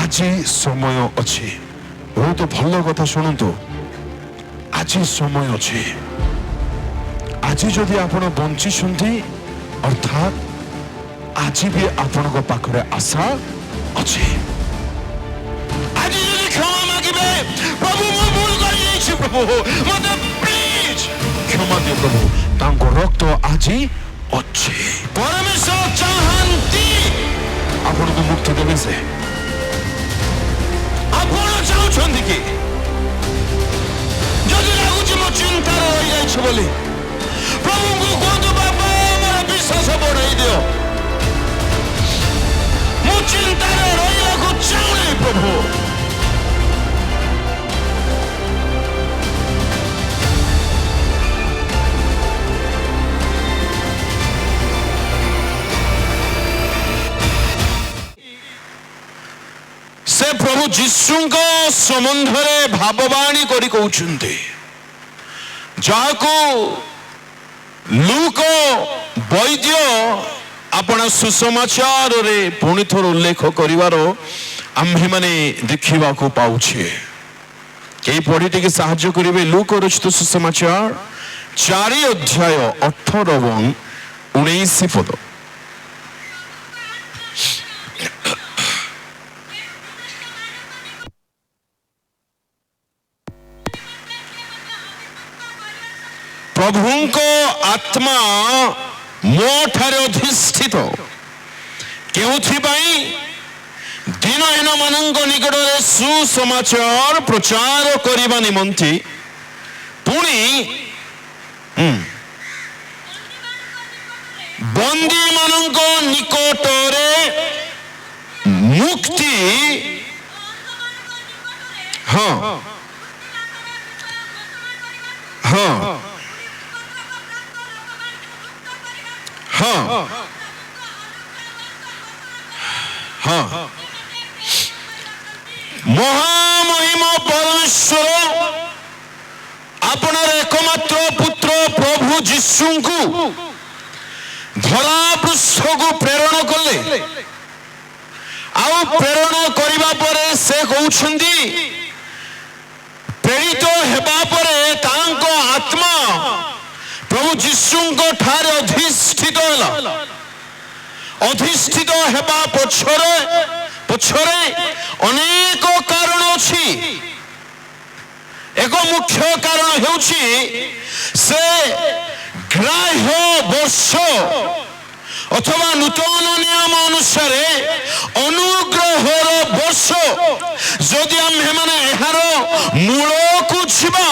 আজি সময় ଅଛି। ବହୁତ ଭଲ କଥା ଶୁଣନ୍ତୁ, ଆଜି ସମୟ ଅଛି। ଆଜି ଯଦି ଆପଣ ବଞ୍ଚିଛନ୍ତି ଅର୍ଥାତ୍ ଆଜି ବି ଆପଣଙ୍କ ପାଖରେ ଆଶା ଅଛି। ଆଜି ଯଦି କ୍ଷମା ମାଗିବେ, ପ୍ରଭୁ ମୁଁ ଭୁଲ କରିଯାଇଛି, ପ୍ରଭୁ ମତେ ପ୍ଲିଜ କ୍ଷମା ଦିଅ ପ୍ରଭୁ, ତାଙ୍କ ରକ୍ତ ଆଜି ଅଛି। ପରମେଶ୍ୱର ଚାହାନ୍ତି ଆପଣଙ୍କୁ ମୁକ୍ତି ଦେବେ। ସେ ଆପଣ ଚାହୁଁଛନ୍ତି କି? ଯଦି ଲାଗୁଛି ମୋ ଚିନ୍ତାରେ ରହିଯାଇଛି ବୋଲି, ପ୍ରଭୁଙ୍କୁ କୁହନ୍ତୁ ବାବା ମୋର ବିଶ୍ୱାସ ବଢାଇ ଦିଅ, ମୁଁ ଚିନ୍ତାରେ ରହିବାକୁ ଚାହୁଁନି ପ୍ରଭୁ। ସେ ପ୍ରଭୁ ଯୀଶୁଙ୍କ ସମ୍ବନ୍ଧରେ ଭାବବାଣୀ କରି କହୁଛନ୍ତି, ଯାହାକୁ ଲୁକ ବୈଦ୍ୟ ଆପଣ ସୁସମାଚାରରେ ପୁଣି ଥର ଉଲ୍ଲେଖ କରିବାର ଆମ୍ଭେମାନେ ଦେଖିବାକୁ ପାଉଛେ। କେହି ପଢି ଟିକେ ସାହାଯ୍ୟ କରିବେ? ଲୁକ ରଚିତ ସୁସମାଚାର 4 ଅଧ୍ୟାୟ 18 ଏବଂ 19 ପଦ। ପ୍ରଭୁଙ୍କ ଆତ୍ମା ମୋ ଠାରେ ଅଧିଷ୍ଠିତ, କେଉଁଥିପାଇଁ? ଦିନହୀନ ମାନଙ୍କ ନିକଟରେ ସୁସମାଚାର ପ୍ରଚାର କରିବା ନିମନ୍ତେ, ପୁଣି ବନ୍ଦୀ ମାନଙ୍କ ନିକଟରେ ମୁକ୍ତି, ହଁ ହଁ ହଁ ହଁ ମହାମହିମ ପରମେଶ୍ୱର ଆପଣର ଏକମାତ୍ର ପୁତ୍ର ପ୍ରଭୁ ଯୀଶୁଙ୍କୁ ଧରାପୃଷ୍ଠକୁ ପ୍ରେରଣ କଲେ। ଆଉ ପ୍ରେରଣ କରିବା ପରେ ସେ କହୁଛନ୍ତି, ପ୍ରେରିତ ହେବା ପରେ ତାଙ୍କ ଆତ୍ମା ପ୍ରଭୁ ଯୀଶୁଙ୍କ ଠାରେ ଅଧିଷ୍ଠିତ ହେଲା। ଅଧିଷ୍ଠିତ ହେବା ପଛରେ ଅନେକ କାରଣ ଅଛି। ଏକ ମୁଖ୍ୟ କାରଣ ହେଉଛି ସେ ଗ୍ରାହ୍ୟ ବର୍ଷ ଅଥବା ନୂତନ ନିୟମ ଅନୁସାରେ ଅନୁଗ୍ରହର ବର୍ଷ। ଯଦି ଆମ୍ଭେମାନେ ଏହାର ମୂଳକୁ ଯିବା,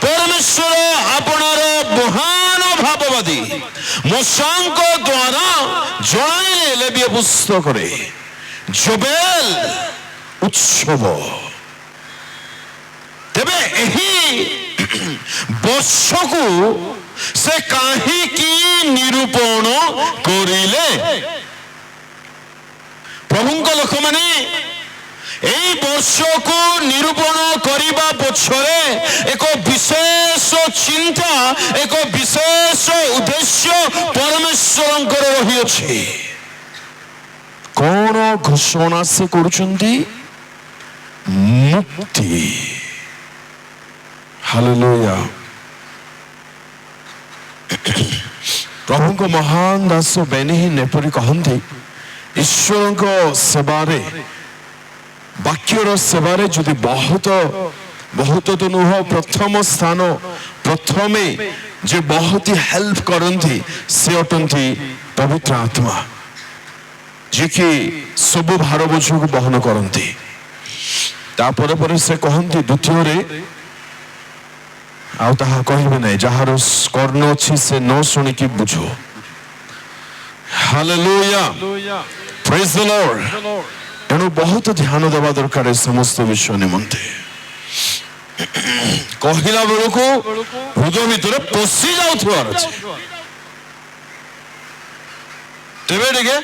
ପରମେଶ୍ୱର ଆପଣର ମହାନ ଭାବବାଦୀ ମୋଶାଙ୍କ ଦ୍ୱାରା ଜଣାଇଲେ ଲେବୀୟ ପୁସ୍ତକରେ ଜୋବେଲ ଉତ୍ସବ। ତେବେ ଏହି ବର୍ଷକୁ ସେ କାହିଁକି ନିରୂପଣ କରିଲେ? ପ୍ରଭୁଙ୍କ ଲୋକମାନେ ଏହି ବର୍ଷକୁ ନିରୂପଣ କରିବା ପଛରେ ଏକ ବିଶେଷ ଚିନ୍ତା, ଏକ ବିଶେଷ ଉଦ୍ଦେଶ୍ୟ ପରମେଶ୍ୱରଙ୍କର ରହିଅଛି। କଣ ଘୋଷଣା ସେ କରୁଛନ୍ତି? ମୁକ୍ତି। ହାଲେଲୁୟା। ପ୍ରଭୁଙ୍କ ମହାନ ଦାସ ବେନିହିନ ଏପରି କହନ୍ତି, ଈଶ୍ୱରଙ୍କ ସେବାରେ, ବାକ୍ୟର ସେବାରେ ଯଦି ବହୁତ ତ ନୁହଁ, ପ୍ରଥମ ସ୍ଥାନ, ପ୍ରଥମେ ଯେ ବହୁତ ହେଲ୍ପ କରନ୍ତି ସେ ଅଟନ୍ତି ପବିତ୍ର ଆତ୍ମା, ଯିଏକି ସବୁ ଭାର ବୋଝକୁ ବହନ କରନ୍ତି। ତାପରେ ପରେ ସେ କହନ୍ତି ଦ୍ୱିତୀୟରେ, ଆଉ ତାହା କହିବେ ନାହିଁ, ଯାହାର କର୍ଣ୍ଣ ଅଛି ସେ ନ ଶୁଣିକି ବୁଝ। ହାଲେଲୁୟା, ପ୍ରେଜ୍ ଦ ଲର୍ଡ। ଏଣୁ ବହୁତ ଧ୍ୟାନ ଦେବା ଦରକାର ଏ ସମସ୍ତ ବିଷୟ ନିମନ୍ତେ। କହିଲା ବେଳକୁ ହୃଦୟ ଭିତରେ ପଶି ଯାଉଥିବାର ଅଛି। ତେବେ ଟିକେ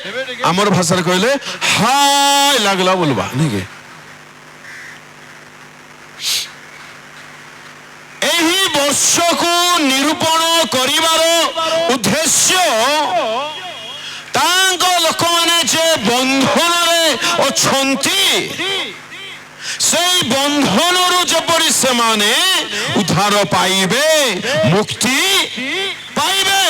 ଆମର ଭାଷାରେ କହିଲେ ହାୟ ଲାଗିଲା ବୋଲବା ନାଇଁ କି? ଏହି ବର୍ଷକୁ ନିରୂପଣ କରିବାର ଉଦ୍ଦେଶ୍ୟ ତାଙ୍କ ଲୋକମାନେ ଯେ ବନ୍ଧନରେ ଅଛନ୍ତି ସେଇ ବନ୍ଧନରୁ ଯେପରି ସେମାନେ ଉଦ୍ଧାର ପାଇବେ, ମୁକ୍ତି ପାଇବେ।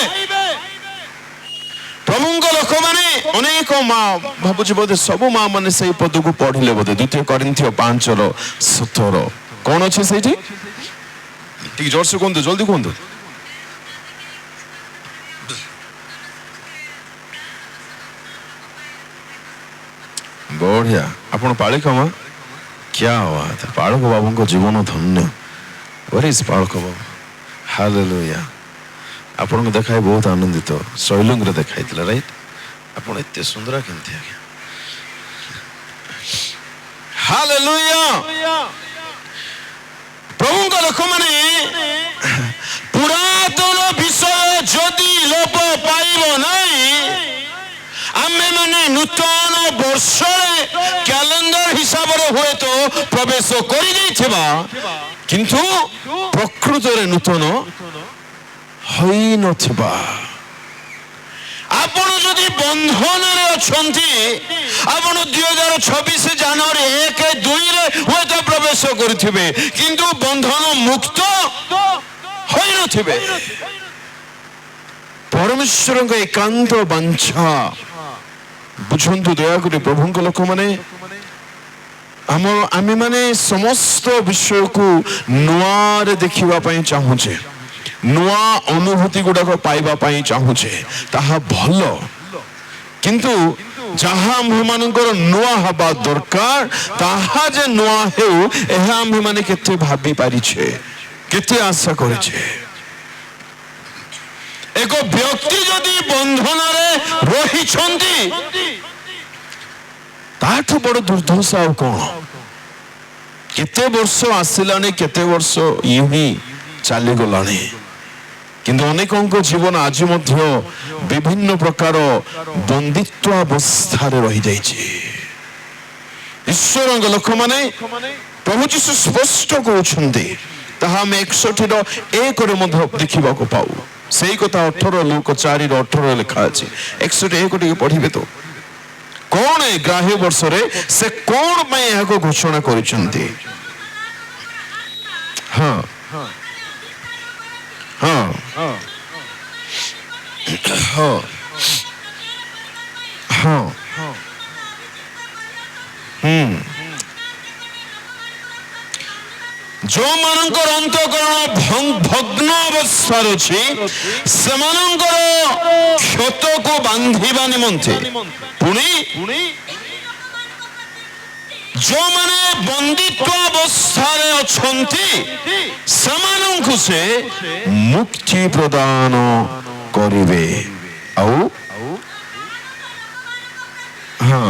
ପ୍ରଭୁଙ୍କ ଲୋକମାନେ ଅନେକ ମା, ଭାବୁଛି ବୋଧେ ସବୁ ମା ମାନେ ସେଇ ପଦକୁ ପଢିଲେ ବୋଧେ, 2 Corinthia 5:17। କଣ ଅଛି ସେଇଠି? ଟିକେ ଜୋରସେ କୁହନ୍ତୁ, ଜଲ୍ଦି କୁହନ୍ତୁ। ବଢିଆ, ଆପଣ ପାଳିକ ମା, क्या बात है। पाळक बाबूଙ୍କ ଜୀବନ ଧନ୍ୟ। Where is Palak babu? Hallelujah. ଆପଣଙ୍କୁ ଦେଖାଇ ବହୁତ ଆନନ୍ଦିତ। ଶୈଳଙ୍ଗରେ ଦେଖାଇଥିଲା, ରାଇଟ୍? ଆପଣ ଏତେ ସୁନ୍ଦର କେମିତି ଆଜ୍ଞା? ହାଲେଲୁୟା। ପ୍ରଭୁଙ୍କ ଲୋକମାନେ ପୁରାତନ ବିଷୟ ଯଦି ଲୋପ ପାଇବ ନାହିଁ, ଆମେ ମାନେ ନୂତନ ବର୍ଷରେ କ୍ୟାଲେଣ୍ଡର ହିସାବରେ ହୁଏତ ପ୍ରବେଶ କରିଦେଇଥିବା, କିନ୍ତୁ ପ୍ରକୃତରେ ନୂତନ ହୋଇନଥିବା। ଆପଣ ଯଦି ବନ୍ଧନରେ ଅଛନ୍ତି, ଆପଣ 2026 ଜାନୁଆରୀ 1-2ରେ ହୁଏତ ପ୍ରବେଶ କରିଥିବେ, କିନ୍ତୁ ବନ୍ଧନ ମୁକ୍ତ ହୋଇନଥିବେ। ପରମେଶ୍ୱରଙ୍କ ଏକାନ୍ତ ବାଞ୍ଛା ବୁଝନ୍ତୁ ଦୟାକରି ପ୍ରଭୁଙ୍କ ଲୋକମାନେ, ଆମେମାନେ ସମସ୍ତ ବିଷୟକୁ ନୂଆରେ ଦେଖିବା ପାଇଁ ଚାହୁଁଛେ, ନୂଆ ଅନୁଭୂତି ଗୁଡାକ ପାଇବା ପାଇଁ ଚାହୁଁଛେ, ତାହା ଭଲ। କିନ୍ତୁ ଯାହା ଆମ୍ଭମାନଙ୍କର ନୂଆ ହେବା ଦରକାର, ତାହା ଯେ ନୂଆ ହେଉ, ଏହା ଆମ୍ଭେମାନେ କେତେ ଭାବି ପାରିଛେ, କେତେ ଆଶା କରିଛେ। ଏକ ବ୍ୟକ୍ତି ଯଦି ବନ୍ଧନରେ ରହିଛନ୍ତି, ତାଠୁ ବଡ ଦୁର୍ଦ୍ଦଶା ଆଉ କଣ? କେତେ ବର୍ଷ ଆସିଲାଣି, କେତେ ବର୍ଷ ହିଁ ଚାଲିଗଲାଣି, କିନ୍ତୁ ଅନେକଙ୍କ ଜୀବନ ଆଜି ମଧ୍ୟ ବିଭିନ୍ନ ପ୍ରକାର ବନ୍ଦିତ୍ୱ ଅବସ୍ଥାରେ ରହିଯାଇଛି। ଈଶ୍ୱରଙ୍କ ଲୋକମାନେ, ପ୍ରଭୁ ଯୀଶୁ ସ୍ପଷ୍ଟ କହୁଛନ୍ତି, ତାହା ଆମେ 61:1 ମଧ୍ୟ ଦେଖିବାକୁ ପାଉ। ସେଇ କଥା 18 ଲୁକ 4:18 ଲେଖା ଅଛି। 61 ଟିକେ ପଢିବେ ତ। କଣ ଏ ଗ୍ରାହ୍ୟ ବର୍ଷରେ ସେ କଣ ପାଇଁ ଏହାକୁ ଘୋଷଣା କରିଛନ୍ତି? ହଁ ହଁ ହଁ ହଁ ଯେଉଁମାନଙ୍କର ଅନ୍ତଃକରଣ ଭଗ୍ନ ଅବସ୍ଥାରେ ଅଛି, ସେମାନଙ୍କର କ୍ଷତକୁ ବାନ୍ଧିବା ନିମନ୍ତେ, ପୁଣି ଯେଉଁମାନେ ବନ୍ଦିତ୍ୱ ଅବସ୍ଥାରେ ଅଛନ୍ତି, ସେମାନଙ୍କୁ ସେ ମୁକ୍ତି ପ୍ରଦାନ କରିବେ। ଆଉ ହଁ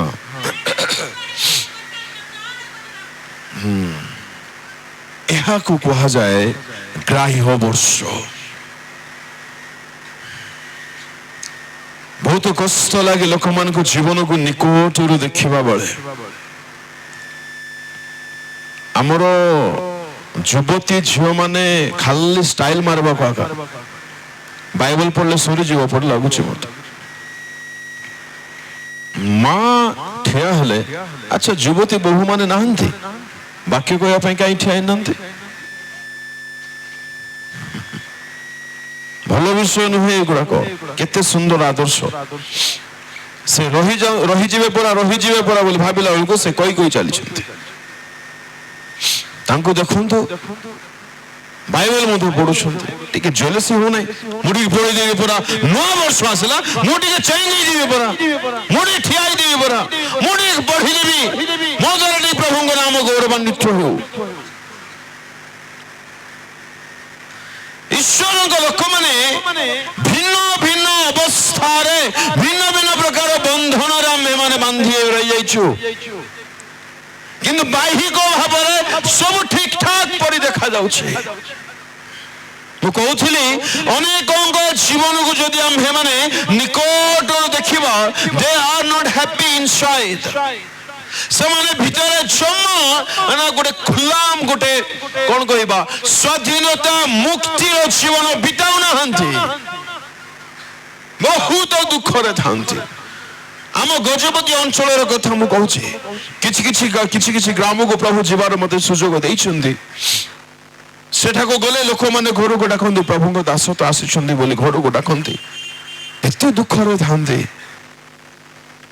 ଏହାକୁ କୁହାଯାଏ ଗ୍ରାହ୍ୟ ବର୍ଷ। ବହୁତ କଷ୍ଟ ଲାଗେ ଲୋକମାନଙ୍କ ଜୀବନକୁ ନିକଟରୁ ଦେଖିବା ବେଳେ। ଆମର ଯୁବତୀ ଝିଅ ମାନେ ଖାଲି ଷ୍ଟାଇଲ ମାରବାକୁ ଆକା, ବାଇବଲ ପଢିଲେ ସରିଯିବ ପରି ଲାଗୁଛି ମତେ। ମା ଠିଆ ହେଲେ, ଆଚ୍ଛା ଯୁବତୀ ବୋହୂ ମାନେ ନାହାନ୍ତି ବାକ୍ୟ କହିବା ପାଇଁ, କାହିଁ ଠିଆ ହେଇନାହାନ୍ତି? ଭଲ ବିଷୟ ନୁହେଁ ଏଗୁଡାକ? କେତେ ସୁନ୍ଦର ଆଦର୍ଶ। ସେ ରହିଯିବେ ପରା ବୋଲି ଭାବିଲା ବେଳକୁ ସେ କହି ଚାଲିଛନ୍ତି। ତାଙ୍କୁ ଦେଖନ୍ତୁ, ବାଇବେଲ ମଧ୍ୟ ପଢୁଛନ୍ତି, ଟିକେ ଜେଲସି ହଉନାହିଁ। ମୁଁ ଟିକେ ପଢିଦେବି ପରା, ନୂଆ ବର୍ଷ ଆସିଲା, ମୁଁ ଟିକେ ଚେଞ୍ଜ ହେଇଯିବି ପରା, ମୁଁ ଟିକେ ଠିଆ ହେଇଦେବି ପରା, ମୁଁ ଟିକେ ପଢିଦେବି, ମୋ ଦ୍ୱାରା ଟିକେ ପ୍ରଭୁଙ୍କ ନାମ ଗୌରବାନ୍ୱିତ ହଉ। ଈଶ୍ୱରଙ୍କ ଲୋକମାନେ ଭିନ୍ନ ଭିନ୍ନ ଅବସ୍ଥାରେ, ଭିନ୍ନ ଭିନ୍ନ ପ୍ରକାର ବନ୍ଧନରେ ଆମେମାନେ ବାନ୍ଧି ରହିଯାଇଛୁ, କିନ୍ତୁ ବାହ୍ୟିକ ଭାବରେ ସବୁ ଠିକ ଠାକ ପରି ଦେଖାଯାଉଛି। ମୁଁ କହୁଥିଲି, ଅନେକଙ୍କ ଜୀବନକୁ ଯଦି ଆମେମାନେ ନିକଟରୁ ଦେଖିବା, they are not happy inside। ସେମାନେ ଭିତରେ ଜମା ଗୋଟେ ଖୁଲାମ, ଗୋଟେ କଣ କହିବା, ସ୍ୱାଧୀନତା ମୁକ୍ତିର ଜୀବନ ବିତାଉ ନାହାନ୍ତି, ବହୁତ ଦୁଃଖରେ ଥାନ୍ତି। आम गजपति अंचल कथा मु कहूँ किछि किछि ग्राम को प्रभु जीवार मत सुजोग देइछन्ति सेठा को गले लोक माने घर को डाकंती प्रभु दास तो आसिछन्ति बोली घर को डाकंती एते दुख रे थांती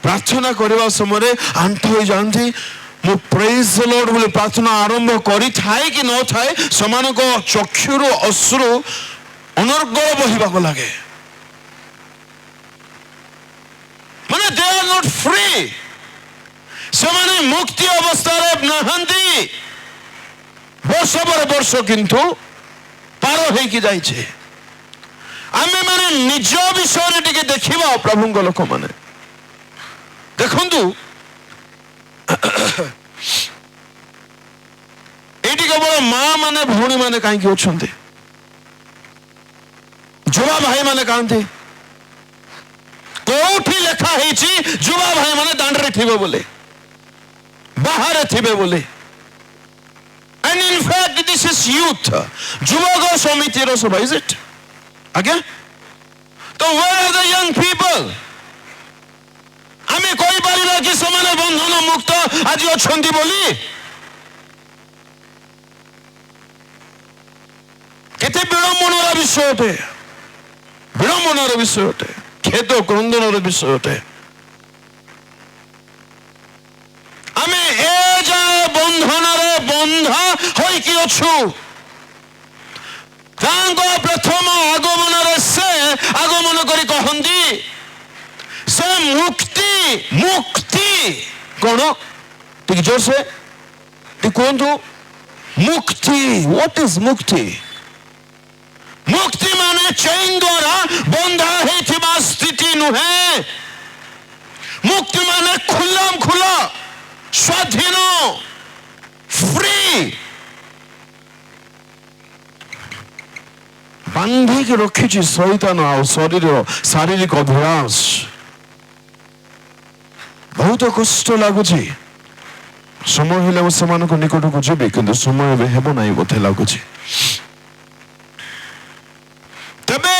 प्रार्थना करबा समय आंठ हो जानती मु प्रेज द लॉर्ड बोले प्रार्थना आरंभ करी थाए कि न थाए समान को चक्षुरु अश्रु अनर्गल बहिबा को लागे माने दे आर नॉट फ्री समान मुक्ति अवस्था रे नहंती वर्ष पर वर्ष किंतु पार होई कि जाई छे आमे माने निज विषय रे टिके देखिबा प्रभु को लोक माने देखंतु एटी केवल माँ माने भौणी माने कहीं अच्छे जुवा भाई माने कहते कोठी लेखा है जुवा भाई माने दांडरे थिबे बोले बाहर थिबे बोले and in fact this is youth युवक समिति रो सभा इज इट आगे तो where are the young people आमे कोई पारिबा कि समान बंधन मुक्त आज अछंती बोली केते विडंबनार विषय अटे विडंबनार विषय अटे खेद क्रंदनर विषय अटे आमे ए जा बंधनर बंधा होई कि अछु तांको प्रथम आगमन रे से आगमन करी कहंदी से मुक्ति मुक्ति कौन ठीक जोर से कौन तो मुक्ति व्हाट इज मुक्ति मुक्ति माने चैन द्वारा बंधा है स्थिति नुहे मुक्ति माने खुल्लम खुला स्वाधीन फ्री बांधिक रखी शैतान आ शरीर शारीरिक अभ्यास बहुत कष्ट लगुच समय हेले से निकट को जी कि समय हेब ना बोधे लगुच तबे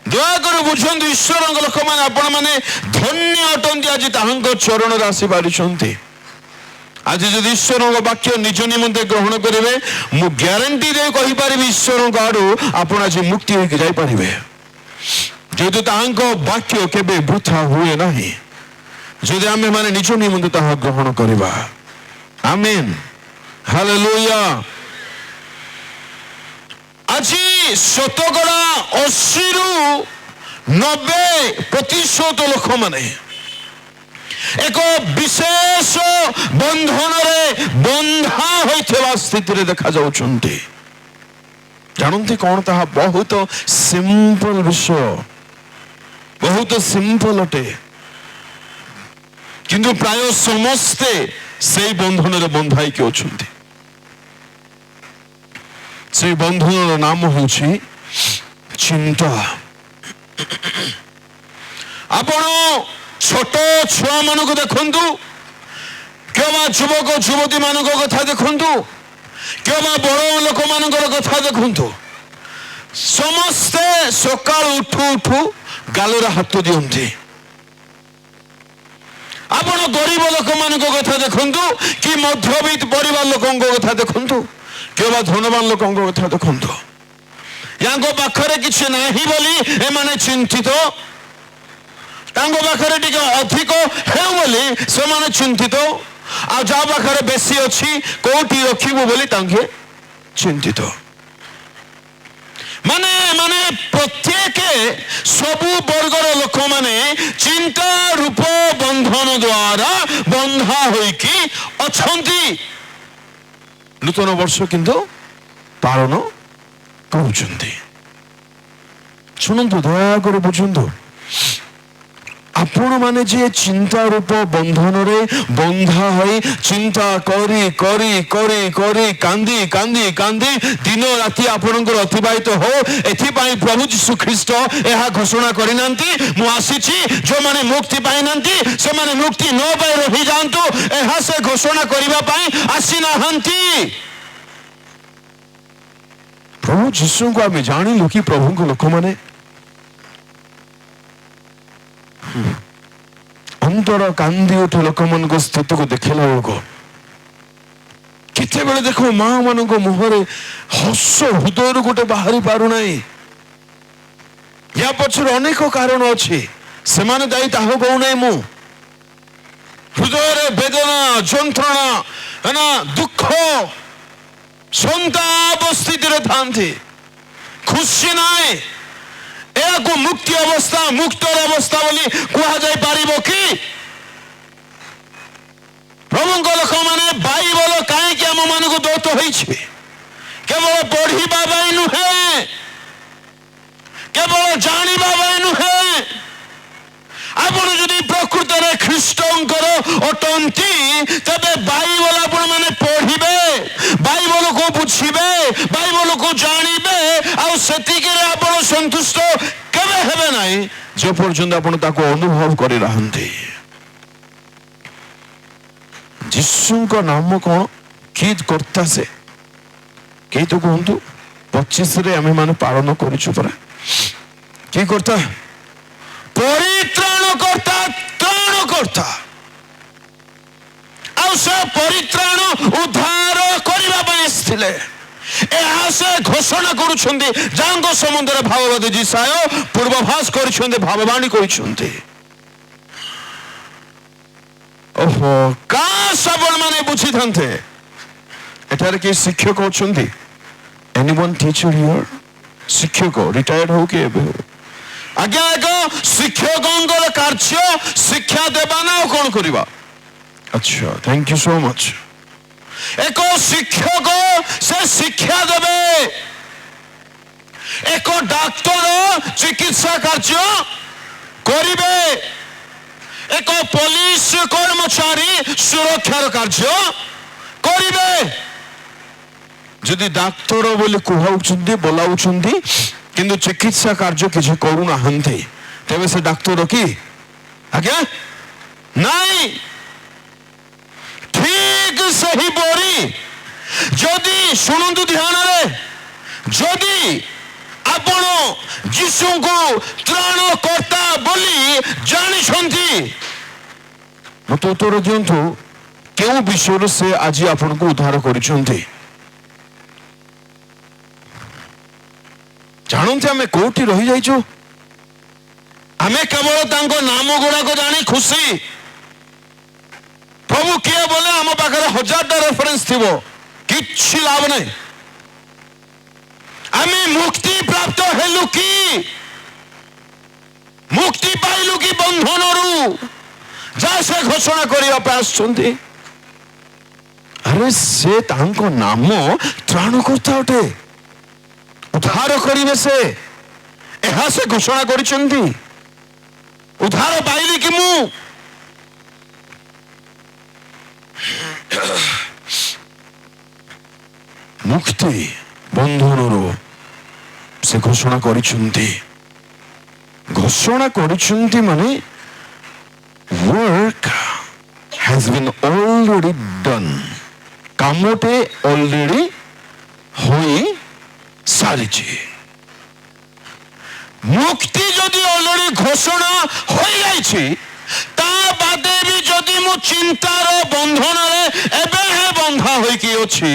दयाकर बुझंतु ईश्वर लोक मैंने आपण मैंने धन्य अटंती आज ताहांक चरण आसी पारिछंती आज जदि ईश्वर वाक्य निज निमंते ग्रहण करेंगे मु ग्यारंटी दे कहि पारिबि ईश्वर आड़ू आपण आज मुक्ति होके जाई पारिबे जेतु ताहांक वाक्य केबे वृथा हुए नाही जदि आमे माने निज निमंते ताहा ग्रहण करिबा आमेन हालेलुया আজি शतकड़ा 80 रु 90% लोक माने एक विशेष बंधन रे बंधा होइथिबा स्थिति रे देखा जाउछन्ती जानन्ती कोन ताहा बहुत सिंपल विषय बहुत सिंपल अटे किंतु प्राय समस्ते से बंधन रे बंधाई के अछन्ती से बंधन नाम होछि चिंता आपण छोट छुआ मान को देखंतु केबा युवक युवती मान कथा देखंतु केबा बड़ लोक मान कथा देखंतु समस्ते सकाळ उठू उठू गालरे हाथ दियंती आपण गरीब लोक मान कथा देखंतु कि मध्यवित्त परिवार लोकन कथा देखंतु केबा धनवान लोकन कथा देखंतु यांको पाखरे किछि नाही बोली ए माने चिंतित तांको पाखरे टिके अधिक हे बोली से माने चिंतित आ जा पाखरे बेसी अछि कोठी रखिबो बोली तांके चिंतित माने माने प्रत्येक सबु वर्गर लोक माने चिंता रूप बंधन द्वारा बंधा होई कि अछंती नूतन वर्ष किंतु पालन करुछंती सुनंतु दया कर बुझंतु आपण माने जे चिंता रूप बंधन रे बंधा होई चिंता करी करी करी करी कांदी कांदी कांदी दिन राति आपनकर अतिबाहित हो एथि पई प्रभु यीशु ख्रीष्ट एहा घोषणा करिनांती मु आसीची जो माने मुक्ति पाइनांती से माने मुक्ति न पाई रहि जानतु एहा से घोषणा करिबा पई आसी नाहंती प्रभु यीशु को आमे जानिलु कि प्रभु को लोक माने ଅନ୍ତର କାନ୍ଦି ଉଠେ ଲୋକମାନଙ୍କ ସ୍ଥିତିକୁ ଦେଖିଲା ବେଳକୁ। କେତେବେଳେ ଦେଖ ମା ମାନଙ୍କ ମୁହଁରେ ହସ ହୃଦୟରୁ ଗୋଟେ ବାହାରି ପାରୁନାହିଁ। ୟା ପଛରେ ଅନେକ କାରଣ ଅଛି, ସେମାନେ ଦାୟୀ ତାହା କହୁନାହିଁ ମୁଁ। ହୃଦୟରେ ବେଦନା, ଯନ୍ତ୍ରଣା, ଦୁଃଖ, ସନ୍ତାପ ସ୍ଥିତିରେ ଥାନ୍ତି, ଖୁସି ନାହିଁ। ଏହାକୁ ମୁକ୍ତି ଅବସ୍ଥା, ମୁକ୍ତର ଅବସ୍ଥା ବୋଲି କୁହାଯାଇ ପାରିବ କି? ପ୍ରଭୁଙ୍କ ଲୋକମାନେ ବାଇବଲ କାହିଁକି ଆମ ମାନଙ୍କୁ ଦତ୍ତ ହୋଇଛି? କେବଳ ପଢିବା ପାଇଁ ନୁହେଁ, କେବଳ ଜାଣିବା ପାଇଁ ନୁହେଁ। ଆପଣ ଯଦି ପ୍ରକୃତରେ ଖ୍ରୀଷ୍ଟଙ୍କର ଅଟନ୍ତି, ତେବେ ବାଇବଲ ଆପଣ ମାନେ ପଢିବେ, ବାଇବଲକୁ ବୁଝିବେ, ବାଇବଲକୁ ଜାଣିବେ, ଆଉ ସେତିକିରେ ଆପଣ ସନ୍ତୁଷ୍ଟ କେବେ ହେବେ ନାହିଁ ଯେ ପର୍ଯ୍ୟନ୍ତ ଆପଣ ତାକୁ ଅନୁଭବ କରି ନାହାନ୍ତି। ଯୀଶୁଙ୍କ ନାମ କଣ? କି କର୍ତ୍ତା ସେ? କେହି ତ କୁହନ୍ତୁ। 25ରେ ଆମେ ମାନେ ପାଳନ କରିଛୁ ପରା। କି କର୍ତ୍ତା? ପରିତ୍ରାଣ କର୍ତ୍ତା, ତ୍ରାଣ କର୍ତ୍ତା। ଆଉ ସେ ପରିତ୍ରାଣ ଉଦ୍ଧାର କରିବା ପାଇଁ ଆସିଥିଲେ। ଏହା ସେ ଘୋଷଣା କରୁଛନ୍ତି, ଯାହାଙ୍କ ସମ୍ବନ୍ଧରେ ଭାବବାଦୀ ଯିଶାୟ ପୂର୍ବଭାସ କରିଛନ୍ତି, ଭାବବାଣୀ କରିଛନ୍ତି। ଓହୋ, କାଶ ଆପଣ ମାନେ ବୁଝିଥାନ୍ତେ। ଏଠାରେ କିଏ ଶିକ୍ଷକ ଅଛନ୍ତି? ଏନିୱନ୍ ଟିଚର ହିୟର? ଶିକ୍ଷକ ରିଟାୟାର୍ଡ ହଉ କି ଏବେ ହଉ? ଆଜ୍ଞା, ଏକ ଶିକ୍ଷକଙ୍କର କାର୍ଯ୍ୟ ଶିକ୍ଷା ଦେବା ନା ଆଉ କଣ କରିବା? ଆଚ୍ଛା, ଥ୍ୟାଙ୍କ ୟୁ ସୋ ମଚ୍। ଏକ ଶିକ୍ଷକ ସେ ଶିକ୍ଷା ଦେବେ, ଏକ ଡାକ୍ତର ଚିକିତ୍ସା କାର୍ଯ୍ୟ କରିବେ, ଏକ ପୋଲିସ କର୍ମଚାରୀ ସୁରକ୍ଷାର କାର୍ଯ୍ୟ କରିବେ। ଯଦି ଡାକ୍ତର ବୋଲି କୁହାଉଛନ୍ତି, ବୋଲାଉଛନ୍ତି, କିନ୍ତୁ ଚିକିତ୍ସା କାର୍ଯ୍ୟ କିଛି କରୁନାହାନ୍ତି, ତେବେ ସେ ଡାକ୍ତର କି? ଆଜ୍ଞା ନାଇଁ। ଠିକ ସେହିପରି ଯଦି, ଶୁଣନ୍ତୁ ଧ୍ୟାନରେ, ଯଦି ଆପଣ ଯୀଶୁଙ୍କୁ ତ୍ରାଣକର୍ତ୍ତା ବୋଲି ଜାଣିଛନ୍ତି, ମତେ ଉତ୍ତର ଦିଅନ୍ତୁ, କେଉଁ ବିଷୟରେ ସେ ଆଜି ଆପଣଙ୍କୁ ଉଦ୍ଧାର କରିଛନ୍ତି? ଜାଣନ୍ତି ଆମେ କୋଉଠି ରହିଯାଇଛୁ? ଆମେ କେବଳ ତାଙ୍କ ନାମ ଗୁଡାକ ଜାଣି ଖୁସି। ପ୍ରଭୁ କିଏ ବୋଲେ ଆମ ପାଖରେ 1000ଟା ରେଫରେନ୍ସ ଥିବ, କିଛି ଲାଭ ନାହିଁ। ଆମେ ମୁକ୍ତି ପ୍ରାପ୍ତ ହେଲୁ କି? ମୁକ୍ତି ପାଇଲୁ କି ବନ୍ଧନରୁ? ଯାହା ସେ ଘୋଷଣା କରିବା ପାଇଁ ଆସୁଛନ୍ତି। ଆରେ ସେ ତାଙ୍କ ନାମ ତ୍ରାଣକର୍ତ୍ତା ଅଟେ, ଉଦ୍ଧାର କରିବେ ସେ। ଏହା ସେ ଘୋଷଣା କରିଛନ୍ତି। ଉଦ୍ଧାର ପାଇଲି କି ମୁଁ? ମୁକ୍ତି ବନ୍ଧନରୁ ସେ ଘୋଷଣା କରିଛନ୍ତି। ଘୋଷଣା କରିଛନ୍ତି ମାନେ work has been already done, କାମଟେ already ହୋଇ ସାରିଛି। ମୁକ୍ତି ଯଦି already ଘୋଷଣା ହୋଇଯାଇଛି, ତା ବାଦେ ବି ଯଦି ମୁଁ ଚିନ୍ତାର ବନ୍ଧନରେ ଏବେ ବନ୍ଧା ହୋଇକି ଅଛି,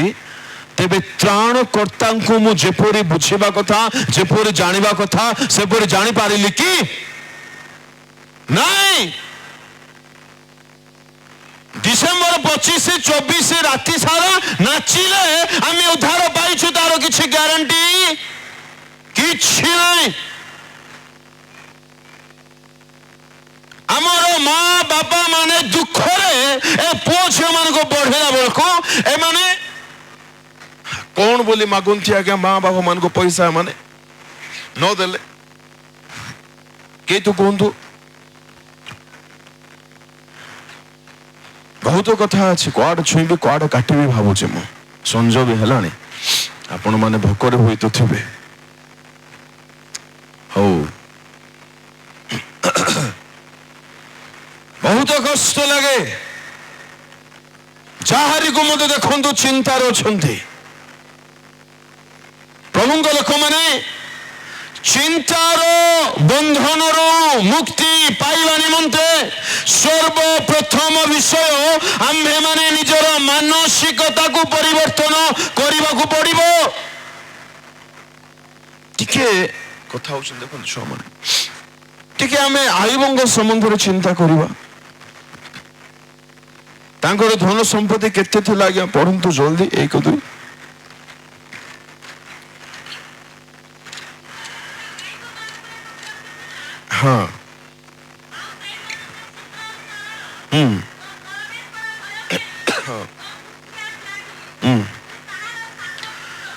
ତେବେ ତ୍ରାଣକର୍ତ୍ତାଙ୍କୁ ମୁଁ ଯେପରି ବୁଝିବା କଥା, ଯେପରି ଜାଣିବା କଥା, ସେପରି ଜାଣିପାରିଲି କି ନାଇଁ? ডিসেম্বর 25-24 রাতি সারা নাচিলে আমি উদ্ধার পাইছু, তার কিছু গ্যারান্টি কিছু নাই। আমার মা বাপা মানে দুঃখরে এ পুଅ ঝিଅ ମାନଙ୍କୁ বঢ়େলা বেଳକୁ এମାନେ কোন বলি মাগুନ୍ତି আজ্ঞা মা বাপা ମାନଙ୍କୁ পয়সা মানে ନ ଦେଲେ କେହି ତ କୁହନ୍ତୁ। ବହୁତ କଥା ଅଛି, କୁଆଡେ ଛୁଇଁବି କୁଆଡେ କାଟିବି ଭାବୁଛି ମୁଁ। ସଞ୍ଜ ବି ହେଲାଣି, ଆପଣ ମାନେ ଭୋକରେ ହୋଇତ ଥିବେ। ହଉ, ବହୁତ କଷ୍ଟ ଲାଗେ। ଯାହାରିକୁ ମଧ୍ୟ ଦେଖନ୍ତୁ ଚିନ୍ତାରେ ଅଛନ୍ତି। ପ୍ରଭୁଙ୍କ ଲୋକମାନେ ଚିନ୍ତାର ବନ୍ଧନରୁ ମୁକ୍ତି ପାଇବା ନିମନ୍ତେ ସର୍ବପ୍ରଥମ ବିଷୟ ଆମ୍ଭେମାନେ ନିଜର ମାନସିକତାକୁ ପରିବର୍ତ୍ତନ କରିବାକୁ ପଡ଼ିବ। ଟିକେ କଥା ହଉଛନ୍ତି ଦେଖନ୍ତୁ ଛୁଆମାନେ, ଟିକେ ଆମେ ଆଇବଙ୍କ ସମ୍ବନ୍ଧରେ ଚିନ୍ତା କରିବା। ତାଙ୍କର ଧନ ସମ୍ପତ୍ତି କେତେ ଥିଲା ଆଜ୍ଞା? ପଢନ୍ତୁ ଜଲ୍ଦି 1-2। ହଁ,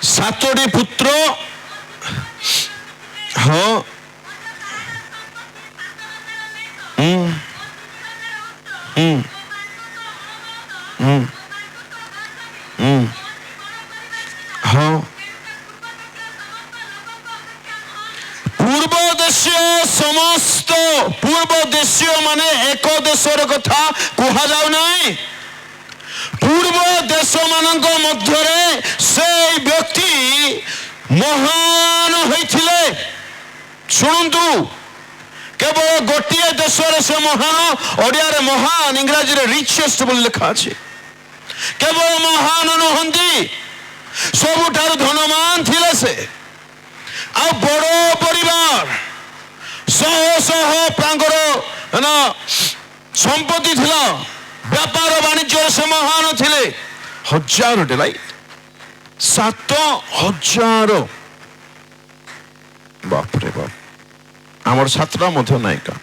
7ଟି ପୁତ୍ର। ହଁ, ହଁ, ପୂର୍ବ ଦେଶୀୟ ସମସ୍ତ ପୂର୍ବ ଦେଶୀୟ ମାନେ ଏକ ଦେଶର କଥା କୁହାଯାଉ ନାହିଁ। ପୂର୍ବ ଦେଶ ମାନଙ୍କ ମଧ୍ୟରେ ସେଇ ବ୍ୟକ୍ତି ମହାନ ହୋଇଥିଲେ। ଶୁଣନ୍ତୁ, କେବଳ ଗୋଟିଏ ଦେଶରେ ସେ ମହାନ, ଓଡ଼ିଆରେ ମହାନ, ଇଂରାଜୀରେ ରିଚେଷ୍ଟ ବୋଲି ଲେଖା ଅଛି। କେବଳ ମହାନ ନୁହନ୍ତି, ସବୁଠାରୁ ଧନବାନ ଥିଲେ ସେ। ଆଉ ବଡ଼ ପରିବାର, ଶହ ଶହ ତାଙ୍କର ସମ୍ପତ୍ତି ଥିଲା, ବ୍ୟାପାର ବାଣିଜ୍ୟରେ ସେ ମହାନ ଥିଲେ। 1000ଟେ ଲାଇ 7000। ବାପରେ ବାପ, ଆମର 7ଟା ମଧ୍ୟ ନାହିଁ କା।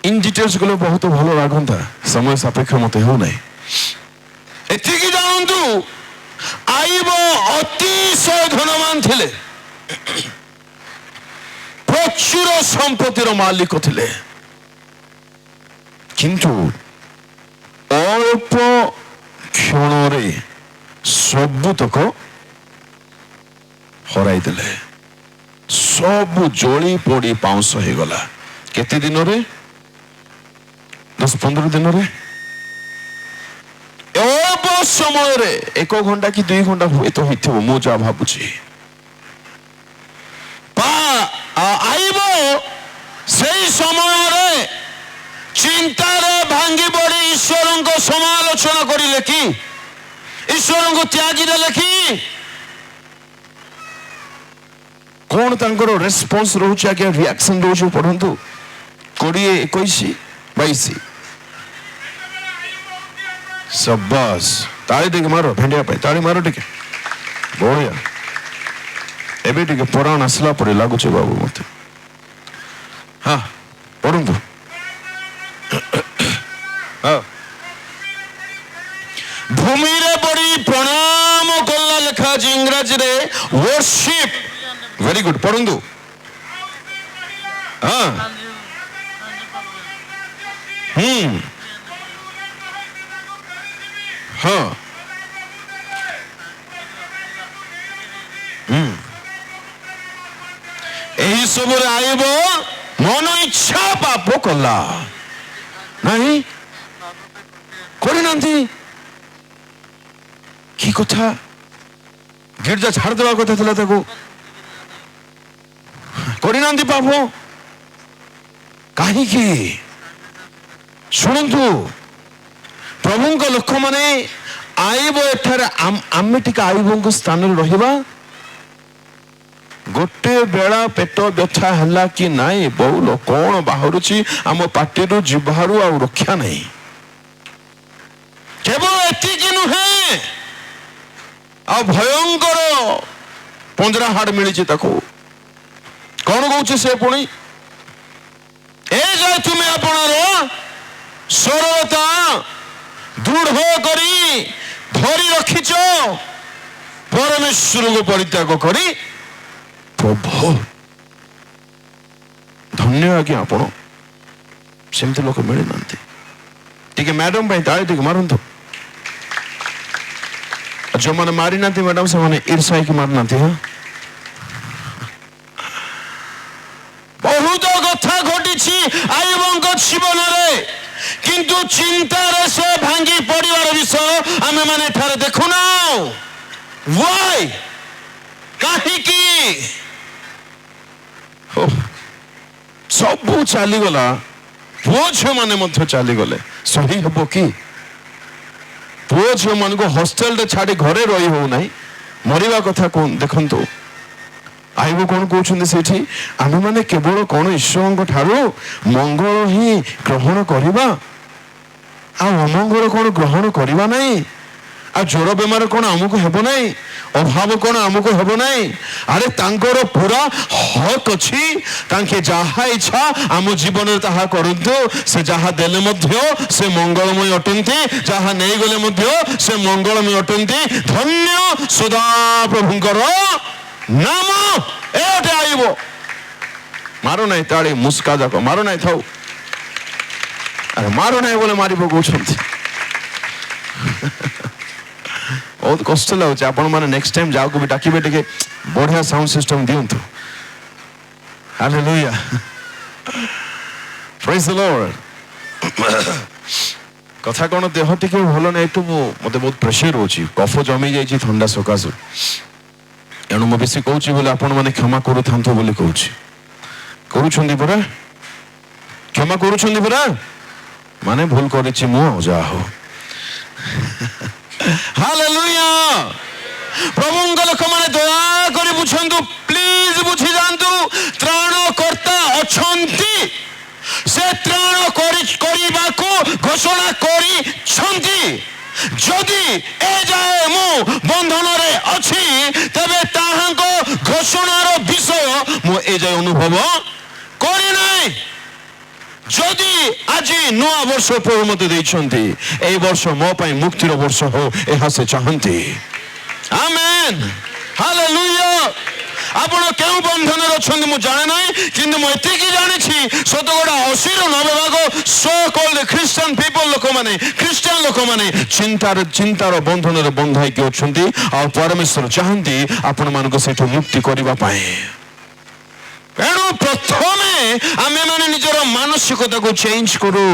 ଇନ୍ ଡିଟେଲ୍ସ ଗଲେ ବହୁତ ଭଲ ଲାଗନ୍ତା, ସମୟ ସାପେକ୍ଷ ମତେ ହେଉନାହିଁ। ଏତିକି ଜାଣନ୍ତୁ, ଆଇବ ଅତିଶୟ ଧନବାନ ଥିଲେ, ପ୍ରଚୁର ସମ୍ପତ୍ତିର ମାଲିକ ଥିଲେ, କିନ୍ତୁ ଅଳ୍ପ କ୍ଷଣରେ ସବୁତକ ହରାଇ ଦେଲେ। ସବୁ ଜଳି ପୋଡ଼ି ପାଉଁଶ ହେଇଗଲା। କେତେ ଦିନରେ? 10-15 ଦିନରେ। ଅଳ୍ପ ସମୟରେ 1 ଘଣ୍ଟା କି 2 ଘଣ୍ଟା ହୁଏତ ହୋଇଥିବ, ମୁଁ ଯାହା ଭାବୁଛି। ଆଇବ ସେଇ ସମୟରେ ଚିନ୍ତାରେ ଭାଙ୍ଗି ପଡ଼ି ଈଶ୍ୱରଙ୍କ ସମାଲୋଚନା କରିଲେ କି? ଈଶ୍ୱରଙ୍କୁ ତ୍ୟାଗି ଦେଲେ କି? କଣ ତାଙ୍କର ରେସ୍ପନ୍ସ ରହୁଛି ଆଜ୍ଞା, ରିଆକ୍ସନ ରହୁଛି? ପଢନ୍ତୁ 20, 21, 22। ସବାସ୍, ତାଳି ଟିକେ ମାର, ଭେଣ୍ଡିଆ ପାଇଁ ତାଳି ମାର ଟିକେ, ବଢିଆ। ଏବେ ଟିକେ ପରାଣ ଆସିଲା ପରି ଲାଗୁଛି ବାବୁ ମତେ। ହଁ, ପଢନ୍ତୁ। ଭୂମିରେ ପଡ଼ି ପ୍ରଣାମ କଲା ଲେଖା ଅଛି, ଇଂରାଜୀରେ worship। ଭେରି ଗୁଡ୍, ପଢନ୍ତୁ। ହଁ, ହଁ, ଏହି ସବୁରେ ଆଇବ ମନ ଇଚ୍ଛା ପାପ କଲା। ନାହିଁ, କରିନାହାନ୍ତି। କି କଥା? ଗିର୍ଜା ଛାଡ଼ିଦେବା କଥା ଥିଲା ତାକୁ, କରିନାହାନ୍ତି ପାପ। କାହିଁକି? ଶୁଣନ୍ତୁ, ପ୍ରଭୁଙ୍କ ଲୋକମାନେ ଆଇବ ଏଠାରେ, ଆମେ ଟିକେ ଆଇବଙ୍କ ସ୍ଥାନରେ ରହିବା। ଗୋଟେ ବେଳା ପେଟ ବ୍ୟଥା ହେଲା କି ନାଇଁ, ବଉଲ କଣ ବାହାରୁଛି ଆମ ପାଟିରୁ, ଜିହ୍ୱାରୁ ଆଉ ରକ୍ଷା ନାହିଁ। କେବଳ ଏତିକି ନୁହେଁ, ଆଉ ଭୟଙ୍କର ପଞ୍ଜରା ହାଡ଼ ମିଳିଛି ତାକୁ। କଣ କହୁଛି ସେ ପୁଣି? ଏ ଯେ ତୁମେ ଆପଣର ସରଳତା ଦୃଢ଼ କରି ଧରି ରଖିଛ, ପରମେଶ୍ୱରଙ୍କୁ ପରିତ୍ୟାଗ କରି। ପ୍ରଭୁ ଧନ୍ୟ ଆଜ୍ଞା, ଆପଣ ସେମିତି ଲୋକ ମିଳିନାହାନ୍ତି। ଟିକେ ମ୍ୟାଡମ ପାଇଁ ତାଳି ଟିକେ ମାରନ୍ତୁ। ଯେଉଁମାନେ ମାରିନାହାନ୍ତି ମ୍ୟାଡାମ, ସେମାନେ ଈର୍ଷା ହେଇକି ମାରିନାହାନ୍ତି। ହଁ, ବହୁତ କଥା ଘଟିଛି ଆୟୁବଙ୍କ ଜୀବନରେ, କିନ୍ତୁ ଚିନ୍ତାରେ ସେ ଭାଙ୍ଗି ପଡ଼ିବାର ବିଷୟ ଆମେ ମାନେ ଏଠାରେ ଦେଖୁନାହୁଁ। Why? କାହିଁକି ସବୁ ଚାଲିଗଲା, ପୁଅ ଝିଅ ମାନେ ମଧ୍ୟ ଚାଲିଗଲେ, ସହି ହବ କି? ପୁଅ ଝିଅ ମାନଙ୍କୁ ହଷ୍ଟେଲରେ ଛାଡି ଘରେ ରହି ହଉନାହିଁ, ମରିବା କଥା ଦେଖନ୍ତୁ। ଆଇବ କଣ କହୁଛନ୍ତି ସେଇଠି, ଆମେମାନେ କେବଳ କଣ ଈଶ୍ୱରଙ୍କ ଠାରୁ ମଙ୍ଗଳ ହିଁ ଗ୍ରହଣ କରିବା, ଆଉ ଅମଙ୍ଗଳ କଣ ଗ୍ରହଣ କରିବା ନାହିଁ? ଆଉ ଜ୍ୱର ବେମାର କଣ ଆମକୁ ହେବ ନାହିଁ? ଅଭାବ କଣ ଆମକୁ ହେବ ନାହିଁ? ଆରେ ତାଙ୍କର ପୁରା ହକ୍ ଅଛି, ତାଙ୍କେ ଯାହା ଇଚ୍ଛା ଆମ ଜୀବନରେ ତାହା କରନ୍ତୁ। ସେ ଯାହା ଦେଲେ ମଧ୍ୟ ସେ ମଙ୍ଗଳମୟ ଅଟନ୍ତି, ଯାହା ନେଇଗଲେ ମଧ୍ୟ ସେ ମଙ୍ଗଳମୟ ଅଟନ୍ତି। ଧନ୍ୟ ସଦା ପ୍ରଭୁଙ୍କର ନାମ। ଏଟେ ଆଇବ, ମାର ନାହିଁ ତାଳି ମୁସ୍କା ଯାକ, ମାର ନାହିଁ ଥାଉ, ଆରେ ମାର ନାହିଁ ବୋଲେ ମାରି ପକଉଛନ୍ତି। ବହୁତ କଷ୍ଟ ଲାଗୁଛି। ଆପଣ ମାନେ ନେକ୍ସଟ ଟାଇମ ଯାହାକୁ ବି ଡାକିବେ ଟିକେ ବଢିଆ ସାଉଣ୍ଡ ସିଷ୍ଟମ ଦିଅନ୍ତୁ। ହାଲେଲୁୟା, ପ୍ରେଜ୍ ଦ ଲର୍ଡ। କଥା କଣ, ଦେହ ଟିକେ ଭଲ ନାହିଁ ତ ମତେ ବହୁତ ପ୍ରେସର ହଉଛି, କଫ ଜମି ଯାଇଛି ଥଣ୍ଡା ସକାଶୁ। ଏଣୁ ମୁଁ ବେଶୀ କହୁଛି ବୋଲି ଆପଣ ମାନେ କ୍ଷମା କରୁଥାନ୍ତୁ ବୋଲି କହୁଛି। କରୁଛନ୍ତି ପରା, କ୍ଷମା କରୁଛନ୍ତି ପରା, ମାନେ ଭୁଲ କରିଛି ମୁଁ, ଯାହା ହଉ। ହାଲେଲୁୟା। ପ୍ରଭୁଙ୍କ ଲୋକମାନେ ଦୟାକରି ବୁଝନ୍ତୁ, ପ୍ଲିଜ ବୁଝି ଯାଆନ୍ତୁ। ତ୍ରାଣକର୍ତ୍ତା ଅଛନ୍ତି, ସେ ତ୍ରାଣ କରିବାକୁ ଘୋଷଣା କରିଛନ୍ତି। ଯଦି ଏ ଯାଏ ମୁଁ ବନ୍ଧନରେ ଅଛି, ତେବେ ତାହାଙ୍କ ଘୋଷଣାର ବିଷୟ ମୁଁ ଏ ଯାଏ ଅନୁଭବ କରିନାହିଁ। ଯଦି ଆଜି ନୂଆ ବର୍ଷ ପ୍ରଭୁ ମତେ ଦେଇଛନ୍ତି, ଏଇ ବର୍ଷ ମୋ ପାଇଁ ମୁକ୍ତିର ବର୍ଷ ହଉ, ଏହା ସେ ଚାହାନ୍ତି। ଆମେନ୍, ହାଲେଲୁୟା। ଆପଣ କେଉଁ ବନ୍ଧନରେ ଅଛନ୍ତି ମୁଁ ଜାଣେ ନାହିଁ, କିନ୍ତୁ ମୁଁ ଏତିକି ଜାଣିଛି, ଶତକଡ଼ା 80ରୁ 90 ଭାଗ ସୋ କଲ୍ଡ ଖ୍ରୀଷ୍ଟିଆନ ପିପଲ, ଲୋକମାନେ, ଖ୍ରୀଷ୍ଟିଆନ ଲୋକମାନେ ଚିନ୍ତାର ବନ୍ଧନରେ ବନ୍ଧା ହେଇକି ଅଛନ୍ତି। ଆଉ ପରମେଶ୍ୱର ଚାହାନ୍ତି ଆପଣମାନଙ୍କୁ ସେଠୁ ମୁକ୍ତି କରିବା ପାଇଁ। ଏଣୁ ପ୍ରଥମେ ଆମେ ମାନେ ନିଜର ମାନସିକତାକୁ ଚେଞ୍ଜ କରୁ।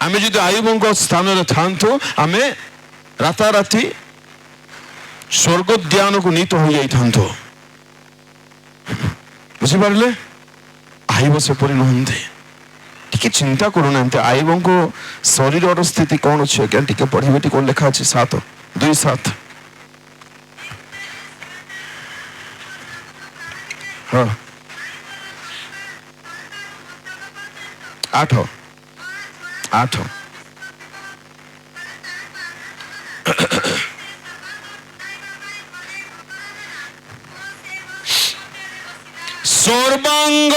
ଆମେ ଯଦି ଆୟୁବଙ୍କ ସ୍ଥାନରେ ଥାନ୍ତୁ, ଆମେ ରାତାରାତି ସ୍ୱର୍ଗୋଦ୍ୟାନକୁ ନୀତ ହୋଇଯାଇଥାନ୍ତୁ। ବୁଝିପାରିଲେ? ଆୟୁବ ସେପରି ନୁହନ୍ତି। ଟିକେ ଚିନ୍ତା କରୁନାହାନ୍ତି ଆୟୁବଙ୍କ ଶରୀରର ସ୍ଥିତି କଣ ଅଛି? ଆଜ୍ଞା ଟିକେ ପଢିବେ, ଟିକେ ଲେଖା ଅଛି 7:2-7। ହଁ, 8 ସର୍ବାଙ୍ଗ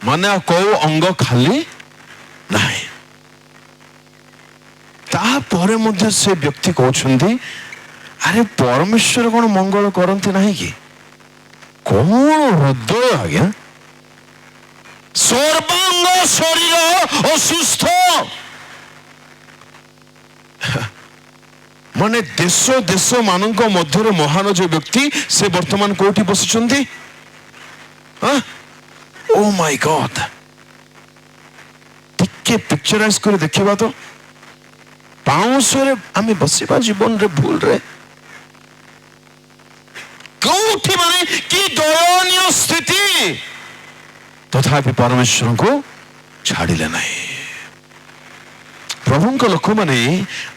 ମାନେ କୋଉ ଅଙ୍ଗ ଖାଲି ନାହିଁ। ତାପରେ ମଧ୍ୟ ସେ ବ୍ୟକ୍ତି କହୁଛନ୍ତି, ଆରେ ପରମେଶ୍ୱର କଣ ମଙ୍ଗଳ କରନ୍ତି ନାହିଁ କି? କଣ ହୃଦୟ ଆଜ୍ଞା, ସର୍ବାଙ୍ଗ ଶରୀର ଅସୁସ୍ଥ। ମାନେ ଦେଶ ମାନଙ୍କ ମଧ୍ୟରେ ମହାନ ଯୋଉ ବ୍ୟକ୍ତି, ସେ ବର୍ତ୍ତମାନ କୋଉଠି ବସିଛନ୍ତି? ଓ ମାଇ ଗଡ୍, ଟିକେ ପିକ୍ଚରାଇଜ କରି ଦେଖିବା ତ। ପାଉଁଶରେ ଆମେ ବସିବା ଜୀବନରେ ଭୁଲରେ, କୋଉଠି ମାନେ କି ଦୟନୀୟ ସ୍ଥିତି, ତଥାପି ପରମେଶ୍ୱରଙ୍କୁ ଛାଡ଼ିଲେ ନାହିଁ। ପ୍ରଭୁଙ୍କ ଲୋକମାନେ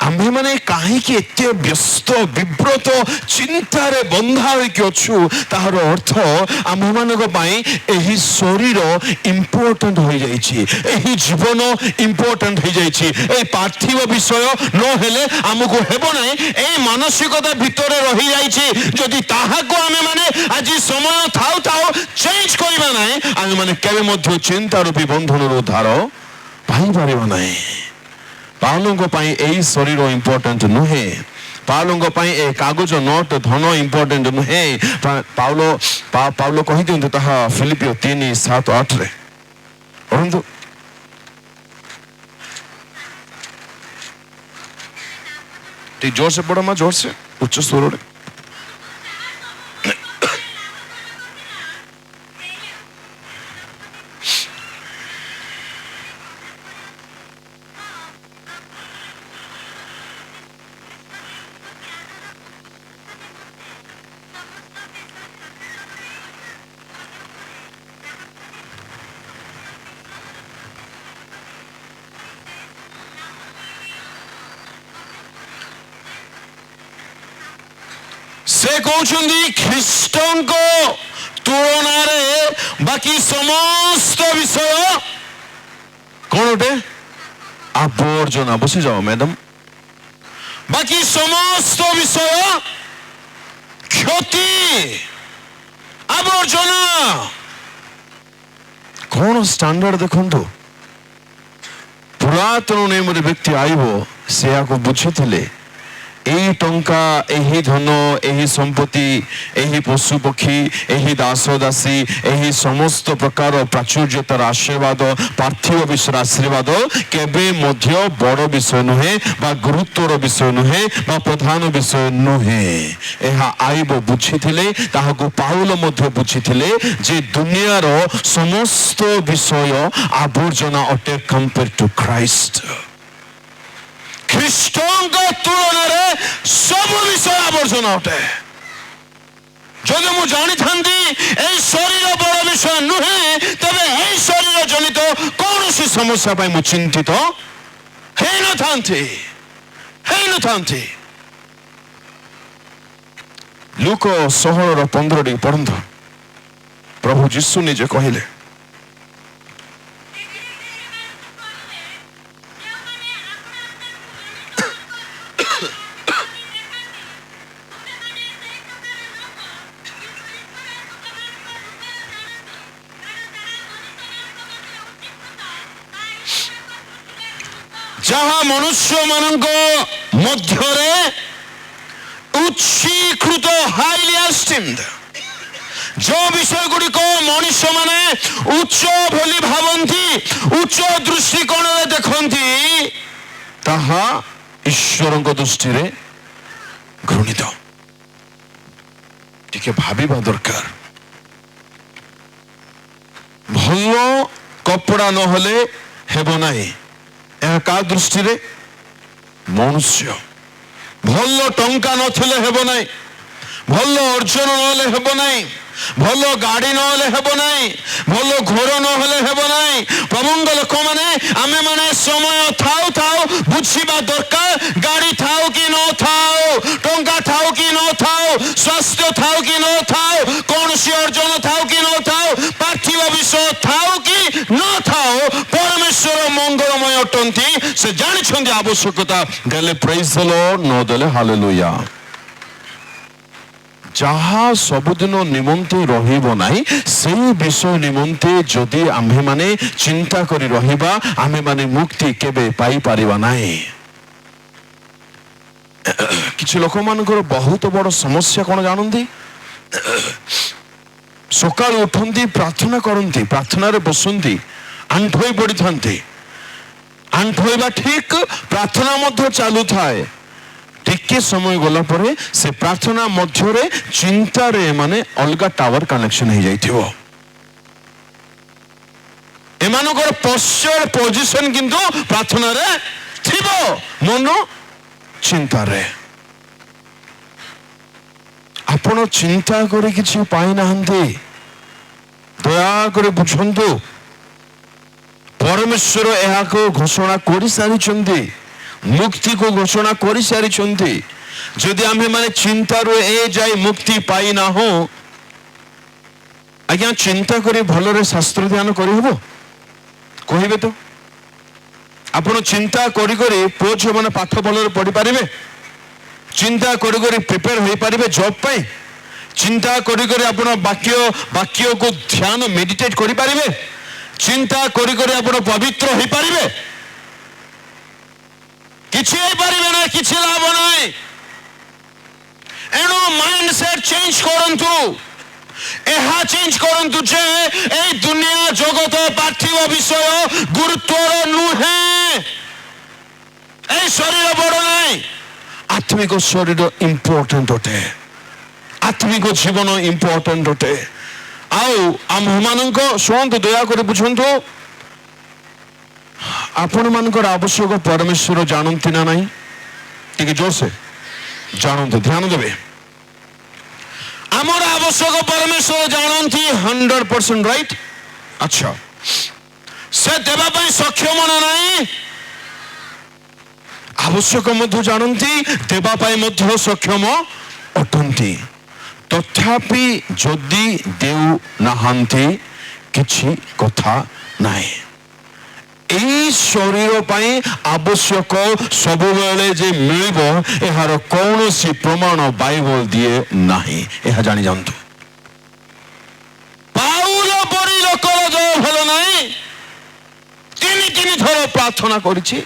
ଆମ୍ଭେମାନେ କାହିଁକି ଏତେ ବ୍ୟସ୍ତ ବିବ୍ରତ ଚିନ୍ତାରେ ବନ୍ଧା ହୋଇକି ଅଛୁ? ତାହାର ଅର୍ଥ ଆମ୍ଭମାନଙ୍କ ପାଇଁ ଏହି ଶରୀର ଇମ୍ପୋର୍ଟାଣ୍ଟ ହୋଇଯାଇଛି, ଏହି ଜୀବନ ଇମ୍ପୋର୍ଟାଣ୍ଟ ହେଇଯାଇଛି। ଏହି ପାର୍ଥିବ ବିଷୟ ନହେଲେ ଆମକୁ ହେବ ନାହିଁ, ଏହି ମାନସିକତା ଭିତରେ ରହିଯାଇଛି। ଯଦି ତାହାକୁ ଆମେମାନେ ଆଜି ସମୟ ଥାଉ ଥାଉ ଚେଞ୍ଜ କରିବା ନାହିଁ, ଆମେମାନେ କେବେ ମଧ୍ୟ ଚିନ୍ତା ରୂପୀ ବନ୍ଧନରୁ ଉଦ୍ଧାର ପାଇପାରିବା ନାହିଁ। ପାଉଲଙ୍କ ପାଇଁ ଏହି ଶରୀର ଇମ୍ପୋର୍ଟାଣ୍ଟ ନୁହେଁ, ପାଉଲଙ୍କ ପାଇଁ ଏ କାଗଜ ନୋଟ ଧନ ଇମ୍ପୋର୍ଟାଣ୍ଟ ନୁହେଁ। ପାଉଲ କହିଦିଅନ୍ତୁ ତାହା ଫିଲିପିଓ 3:7-8 ପଢନ୍ତୁ। ଟିକେ ଜୋରସେ ପଢ ମା, ଜୋରସେ, ଉଚ୍ଚ ସ୍ୱରରେ। ସେ କହୁଛନ୍ତି ଖ୍ରୀଷ୍ଟଙ୍କ ତୁଳନାରେ ବାକି ସମସ୍ତ ବିଷୟ କଣ ଗୋଟେ ଆବର୍ଜନା। ବସି ଯାଅ ମ୍ୟାଡାମ। ବାକି ସମସ୍ତ ବିଷୟ କ୍ଷତି ଆବର୍ଜନା। କଣ ଷ୍ଟାଣ୍ଡାର୍ଡ ଦେଖନ୍ତୁ। ପୁରାତନ ନିୟମରେ ବ୍ୟକ୍ତି ଆଇବ ସେ ଆକୁ ବୁଝିଥିଲେ ଏହି ଟଙ୍କା, ଏହି ଧନ, ଏହି ସମ୍ପତ୍ତି, ଏହି ପଶୁପକ୍ଷୀ, ଏହି ଦାସ ଦାସୀ, ଏହି ସମସ୍ତ ପ୍ରକାର ପ୍ରାଚୁର୍ଯ୍ୟତାର ଆଶୀର୍ବାଦ, ପାର୍ଥିବ ବିଷୟର ଆଶୀର୍ବାଦ କେବେ ମଧ୍ୟ ବଡ଼ ବିଷୟ ନୁହେଁ ବା ଗୁରୁତ୍ୱର ବିଷୟ ନୁହେଁ ବା ପ୍ରଧାନ ବିଷୟ ନୁହେଁ। ଏହା ଆଇବ ବୁଝିଥିଲେ, ତାହାକୁ ପାଉଲ ମଧ୍ୟ ବୁଝିଥିଲେ ଯେ ଦୁନିଆର ସମସ୍ତ ବିଷୟ ଆବର୍ଜନା ଅଟେ କମ୍ପେୟାର ଟୁ ଖ୍ରାଇଷ୍ଟ। ଖ୍ରୀଷ୍ଟଙ୍କ ତୁଳନାରେ ସବୁ ବିଷୟ ଆବର୍ଜନା ଅଟେ। ଯଦି ମୁଁ ଜାଣିଥାନ୍ତି ଏହି ଶରୀର ବଡ଼ ବିଷୟ ନୁହେଁ, ତେବେ ଏହି ଶରୀର ଜନିତ କୌଣସି ସମସ୍ୟା ପାଇଁ ମୁଁ ଚିନ୍ତିତ ହେଇନଥାନ୍ତି। ଲୁକ 16:15 ପଢନ୍ତୁ। ପ୍ରଭୁ ଯୀଶୁ ନିଜେ କହିଲେ, ଯାହା ମନୁଷ୍ୟ ମାନଙ୍କ ମଧ୍ୟରେ ଉଚ୍ଚୀକୃତ ହାଇଲି ଏଷ୍ଟିମ୍ଡ, ଯେଉଁ ବିଷୟ ଗୁଡ଼ିକ ମଣିଷ ମାନେ ଉଚ୍ଚ ବୋଲି ଭାବନ୍ତି, ଉଚ୍ଚ ଦୃଷ୍ଟିକୋଣରେ ଦେଖନ୍ତି, ତାହା ଈଶ୍ୱରଙ୍କ ଦୃଷ୍ଟିରେ ଘୃଣିତ। ଟିକେ ଭାବିବା ଦରକାର। ଭଲ କପଡ଼ା ନହେଲେ ହେବ ନାହିଁ, ଏହା କାହା ଦୃଷ୍ଟିରେ? ମନୁଷ୍ୟ। ଭଲ ଟଙ୍କା ନଥିଲେ ହେବ ନାହିଁ, ଭଲ ଅର୍ଜନ ନହେଲେ ହେବ ନାହିଁ, ଭଲ ଗାଡ଼ି ନହେଲେ ହେବ ନାହିଁ, ଭଲ ଘର ନହେଲେ ହେବ ନାହିଁ। ପ୍ରଭୁଙ୍କ ଲୋକମାନେ ଆମେ ମାନେ ସମୟ ଥାଉ ଥାଉ ବୁଝିବା ଦରକାର, ଗାଡ଼ି ଥାଉ କି ନଥାଉ, ଟଙ୍କା ଥାଉ କି ନଥାଉ, ସ୍ୱାସ୍ଥ୍ୟ ଥାଉ କି ନଥାଉ, କୌଣସି ଅର୍ଜନ ଥାଉ କି ନଥାଉ, ପାର୍ଥିବ ବିଷୟ ଥାଉ କି ନଥାଉ, ପରମେଶ୍ୱର ମଙ୍ଗଳମୟ ଅଟନ୍ତି। ସେ ଜାଣିଛନ୍ତି ଆବଶ୍ୟକତା, ଦେଲେ ପ୍ରେଜ୍ ଦ ଲର୍ଡ, ନ ଦେଲେ ହାଲେଲୁୟା। ଯାହା ସବୁଦିନ ନିମନ୍ତେ ରହିବ ନାହିଁ, ସେହି ବିଷୟ ନିମନ୍ତେ ଯଦି ଆମ୍ଭେମାନେ ଚିନ୍ତା କରି ରହିବା, ଆମ୍ଭେମାନେ ମୁକ୍ତି କେବେ ପାଇପାରିବା ନାହିଁ। କିଛି ଲୋକମାନଙ୍କର ବହୁତ ବଡ଼ ସମସ୍ୟା କଣ ଜାଣନ୍ତି? ସକାଳୁ ଉଠନ୍ତି, ପ୍ରାର୍ଥନା କରନ୍ତି, ପ୍ରାର୍ଥନାରେ ବସନ୍ତି, ଆଣ୍ଠୋଇ ପଡ଼ିଥାନ୍ତି। ଆଣ୍ଠୋଇବା ଠିକ, ପ୍ରାର୍ଥନା ମଧ୍ୟ ଚାଲୁଥାଏ। ଟିକେ ସମୟ ଗଲା ପରେ ସେ ପ୍ରାର୍ଥନା ମଧ୍ୟରେ ଚିନ୍ତାରେ ମାନେ ଅଲଗା ଟାୱାର କନେକ୍ସନ ହେଇଯାଇଥିବ। ଏମାନଙ୍କର ପଶ୍ଚର ପୋଜିସନ କିନ୍ତୁ ପ୍ରାର୍ଥନାରେ ଥିବ, ମନ ଚିନ୍ତାରେ। ଆପଣ ଚିନ୍ତା କରି କିଛି ପାଇନାହାନ୍ତି, ଦୟାକରି ବୁଝନ୍ତୁ। ପରମେଶ୍ୱର ଏହାକୁ ଘୋଷଣା କରିସାରିଛନ୍ତି, ମୁକ୍ତିକୁ ଘୋଷଣା କରିସାରିଛନ୍ତି। ଯଦି ଆମେ ମାନେ ଚିନ୍ତାରୁ ଏ ଯାଇ ମୁକ୍ତି ପାଇନାହୁଁ, ଆଜ୍ଞା ଚିନ୍ତା କରି ଭଲରେ ଶାସ୍ତ୍ର ଧ୍ୟାନ କରିହେବ? କହିବେ ତ? ଆପଣ ଚିନ୍ତା କରି କରି ପୁଅ ଝିଅ ମାନେ ପାଠ ଭଲରେ ପଢିପାରିବେ? ଚିନ୍ତା କରି କରି ପ୍ରିପେୟାର ହୋଇପାରିବେ ଜବ୍ ପାଇଁ? ଚିନ୍ତା କରି କରି ଆପଣ ବାକ୍ୟକୁ ଧ୍ୟାନ ମେଡିଟେଟ୍ କରିପାରିବେ? ଚିନ୍ତା କରି କରି ଆପଣ ପବିତ୍ର ହେଇପାରିବେ? କିଛି ହେଇପାରିବେ ନାହିଁ, କିଛି ଲାଭ ନାହିଁ। ଏଣୁ ମାଇଣ୍ଡ ସେଟ୍ ଚେଞ୍ଜ କରନ୍ତୁ। ଏହା ଚେଞ୍ଜ କରନ୍ତୁ ଯେ এই ଦୁନିଆ ଜଗତ ପାର୍ଥିବ ବିଷୟ ଗୁରୁତ୍ୱର ନୁହେଁ। এই ଶରୀର ବଡ଼ ନାହିଁ, ଆତ୍ମିକ ଶରୀର ଇମ୍ପୋର୍ଟାଣ୍ଟ ଅଟେ, ଆତ୍ମିକ ଜୀବନ ଇମ୍ପୋର୍ଟାଣ୍ଟ ଅଟେ। ଆଉ ଆମମାନଙ୍କ ଶୁଣନ୍ତୁ, ଦୟାକରି ବୁଝନ୍ତୁ, ଆପଣମାନଙ୍କର ଆବଶ୍ୟକ ପରମେଶ୍ୱର ଜାଣନ୍ତି ନା ନାହିଁ? ଟିକେ ଜୋରସେ ଜାଣନ୍ତୁ, ଧ୍ୟାନ ଦେବେ। ଆମର ଆବଶ୍ୟକ ପରମେଶ୍ୱର ଜାଣନ୍ତି 100%, ରାଇଟ୍? ଆଚ୍ଛା, ସେ ଦେବା ପାଇଁ ସକ୍ଷମ ନା ନାହିଁ? ଆବଶ୍ୟକ ମଧ୍ୟ ଜାଣନ୍ତି, ଦେବା ପାଇଁ ମଧ୍ୟ ସକ୍ଷମ ଅଟନ୍ତି। ତଥାପି ଯଦି ଦେଉ ନାହାନ୍ତି କିଛି କଥା ନାହିଁ। এই ଶରୀର ପାଇଁ ଆବଶ୍ୟକ ସବୁବେଳେ ଯେ ମିଳିବ ଏହାର କୌଣସି ପ୍ରମାଣ ବାଇବଲ ଦିଏ ନାହିଁ। ଏହା ଜାଣି ଯାଆନ୍ତୁ। ପାଉଲ ପରି ଲୋକର ଦେହ ଭଲ ନାହିଁ, ତିନି ଥର ପ୍ରାର୍ଥନା କରିଛି।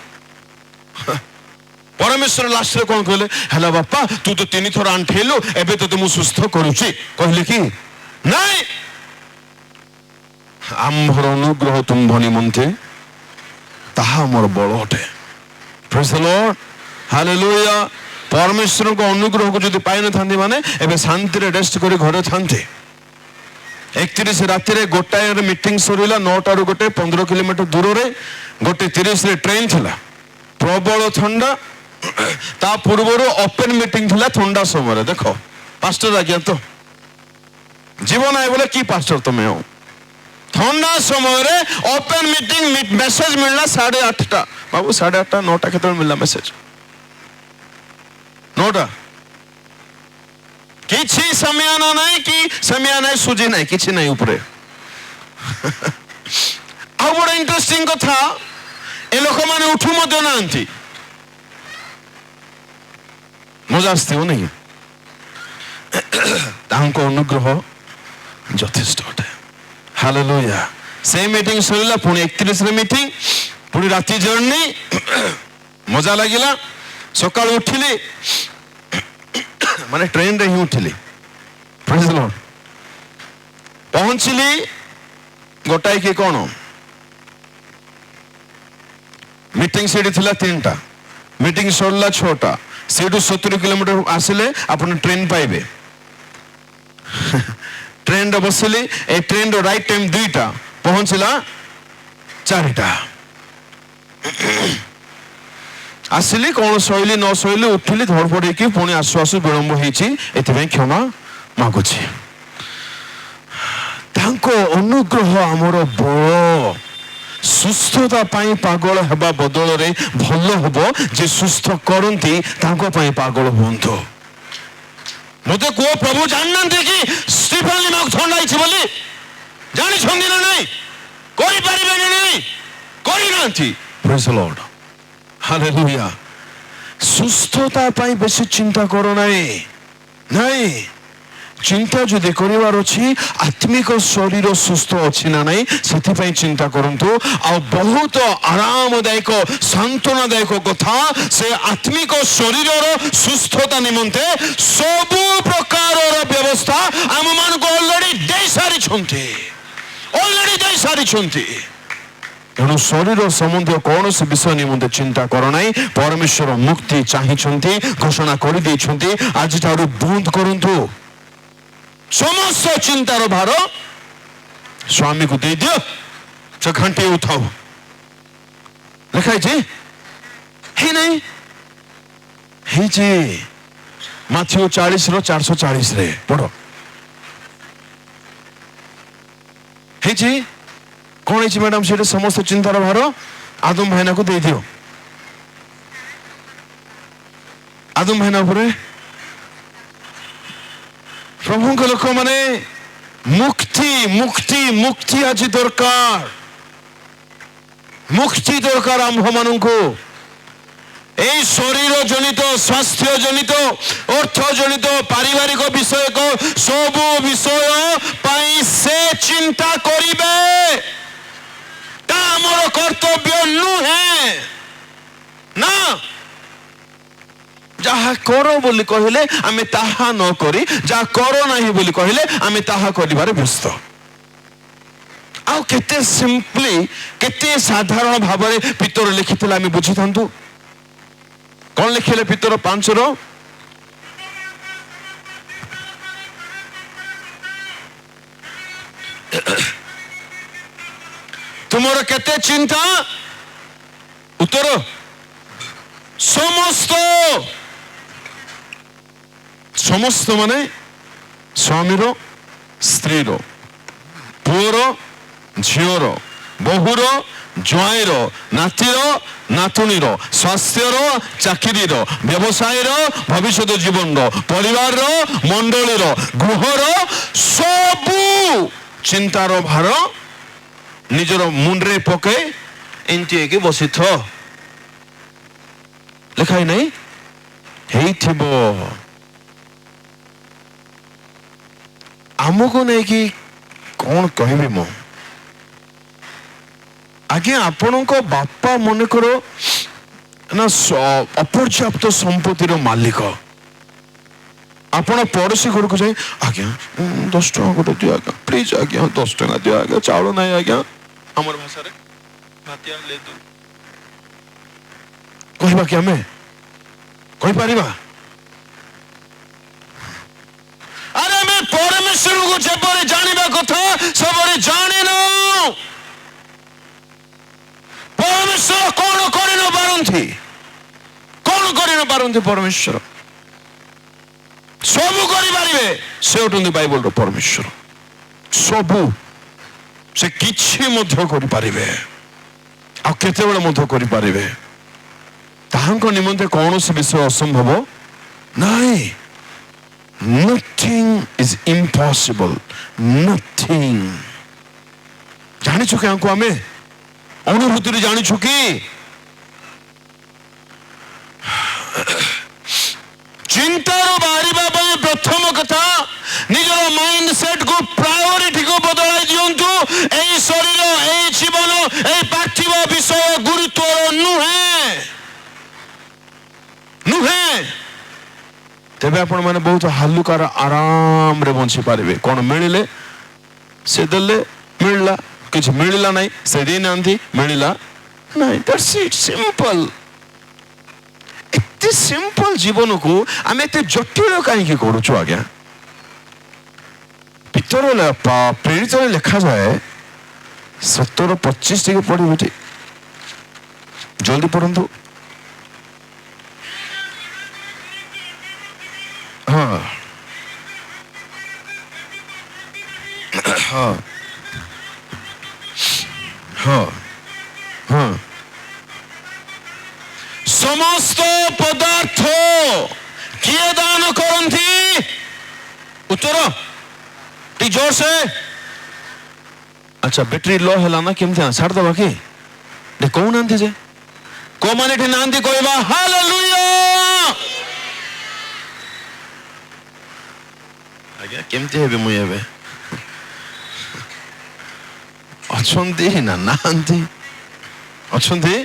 ପରମେଶ୍ୱର ଲାଷ୍ଟରେ କଣ କହିଲେ? ହେଲା ବାପା, ତୁ ତ 3 ଥର ଆଣ୍ଠେଇଲୁ, ଏବେ ତତେ ମୁଁ ସୁସ୍ଥ କରୁଛି। କହିଲେ କି ନାଇଁ, ଆମ୍ଭର ଅନୁଗ୍ରହ ତୁମ୍ଭ ନିମନ୍ତେ ତାହା ମୋର ବଳ ଅଟେ। ପ୍ରେଜ୍ ଦ ଲର୍ଡ, ହାଲେଲୁୟା। ପରମେଶ୍ୱରଙ୍କ ଅନୁଗ୍ରହକୁ ଯଦି ପାଇନଥାନ୍ତି ମାନେ ଏବେ ଶାନ୍ତିରେ ରେଷ୍ଟ କରି ଘରେ ଥାନ୍ତେ। 31 ରାତିରେ 1ରେ ମିଟିଂ ସରିଲା, 9ଟାରୁ 15 କିଲୋମିଟର ଦୂରରେ 1:30ରେ ଟ୍ରେନ୍ ଥିଲା। ପ୍ରବଳ ଥଣ୍ଡା, ତା ପୂର୍ବରୁ ଓପେନ୍ ମିଟିଂ ଥିଲା ଥଣ୍ଡା ସମୟରେ। ଦେଖ ପାଷ୍ଟର ଆଜ୍ଞା ତ ଯିବ ନାହିଁ ବୋଲେ କି ପାଷ୍ଟର ତମେ ଆଉ? ଥଣ୍ଡା ସମୟରେ ଓପେନ୍ ମିଟିଂ ମେସେଜ ମିଳିଲା 8:30। ବାବୁ 8:30 9ଟା କେତେବେଳେ ମିଳିଲା ମେସେଜ? 9ଟା। କିଛି ସମୟାନ ନାହିଁ କି ସମୟ ନାହିଁ, ସୁଜି ନାହିଁ, କିଛି ନାହିଁ ଉପରେ। ଆଉ ବଡ଼ ଇଣ୍ଟରେଷ୍ଟିଂ କଥା, ଏ ଲୋକମାନେ ଉଠୁ ମଧ୍ୟ ନାହାନ୍ତି। ମଜା ଆସିଥିବ ନାଇଁ? ତାଙ୍କ ଅନୁଗ୍ରହ ଯଥେଷ୍ଟ ଅଟେ। ହାଲେଲୁୟା। ସେ ମିଟିଂ ସରିଲା, ପୁଣି 31ରେ ମିଟିଂ, ପୁଣି ରାତି ଜର୍ଣ୍ଣି। ମଜା ଲାଗିଲା। ସକାଳୁ ଉଠିଲି, ମାନେ ଟ୍ରେନରେ ହିଁ ଉଠିଲି। ପ୍ରେଜ୍ ଦ ଲର୍ଡ। ପହଞ୍ଚିଲି 1ଟା କି କଣ, ମିଟିଂ ସେଠି ଥିଲା 3ଟା, ମିଟିଂ ସରିଲା 6ଟା। ସେଇଠୁ 70 କିଲୋମିଟର ଆସିଲେ ଆପଣ ଟ୍ରେନ୍ ପାଇବେ। ଟ୍ରେନରେ ବସିଲି, ଏ ଟ୍ରେନର ରାଇଟ୍ ଟାଇମ୍ 2ଟା, ପହଞ୍ଚିଲା 4ଟା। ଆସିଲି, କଣ ଶୋଇଲି ନ ଶୋଇଲି, ଉଠିଲି ଧଡ଼ପଡ଼ ହେଇକି, ପୁଣି ଆସୁ ଆସୁ ବିଳମ୍ବ ହେଇଛି, ଏଥିପାଇଁ କ୍ଷମା ମାଗୁଛି। ତାଙ୍କ ଅନୁଗ୍ରହ ଆମର ବଳ। ସୁସ୍ଥତା ପାଇଁ ପାଗଳ ହେବା ବଦଳରେ ଭଲ ହବ ଯେ ସୁସ୍ଥ କରନ୍ତି ତାଙ୍କ ପାଇଁ ପାଗଳ ହୁଅନ୍ତୁ। ମତେ କୁହ, ପ୍ରଭୁ ଜାଣିନାହାନ୍ତି କି ଷ୍ଟିଫେନ୍ ଲିମାକୁ ଥଣ୍ଡା ହେଇଛି ବୋଲି? ଜାଣିଛନ୍ତି ନା ନାଇଁ? କରିପାରିବେ ନା ନାଇଁ? କରିନାହାନ୍ତି। ପ୍ରେଜ୍ ଦ ଲର୍ଡ, ହାଲେଲୁୟା। ସୁସ୍ଥତା ପାଇଁ ବେଶୀ ଚିନ୍ତା କର ନାହିଁ। ନାଇଁ, ଚିନ୍ତା ଯଦି କରିବାର ଅଛି ଆତ୍ମିକ ଶରୀର ସୁସ୍ଥ ଅଛି ନା ନାହିଁ ସେଥିପାଇଁ ଚିନ୍ତା କରନ୍ତୁ। ଆଉ ବହୁତ ଆରାମଦାୟକ ସାନ୍ତ୍ୱନାଦାୟକ କଥା, ସେ ଆତ୍ମିକ ଶରୀରର ସୁସ୍ଥତା ନିମନ୍ତେ ସବୁ ପ୍ରକାରର ବ୍ୟବସ୍ଥା ଆମମାନଙ୍କୁ ଅଲରେଡି ଦେଇସାରିଛନ୍ତି। ତେଣୁ ଶରୀର ସମ୍ବନ୍ଧୀୟ କୌଣସି ବିଷୟ ନିମନ୍ତେ ଚିନ୍ତା କର ନାହିଁ। ପରମେଶ୍ୱର ମୁକ୍ତି ଚାହିଁଛନ୍ତି, ଘୋଷଣା କରିଦେଇଛନ୍ତି। ଆଜିଠାରୁ ବନ୍ଦ କରନ୍ତୁ। ସମସ୍ତ ଚିନ୍ତାର ଭାର ସ୍ୱାମୀକୁ ଦେଇଦିଅ, ସେ ଘାଣ୍ଟି ଉଠାଉ। ଲେଖା ହେଇଛି? ହେଇନାହିଁ? ହେଇଛି। ମାଥିଉ 40:440 ପଢ। ହେଇଛି? କଣ ହେଇଛି ମ୍ୟାଡାମ? ସେଟା ସମସ୍ତ ଚିନ୍ତାର ଭାର ଆଦମ ଭାଇନାକୁ ଦେଇଦିଅ। ଆଦମ ଭାଇନା ଉପରେ ପ୍ରଭୁଙ୍କ ଲୋକମାନେ ମୁକ୍ତି ଆଜି ଦରକାର। ମୁକ୍ତି ଦରକାର ଆମ୍ଭମାନଙ୍କୁ। এই শরীর জনিত, স্বাস্থ্য জনিত, অর্থ জনিত, পারিবারিক বিষয়ক সবু বিষয় পাই সে চিন্তা করিবে। তা আমার কর্তব্য নুহে না। যাহা করো বলি কহিলে আমি তাহা ন করি, যাহা করো নাহি বলি কহিলে আমি তাহা করিবারে ব্যস্ত। ଆଉ କେତେ ସିମ୍ପଲି, କେତେ ସାଧାରଣ ଭାବରେ ପିତର ଲେଖିଥିଲେ ଆମେ ବୁଝିଥାନ୍ତୁ। କଣ ଲେଖିଲେ ପିତର 5ର? ତୁମର କେତେ ଚିନ୍ତା? ଉତ୍ତର ସମସ୍ତ। ସମସ୍ତ ମାନେ ସ୍ୱାମୀର, ସ୍ତ୍ରୀର, ପୁଅର, ଝିଅର, ବୋହୂର, ଜ୍ୱାଇଁର, ନାତିର, ନାତୁଣୀର, ସ୍ୱାସ୍ଥ୍ୟର, ଚାକିରିର, ବ୍ୟବସାୟର, ଭବିଷ୍ୟତ ଜୀବନର, ପରିବାରର, ମଣ୍ଡଳୀର, ଗୃହର ସବୁ ଚିନ୍ତାର ଭାର ନିଜର ମୁଣ୍ଡରେ ପକାଇ ଏମିତି ହେଇକି ବସିଥ। ଲେଖା ହେଇ ନାହିଁ? ହେଇଥିବ। ଆମକୁ ନେଇକି କଣ କହିବି ମୁଁ? ଆଜ୍ଞା, ଆପଣଙ୍କ ବାପା ମନେକର ନା ଅପର୍ଯ୍ୟାପ୍ତ ସମ୍ପତ୍ତିର ମାଲିକ। ଆପଣ ପଡ଼ୋଶୀ ଘରକୁ ଯାଇ ଆଜ୍ଞା 10 ଟଙ୍କା ଗୋଟେ ଦିଅ ଆଜ୍ଞା, ପ୍ଲିଜ ଆଜ୍ଞା 10 ଟଙ୍କା ଦିଅ ଆଜ୍ଞା, ଚାଉଳ ନାହିଁ ଆଜ୍ଞା, ଆମର ଭାଷାରେ ଭାତିଆ ଲେଦୁ କହିବା କି ଆମେ କହିପାରିବା? ଆରେ ଆମେ ପରମେଶ୍ୱରକୁ ଯେପରି ଜାଣିବା କଥା ସେପରି ଜାଣିନୁ। ପରମେଶ୍ୱର କଣ କରି ନ ପାରନ୍ତି? କଣ କରି ନ ପାରନ୍ତି? ପରମେଶ୍ୱର ସବୁ କରିପାରିବେ। ସେ ହେଉଛନ୍ତି ବାଇବଲର ପରମେଶ୍ୱର। ସବୁ। ସେ କିଛି ମଧ୍ୟ କରିପାରିବେ, ଆଉ କେତେବେଳେ ମଧ୍ୟ କରିପାରିବେ। ତାହାଙ୍କ ନିମନ୍ତେ କୌଣସି ବିଷୟ ଅସମ୍ଭବ ନାହିଁ। Nothing is impossible. Nothing. ଜାଣିଛୁ କି ଆମକୁ? ଆମେ ଅନୁଭୂତିରେ ଜାଣିଛୁ କି? ଚିନ୍ତାରୁ ବାହାରିବା ପାଇଁ ପ୍ରଥମ କଥା ନିଜର ମାଇଣ୍ଡ ସେଟ୍ କୁ, ପ୍ରାୟୋରିଟି କୁ ବଦଳାଇ ଦିଅନ୍ତୁ। ଏଇ ଶରୀର, ଏଇ ଜୀବନ, ଏଇ ପାର୍ଥିବ ବିଷୟ ଗୁରୁତ୍ୱର ନୁହେଁ। ତେବେ ଆପଣ ମାନେ ବହୁତ ହାଲୁକାର ଆରାମରେ ବଞ୍ଚି ପାରିବେ। କଣ ମିଳିଲେ ସେ ଦେଲେ, ମିଳିଲା। କିଛି ମିଳିଲା ନାହିଁ ସେ ଦେଇନାହାନ୍ତି, ମିଳିଲା ନାହିଁ। That's eat, simple. ଏତେ ସିମ୍ପଲ ଜୀବନକୁ ଆମେ ଏତେ ଜଟିଳ କାହିଁକି କରୁଛୁ ଆଜ୍ଞା? ପ୍ରେରିତରେ ଲେଖାଯାଏ 17:25 ଟିକେ ପଢିବେ ଟିକେ, ଜଲଦି ପଢନ୍ତୁ। ହଁ ହଁ ହଁ ହଁ। ସମସ୍ତ ପଦାର୍ଥ କିଏ ଦାନ କରନ୍ତି? ଉତ୍ତର ଟିକେ ଜୋର ସେ। ଆଚ୍ଛା, ବ୍ୟାଟେରୀ लो ହେଲା ନା କେମିତି ଛାଡ଼ିଦେବା କି? କହୁନାହାନ୍ତି ଯେ କୋଉମାନେ ଏଠି ନାହାନ୍ତି କହିବା ହାଲେଲୁୟା। ଆଜ୍ଞା କେମିତି ହେବି ମୁଁ ଏବେ? ଅଛନ୍ତି ନା ନାହାନ୍ତି? ଅଛନ୍ତି।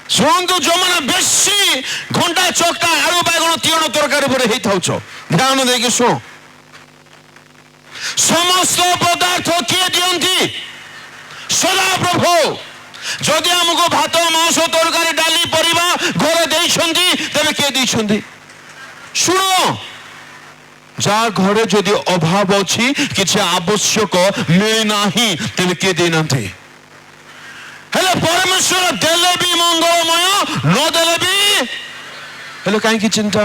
ଶୁଣନ୍ତୁ, ଯୋଉମାନେ ବେଶୀ ଘଣ୍ଟା ଚକଟା ଆଳୁ ବାଇଗଣ ତିଅଣ ତରକାରୀ ପରେ ହେଇଥାଉଛ, ଧ୍ୟାନ ଦେଇକି ଶୁଣ। ସମସ୍ତ ପଦାର୍ଥ କିଏ ଦିଅନ୍ତି? ସଦାପ୍ରଭୁ। ଯଦି ଆମକୁ ଭାତ, ମାଂସ, ତରକାରୀ, ଡାଲି, ପରିବା ଘରେ ଦେଇଛନ୍ତି, ତେବେ କିଏ ଦେଇଛନ୍ତି? ଶୁଣ, ଯାହା ଘରେ ଯଦି ଅଭାବ ଅଛି, କିଛି ଆବଶ୍ୟକ ମିଳିନାହିଁ, ତେବେ କିଏ ଦେଇନାହାନ୍ତି? ହେଲେ ପରମେଶ୍ୱର ଦେଲେ ବି ମଙ୍ଗଳମୟ, ନ ଦେଲେ ବି। ହେଲେ କାହିଁକି ଚିନ୍ତା?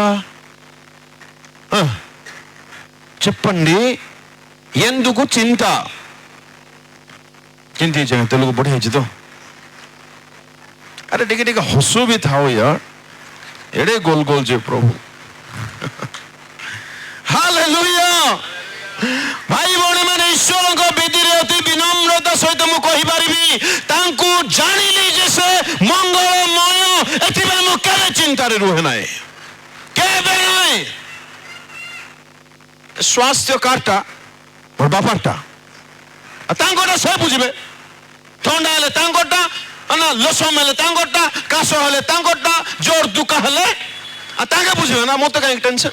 చెప్పండి ఎందుకు చింత? କେମିତି ହେଇଛି? ତେଲୁଗୁ ବଢିଆ ହେଇଛି ତ? ଆରେ ଟିକେ ଟିକେ ହସୁ ବି ଥାଉ ୟାର, ଏଡେ ଗୋଲ ଗୋଲ ଯେ ପ୍ରଭୁ। ହାଲେଲୁୟା। ଭାଇ ଭଉଣୀ ମାନେ, ଈଶ୍ୱରଙ୍କ ବେଦୀରେ ଅତି ବିନମ୍ରତା ସହିତ ମୁଁ କହିପାରିବି, ତାଙ୍କୁ ଜାଣିଲି ଯେ ସେ ମଙ୍ଗଳମୟ, ଏଥିପାଇଁ ମୁଁ କେବେ ଚିନ୍ତାରେ ରୁହେ ନାହିଁ, କେବେ ନାହିଁ। ସ୍ୱାସ୍ଥ୍ୟ କାର୍ଡଟା ମୋର ବାପାଟା, ତାଙ୍କଟା ସେ ବୁଝିବେ। ଥଣ୍ଡା ହେଲେ ତାଙ୍କଟା, ଲୋସମ ହେଲେ ତାଙ୍କଟା, କାଶ ହେଲେ ତାଙ୍କଟା, ଜୋର ଦୁଃଖ ହେଲେ ତାଙ୍କେ ବୁଝିବେ ନା, ମତେ କାହିଁକି टेंशन?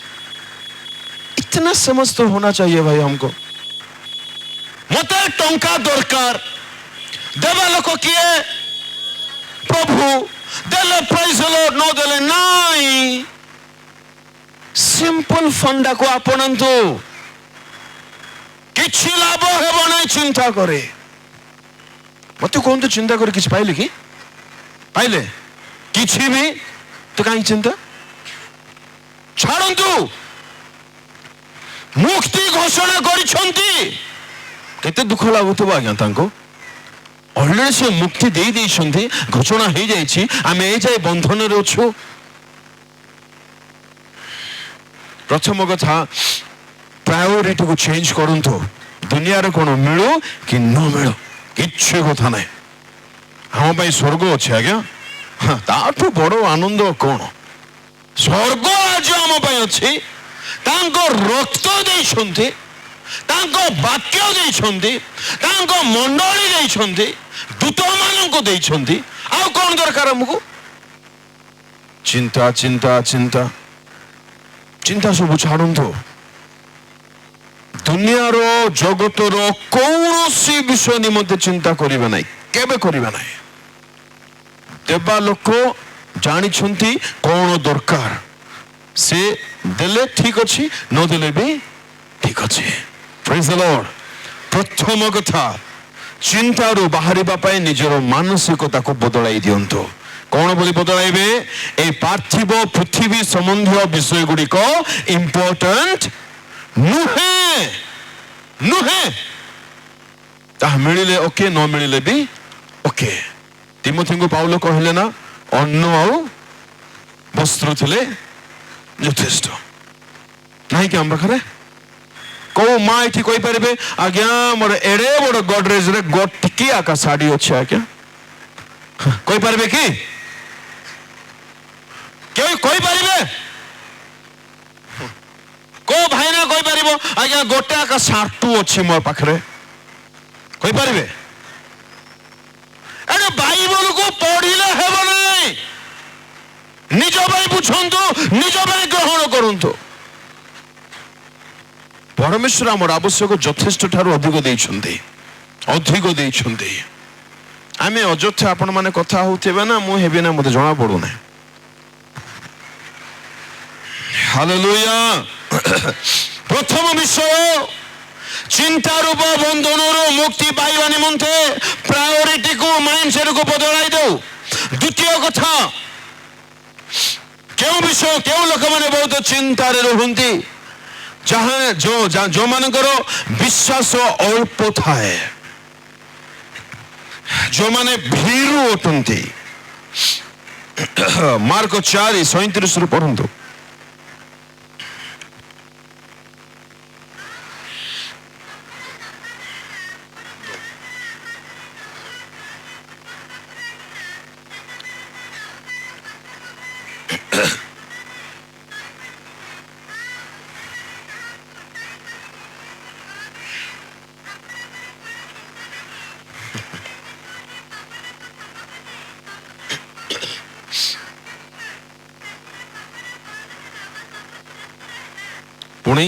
इतना समझ तो होना चाहिए भाई हमको। मते टंका दरकार, देवा लोक किए? प्रभु। देले प्राइज लॉर्ड, न देले नहीं। सिंपल फंडा को आपणंतु, किछि लाभ हेबो नहीं चिंता करे। मते कोन तो चिंता करे किछि पाइले कि? पाइले किछि भी तो काई चिंता? छाड़ंतु, मुक्ति घोषणा करिछंती। केते दुख लागुथबो आज्ञा तांको? অলরেଡି ସେ ମୁକ୍ତି ଦେଇ ଦେଇଛନ୍ତି, ଘୋଷଣା ହେଇଯାଇଛି, ଆମେ ଏ ଯାଏ ବନ୍ଧନରେ ଅଛୁ। ପ୍ରଥମ କଥା, ପ୍ରାୟୋରିଟିକୁ ଚେଞ୍ଜ କରନ୍ତୁ। ଦୁନିଆରେ କ'ଣ ମିଳୁ କି ନ ମିଳୁ କିଛି କଥା ନାହିଁ, ଆମ ପାଇଁ ସ୍ୱର୍ଗ ଅଛି ଆଜ୍ଞା। ତାଠୁ ବଡ଼ ଆନନ୍ଦ କ'ଣ? ସ୍ୱର୍ଗ ଆଜି ଆମ ପାଇଁ ଅଛି। ତାଙ୍କ ରକ୍ତ ଦେଇଛନ୍ତି, ତାଙ୍କ ବାକ୍ୟ ଦେଇଛନ୍ତି, ତାଙ୍କ ମଣ୍ଡଳୀ ଦେଇଛନ୍ତି, ଦୂତମାନଙ୍କୁ ଦେଇଛନ୍ତି। ଆଉ କ'ଣ ଦରକାର ଆମକୁ? ଚିନ୍ତା ଚିନ୍ତା ଚିନ୍ତା ଚିନ୍ତା ସବୁ ଛାଡ଼ନ୍ତୁ। ଦୁନିଆର ଜଗତର କୌଣସି ବିଷୟ ନିମନ୍ତେ ଚିନ୍ତା କରିବେ ନାହିଁ, କେବେ କରିବେ ନାହିଁ। ଦେବା ଲୋକ ଜାଣିଛନ୍ତି କ'ଣ ଦରକାର, ସେ ଦେଲେ ଠିକ ଅଛି, ନ ଦେଲେ ବି ଠିକ ଅଛି। ପ୍ରେଜ୍ ଦ ଲର୍ଡ। ପ୍ରଥମ କଥା, ଚିନ୍ତାରୁ ବାହାରିବା ପାଇଁ ନିଜର ମାନସିକତାକୁ ବଦଳାଇ ଦିଅନ୍ତୁ। କ'ଣ ବୋଲି ବଦଳାଇବେ? এই ପାର୍ଥିବ ପୃଥିବୀ ସମ୍ବନ୍ଧୀୟ ବିଷୟ ଗୁଡ଼ିକ ଇମ୍ପୋର୍ଟାଣ୍ଟ ନୁହେଁ, ନୁହେଁ। ତାହା ମିଳିଲେ ଓକେ, ନ ମିଳିଲେ ବି ଓକେ। ତିମୋଥୀଙ୍କୁ ପାଉଲ କହିଲେ ନା, ଅନ୍ନ ଆଉ ବସ୍ତ୍ର ଥିଲେ ଯଥେଷ୍ଟ। ନାହିଁ କି ଆମ ପାଖରେ? କୋଉ ମା ଏଠି କହିପାରିବେ ଆଜ୍ଞା ମୋର ଏଡେ ବଡ଼ ଗଡରେଜରେ ଗୋଟିକିଆ ଆକା ଶାଢ଼ୀ ଅଛି ଆଜ୍ଞା? କହିପାରିବେ କି? କେହି କହିପାରିବେ? କୋଉ ଭାଇନା କହିପାରିବ ଆଜ୍ଞା ଗୋଟେ ଆକା ସାର୍ଟୁ ଅଛି ମୋ ପାଖରେ? କହିପାରିବେ? ଆରେ ବାଇବଲକୁ ପଢିଲେ ହେବ ନାହିଁ। ନିଜ ପାଇଁ ବୁଝନ୍ତୁ, ନିଜ ପାଇଁ ଗ୍ରହଣ କରନ୍ତୁ। ପରମେଶ୍ୱର ଆମର ଆବଶ୍ୟକ ଯଥେଷ୍ଟ ଠାରୁ ଅଧିକ ଦେଇଛନ୍ତି, ଅଧିକ ଦେଇଛନ୍ତି। ଆମେ ଅଯଥା ଆପଣମାନେ କଥା ହଉଥିବେ ନା, ମୁଁ ହେବି ନା, ମୋତେ ଜଣା ପଡୁନାହିଁ। ହାଲେଲୁୟା। ପ୍ରଥମ ବିଷୟ, ଚିନ୍ତା ରୂପ ବନ୍ଧନରୁ ମୁକ୍ତି ପାଇବା ନିମନ୍ତେ ପ୍ରାୟୋରିଟିକୁ, ମାଇଣ୍ଡସେଟକୁ ବଦଳାଇ ଦେଉ। ଦ୍ୱିତୀୟ କଥା, କେଉଁ ବିଷୟ, କେଉଁ ଲୋକମାନେ ବହୁତ ଚିନ୍ତାରେ ରୁହନ୍ତି? ଯେଉଁମାନଙ୍କର ବିଶ୍ୱାସ ଅଳ୍ପ ଥାଏ, ଯେଉଁମାନେ ଭୀରୁ ଅଟନ୍ତି। ମାର୍କ 4:37 ପଢନ୍ତୁ। ପୁଣି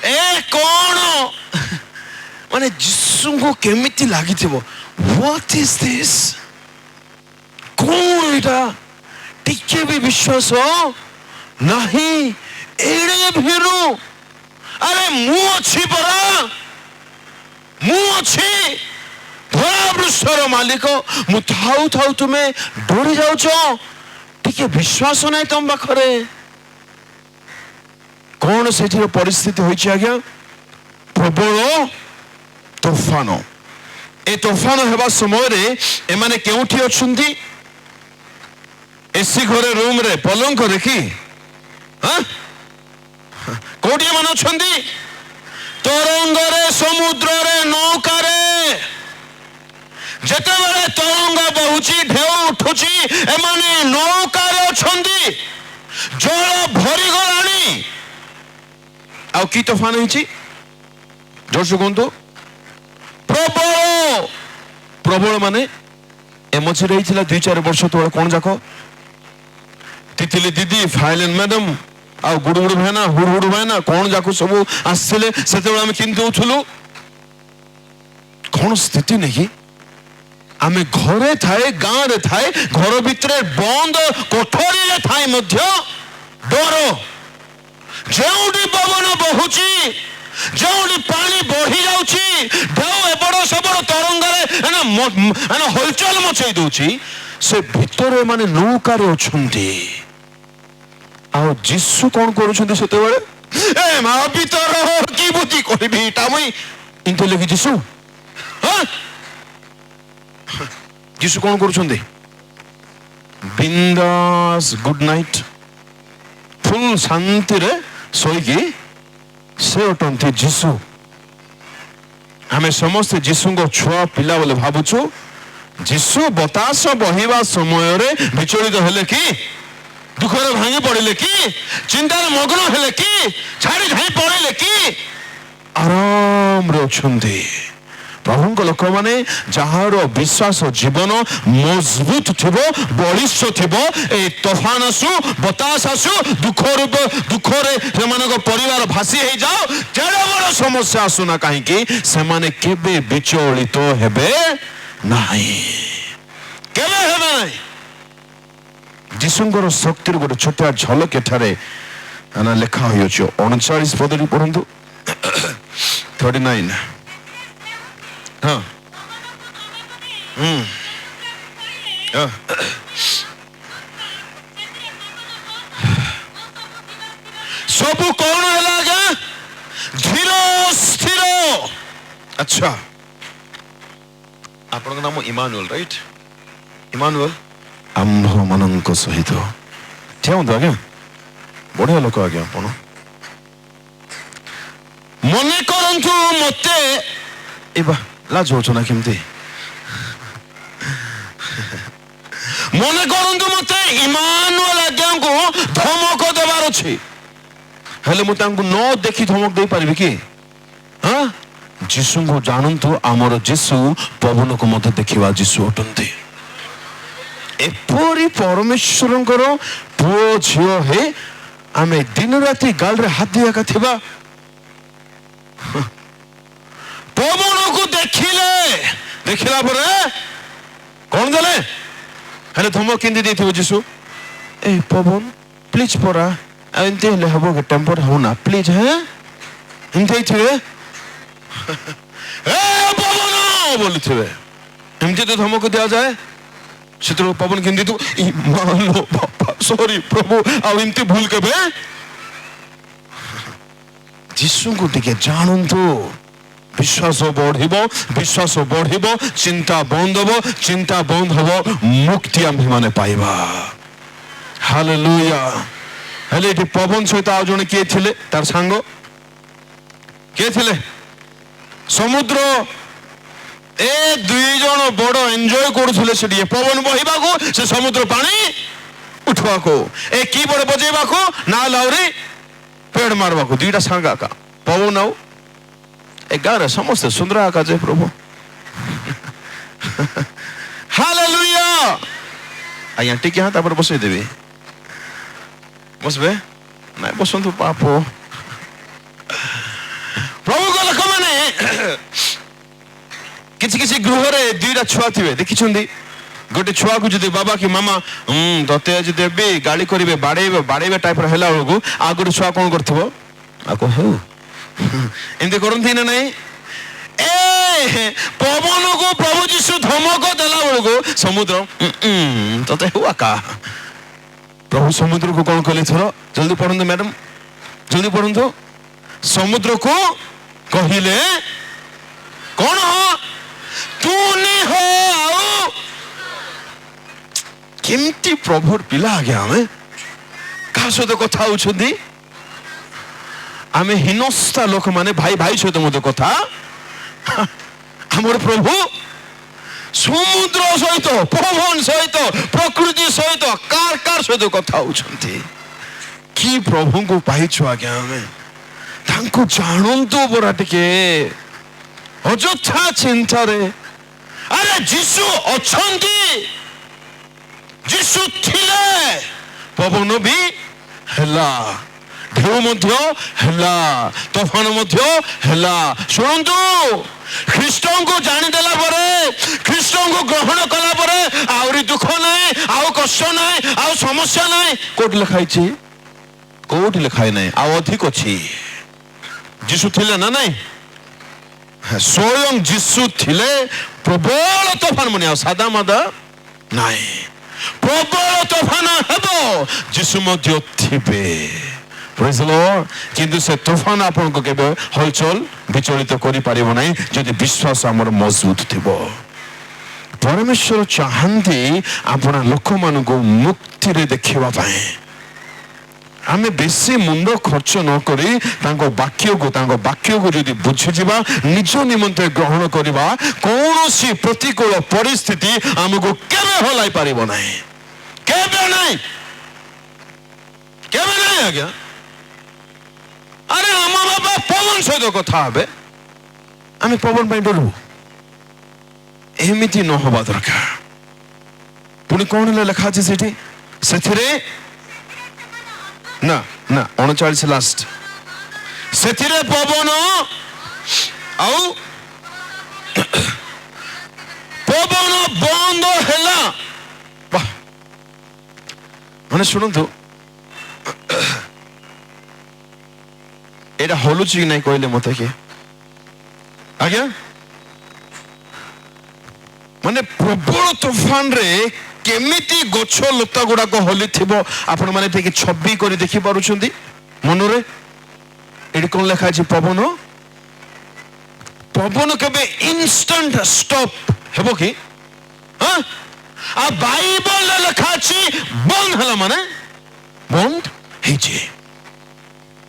ଏ କ'ଣ ମାନେ ଯୀଶୁଙ୍କୁ କେମିତି ଲାଗିଥିବ? What is this? କ'ଣ ଏଇଟା? ଟିକେ ବି ବିଶ୍ୱାସ ନାହିଁ, ଏଡ଼େ ଭୀରୁ। ଆରେ ମୁଁ ଅଛି ପରା, ମୁଁ ଅଛି, ଧରାବୃଷର ମାଲିକ। ମୁଁ ଥାଉ ଥାଉ ତୁମେ ଡରି ଯାଉଛ? ଟିକେ ବିଶ୍ୱାସ ନାହିଁ ତମ ପାଖରେ। କ'ଣ ସେଠିର ପରିସ୍ଥିତି ହୋଇଛି ଆଜ୍ଞା? ପ୍ରବଳ ତୋଫାନ। ଏ ତୋଫାନ ହେବା ସମୟରେ ଏମାନେ କେଉଁଠି ଅଛନ୍ତି? ଏସି ଘରେ, ରୁମରେ, ପଲଙ୍କରେ କି? କୋଉଠି ଏମାନେ ଅଛନ୍ତି? ତରଙ୍ଗରେ, ସମୁଦ୍ରରେ, ନୌକାରେ। ଯେତେବେଳେ ତରଙ୍ଗ ବହୁଛି, ଢେଉ ଉଠୁଛି, ଏମାନେ ନୌକାରେ ଅଛନ୍ତି। ଜଳ ଭରିଗଲାଣି। ଆଉ କି ତୋଫାନ ହେଇଛି? ଜୋରସେ କୁହନ୍ତୁ। ପ୍ରବଳ। ପ୍ରବଳ ମାନେ ଏ ମଝିରେ ହେଇଥିଲା 2-4 ବର୍ଷ ତଳେ କ'ଣ ଯାକ? ତିତିଲି ଦିଦି, ଫାଇଲେନ୍ ମ୍ୟାଡାମ, ଆଉ ଗୁଡୁଗୁଡୁ ଭାଇନା, ହୁଡୁହୁଡୁ ଭାଇନା, କ'ଣ ଯାକ ସବୁ ଆସିଥିଲେ। ସେତେବେଳେ ଆମେ କେମିତି ଦଉଥିଲୁ? କ'ଣ ସ୍ଥିତି ନେଇକି ଆମେ ଘରେ ଥାଏ, ଗାଁରେ ଥାଏ, ଘର ଭିତରେ ବନ୍ଦ କୋଠରୀରେ ଥାଏ ମଧ୍ୟ ଡର। ଯେଉଁଠି ପବନ ବହୁଛି, ଯେଉଁଠି ପାଣି ବହି ଯାଉଛି, ଢେଉ ଏପଟ ସେପଟ ତରଙ୍ଗରେ ହଲଚଲ ମଚେଇ ଦଉଛି, ସେ ଭିତରେ ମାନେ ନୌକାରେ ଅଛନ୍ତି। ଆଉ ଯୀଶୁ କଣ କରୁଛନ୍ତି ସେତେବେଳେ? ଏ ମା ପିତର କି ବୁଦ୍ଧି କରିବି ଏଇଟା ମୁଇଁ ଏମିତି ଲେଖି ଯୀଶୁ ଯୀଶୁ କଣ କରୁଛନ୍ତି? ବିନ୍ଦାସ ଗୁଡ ନାଇଟ୍ ଫୁଲ ଶାନ୍ତିରେ ଶୋଇକି ସେ ଅଟନ୍ତି ଯୀଶୁ। ଆମେ ସମସ୍ତେ ଯୀଶୁଙ୍କ ଛୁଆ ପିଲା ବୋଲି ଭାବୁଛୁ। ଯୀଶୁ ବତାସ ବହିବା ସମୟରେ ବିଚଳିତ ହେଲେ କି, ଦୁଃଖରେ ଭାଙ୍ଗି ପଡ଼ିଲେ କି, ଚିନ୍ତାରେ ମଗ୍ନ ହେଲେ କି, ଛାଡ଼ି ଧାଇଁ ପଳେଇଲେ କି? ଆରାମରେ ଅଛନ୍ତି। ପ୍ରଭୁଙ୍କ ଲୋକମାନେ ଯାହାର ବିଶ୍ୱାସ ଜୀବନ ମଜବୁତ ଥିବ, ବଳିଷ୍ଠ ଥିବ, ଏଇ ତୋଫାନ ଆସୁ, ବତାସ ଆସୁ, ଦୁଃଖରେ ସେମାନଙ୍କ ପରିବାର ଭାସି ହେଇଯାଉ, କେଡ଼େ ବଡ଼ ସମସ୍ୟା ଆସୁନା କାହିଁକି, ସେମାନେ କେବେ ବିଚଳିତ ହେବେ ନାହିଁ, କେବେ ହେବେ ନାହିଁ। ଯୀଶୁଙ୍କର ଶକ୍ତିର ଗୋଟେ ଛୋଟିଆ ଝଲକ ଏଠାରେ ଲେଖା ହୋଇଅଛି। 39 ପଦଟି ପଢ଼ନ୍ତୁ। 39 ସବୁ କଣ ହେଲା ଆଜ୍ଞା? ଧୀର ସ୍ଥିର। ଆଚ୍ଛା, ଆପଣଙ୍କ ନାମ ଇମାନୁଏଲ, ରାଇଟ? ଇମାନୁଏଲ ଆମ୍ଭ ମାନଙ୍କ ସହିତ ଠିଆନ୍ତୁ ଆଜ୍ଞା, ବଢିଆ ଲୋକ ଆଜ୍ଞା ଆପଣ। ମନେ କରନ୍ତୁ ମତେ ଲାଜ ହଉଛ ନା କେମିତି? ମନେ କରନ୍ତୁ ମତେ ଇମାନୁଏଲ ଆଜ୍ଞାଙ୍କୁ ଧମକ ଦେବାର ଅଛି, ହେଲେ ମୁଁ ତାଙ୍କୁ ନ ଦେଖି ଧମକ ଦେଇପାରିବି କି? ଯୀଶୁଙ୍କୁ ଜାଣନ୍ତୁ, ଆମର ଯୀଶୁ ପବନକୁ ମଧ୍ୟ ଦେଖିବା ଯୀଶୁ ଅଟନ୍ତି। ଏପରି ପରମେଶ୍ୱରଙ୍କର ପୁଅ ଝିଅ ହେ ଆମେ ଦିନ ରାତି ଗାଲରେ ହାତ ଦେଇ ଏକା ଥିବା। ପବନକୁ ଦେଖିଲା ପରେ କଣ ଦେଲେ? ହେଲେ ଧମକ କେମିତି ଦେଇଥିବ ଯୀଶୁ? ଏ ପବନ ପ୍ଲିଜ ପରା, ଏମିତି ହେଲେ ହବ କି? ଟେମ୍ପର ହଉ ନା ପ୍ଲିଜ, ଏମିତି ହେଇଥିବେ। ଏ ପବନ ବୋଲିଥିବେ, ଏମିତି ତ ଧମକ ଦିଆଯାଏ। ସେତେବେଳେ ପବନ କେମିତି ଦେଇଥିବ? ବାପା ସରି ପ୍ରଭୁ, ଆଉ ଏମିତି ଭୁଲ କେବେ? ଯୀଶୁଙ୍କୁ ଟିକେ ଜାଣନ୍ତୁ, ବିଶ୍ୱାସ ବଢିବ, ଚିନ୍ତା ବନ୍ଦ ହବ, ଚିନ୍ତା ବନ୍ଦ ହବ, ମୁକ୍ତି ଆମ୍ଭେମାନେ ପାଇବା। ହାଲେଲୁୟା। ହେଲେ ଏଠି ପବନ ସହିତ ଆଉ ଜଣେ କିଏ ଥିଲେ? ତାର ସାଙ୍ଗ କିଏ ଥିଲେ? ସମୁଦ୍ର। ଏ ଦୁଇ ଜଣ ବଡ ଏନ୍ଜୟ କରୁଥିଲେ ସେଠି, ପବନ ବହିବାକୁ, ସେ ସମୁଦ୍ର ପାଣି ଉଠବାକୁ, ଏ କିବୋର୍ଡ ବଜେଇବାକୁ, ନା ଲାଉରି ପେଡ ମାରବାକୁ। ଦୁଇଟା ସାଙ୍ଗ ଆକା, ପବନ ଆଉ ଏ ଗାଁରେ ସମସ୍ତେ ସୁନ୍ଦର ଆକା ଯେ ପ୍ରଭୁ। ହାଲେଲୁୟା। ଆଜ୍ଞା ଟିକେ ତାପରେ ବସେଇଦେବି। ବସବେ? ନାଇଁ ବସନ୍ତୁ ପାପ। ପ୍ରଭୁଙ୍କ ଲୋକମାନେ କିଛି ଗୃହରେ ଦୁଇଟା ଛୁଆ ଥିବେ, ଦେଖିଛନ୍ତି? ଗୋଟେ ଛୁଆକୁ ଯଦି ବାବା କି ମାମା ତତେ ଆଜି ଦେବି, ଗାଳି କରିବେ, ବାଡେଇବେ ଟାଇପର ହେଲା ବେଳକୁ, ଆଉ ଗୋଟେ ଛୁଆ କଣ କରିଥିବ? ଆଉ ହଉ ଏମିତି କରନ୍ତି ନା ନାଇଁ? ଏ ପବନକୁ ପ୍ରଭୁ ଯୀଶୁ ଧମକ ଦେଲା ବେଳକୁ ସମୁଦ୍ର ତତେ ହଉ ଆକା। ପ୍ରଭୁ ସମୁଦ୍ରକୁ କଣ କଲେ? ଥର ଜଲ୍ଦି ପଢନ୍ତୁ ମ୍ୟାଡାମ, ଜଲ୍ଦି ପଢନ୍ତୁ। ସମୁଦ୍ରକୁ କହିଲେ କଣ? ତୁନି ହୋ। ଆଉ କେମିତି ପ୍ରଭୁର ପିଲା ଆଜ୍ଞା ଆମେ କାହା ସହିତ କଥା ହଉଛନ୍ତି? ଆମେ ହୀନସ୍ତା ଲୋକମାନେ ଭାଇ ସହିତ ମଧ୍ୟ କଥା। ଆମର ପ୍ରଭୁ ସମୁଦ୍ର ସହିତ, ପବନ ସହିତ, ପ୍ରକୃତି ସହିତ, କାହାର ସହିତ କଥା ହଉଛନ୍ତି? କି ପ୍ରଭୁଙ୍କୁ ପାଇଛୁ ଆଜ୍ଞା ଆମେ। ତାଙ୍କୁ ଜାଣନ୍ତୁ ପରା ଟିକେ। ଅଯଥା ଚିନ୍ତାରେ, ଆରେ ଯୀଶୁ ଅଛନ୍ତି, ଯୀଶୁ ଥିଲେ, ପବନ ବି ହେଲା, ଢେଉ ମଧ୍ୟ ହେଲା, ତୋଫାନ ମଧ୍ୟ ହେଲା। ଶୁଣନ୍ତୁ, ଖ୍ରୀଷ୍ଟଙ୍କୁ ଜାଣିଦେଲା ପରେ, ଖ୍ରୀଷ୍ଟଙ୍କୁ ଗ୍ରହଣ କଲା ପରେ ଆହୁରି ଦୁଃଖ ନାହିଁ, ଆଉ କଷ୍ଟ ନାହିଁ, ଆଉ ସମସ୍ୟା ନାହିଁ। କୋଉଠି ଲେଖା ହେଇଛି? କୋଉଠି ଲେଖା ନାହିଁ, ଆଉ ଅଧିକ ଅଛି। ଯୀଶୁ ଥିଲେ ନା ନାଇଁ? ସ୍ୱୟଂ ଯୀଶୁ ଥିଲେ। ପ୍ରବଳ ତୋଫାନ ମାନେ, ଆଉ ସାଦା ମାଦା ନାହିଁ। প্রবল তোফান ହେବ ଯୀଶୁ ମଧ୍ୟ ଥିବେ। Praise the Lord। କିନ୍ତୁ ସେ ତୋଫାନ ଆପଣଙ୍କୁ କେବେ ହଲଚଲ ବିଚଳିତ କରିପାରିବ ନାହିଁ ଯଦି ବିଶ୍ୱାସ ଆମର ମଜବୁତ ଥିବ। ପରମେଶ୍ୱର ଚାହାନ୍ତି ଆପଣ ଲୋକମାନଙ୍କୁ ମୁକ୍ତିରେ ଦେଖିବା ପାଇଁ। ଆମେ ବେଶୀ ମୁଣ୍ଡ ଖର୍ଚ୍ଚ ନ କରି ତାଙ୍କ ବାକ୍ୟକୁ ଯଦି ବୁଝିଯିବା, ନିଜ ନିମନ୍ତେ ଗ୍ରହଣ କରିବା, କୌଣସି ପ୍ରତିକୂଳ ପରିସ୍ଥିତି ଆମକୁ କେବେ ହଲାଇ ପାରିବ ନାହିଁ। କେବେ ନାହିଁ, କେବେ ନାହିଁ ଆଜ୍ଞା। ଆରେ ଆମ ବାବା ପବନ ସହିତ କଥା ହେବେ, ଆମେ ପବନ ପାଇଁ ଡରୁ। ଏମିତି ନ ହେବା ଦରକାର। ପୁଣି କଣ ହେଲେ ଲେଖା ଅଛି ସେଠି? ସେଥିରେ ନା 39 ଲାଷ୍ଟ, ସେଥିରେ ପବନ ଆଉ ପବନ ବନ୍ଦ ହେଲା। ମାନେ ଶୁଣନ୍ତୁ, ଏଇଟା ହଲୁଛି କି ନାଇଁ କହିଲେ ମତେ କିଏ? ଆଜ୍ଞା, ମାନେ ପ୍ରବଳ ତୋଫାନରେ କେମିତି ଗଛ ଲତା ଗୁଡାକ ହଲିଥିବ ଆପଣ ମାନେ ଟିକେ ଛବି କରି ଦେଖି ପାରୁଛନ୍ତି ମନରେ? ଏଠି କଣ ଲେଖା ଅଛି? ପବନ କେବେ ଇନଷ୍ଟାଣ୍ଟ ଷ୍ଟପ୍ ହେବ କି? ଆଉ ବାଇବଲରେ ଲେଖା ଅଛି ବନ୍ଦ ହେଲା ମାନେ ବନ୍ଦ ହେଇଛି।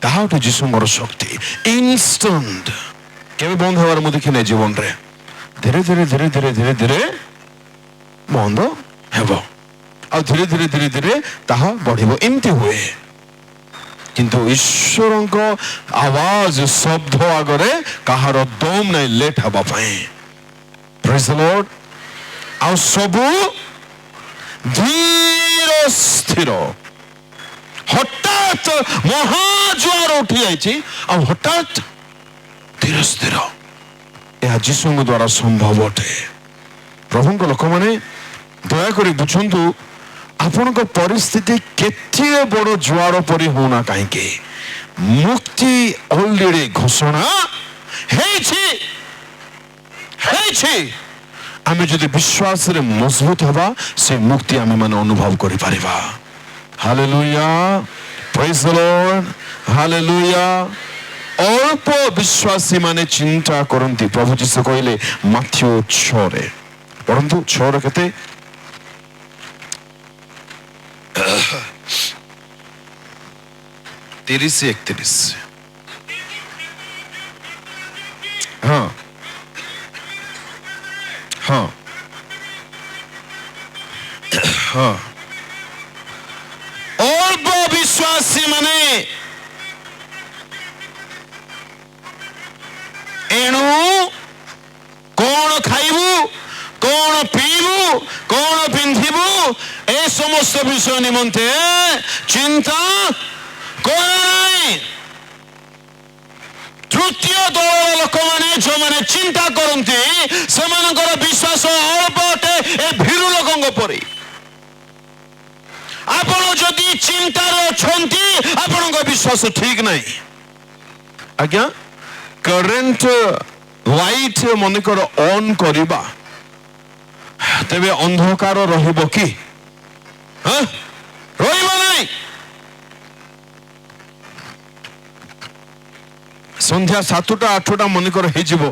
ତାହା ଗୋଟେ ଯୀଶୁଙ୍କର ଶକ୍ତି। ଇନଷ୍ଟାଣ୍ଟ କେବେ ବନ୍ଦ ହେବାର ମୁଁ ଦେଖି ନାହିଁ ଜୀବନରେ। ଧୀରେ ଧୀରେ ଧୀରେ ଧୀରେ ଧୀରେ ଧୀରେ ବନ୍ଦ ହେବ, ଆଉ ଧୀରେ ଧୀରେ ଧୀରେ ଧୀରେ ତାହା ବଢିବ। ଏମିତି ହୁଏ। କିନ୍ତୁ ଈଶ୍ୱରଙ୍କ ଆୱାଜ ଶବ୍ଦ ଆଗରେ କାହାର ଦମ ନାହିଁ ଲେଟ୍ ହେବା ପାଇଁ। ପ୍ରେଜ୍ ଦ ଲର୍ଡ। ଆଉ ସବୁ ଧୀର ସ୍ଥିର। ହଠାତ୍ ମହାଜୁଆର ଉଠି ଯାଇଛି, ଆଉ ହଠାତ୍ ଧୀର ସ୍ଥିର। ଏହା ଯୀଶୁଙ୍କ ଦ୍ୱାରା ସମ୍ଭବ ଅଟେ। ପ୍ରଭୁଙ୍କ ଲୋକମାନେ ଦୟାକରି ବୁଝନ୍ତୁ, ଆପଣଙ୍କ ପରିସ୍ଥିତି କେତେ ବଡ଼ ଜୁଆର ପରି ହଉନା କାହିଁକି, ମୁକ୍ତି ଅଲରେଡି ଘୋଷଣା ହେଇଛି। ଆମେ ଯଦି ବିଶ୍ୱାସରେ ମଜବୁତ ହେବା, ସେ ମୁକ୍ତି ଆମେ ମାନେ ଅନୁଭବ କରିପାରିବା। ହାଲେଲୁୟା, ପ୍ରେଜ୍ ଦ ଲର୍ଡ, ହାଲେଲୁୟା। ଅଳ୍ପ ବିଶ୍ୱାସୀ ମାନେ ଚିନ୍ତା କରନ୍ତି। ପ୍ରଭୁ ଯୀଶୁ କହିଲେ ମାଥ୍ୟୁ 6ରେ, ପଢନ୍ତୁ 6ରେ କେତେ? 30-31। ଅଳ୍ପ ବିଶ୍ୱାସୀ ମାନେ ଏଣୁ କଣ ଖାଇବୁ, କଣ ପିଇବୁ, କଣ ପିନ୍ଧିବୁ, ଏ ସମସ୍ତ ବିଷୟ ନିମନ୍ତେ ଚିନ୍ତା କର ନାହିଁ। ତୃତୀୟ ଦଳର ଲୋକମାନେ ଯେଉଁମାନେ ଚିନ୍ତା କରନ୍ତି, ସେମାନଙ୍କର ବିଶ୍ୱାସ ଅଳ୍ପ ଅଟେ, ଏ ଭୀରୁ ଲୋକଙ୍କ ପରି। ଆପଣ ଯଦି ଚିନ୍ତାରେ ଅଛନ୍ତି, ଆପଣଙ୍କ ବିଶ୍ୱାସ ଠିକ ନାହିଁ। ଆଜ୍ଞା, କରେଣ୍ଟ ଲାଇଟ୍ ମନେକର ଅନ୍ କରିବା, ତେବେ ଅନ୍ଧକାର ରହିବ କି? ରହିବ ନାହିଁ। ସନ୍ଧ୍ୟା 7ଟା 8ଟା ମନେକର ହେଇଯିବ,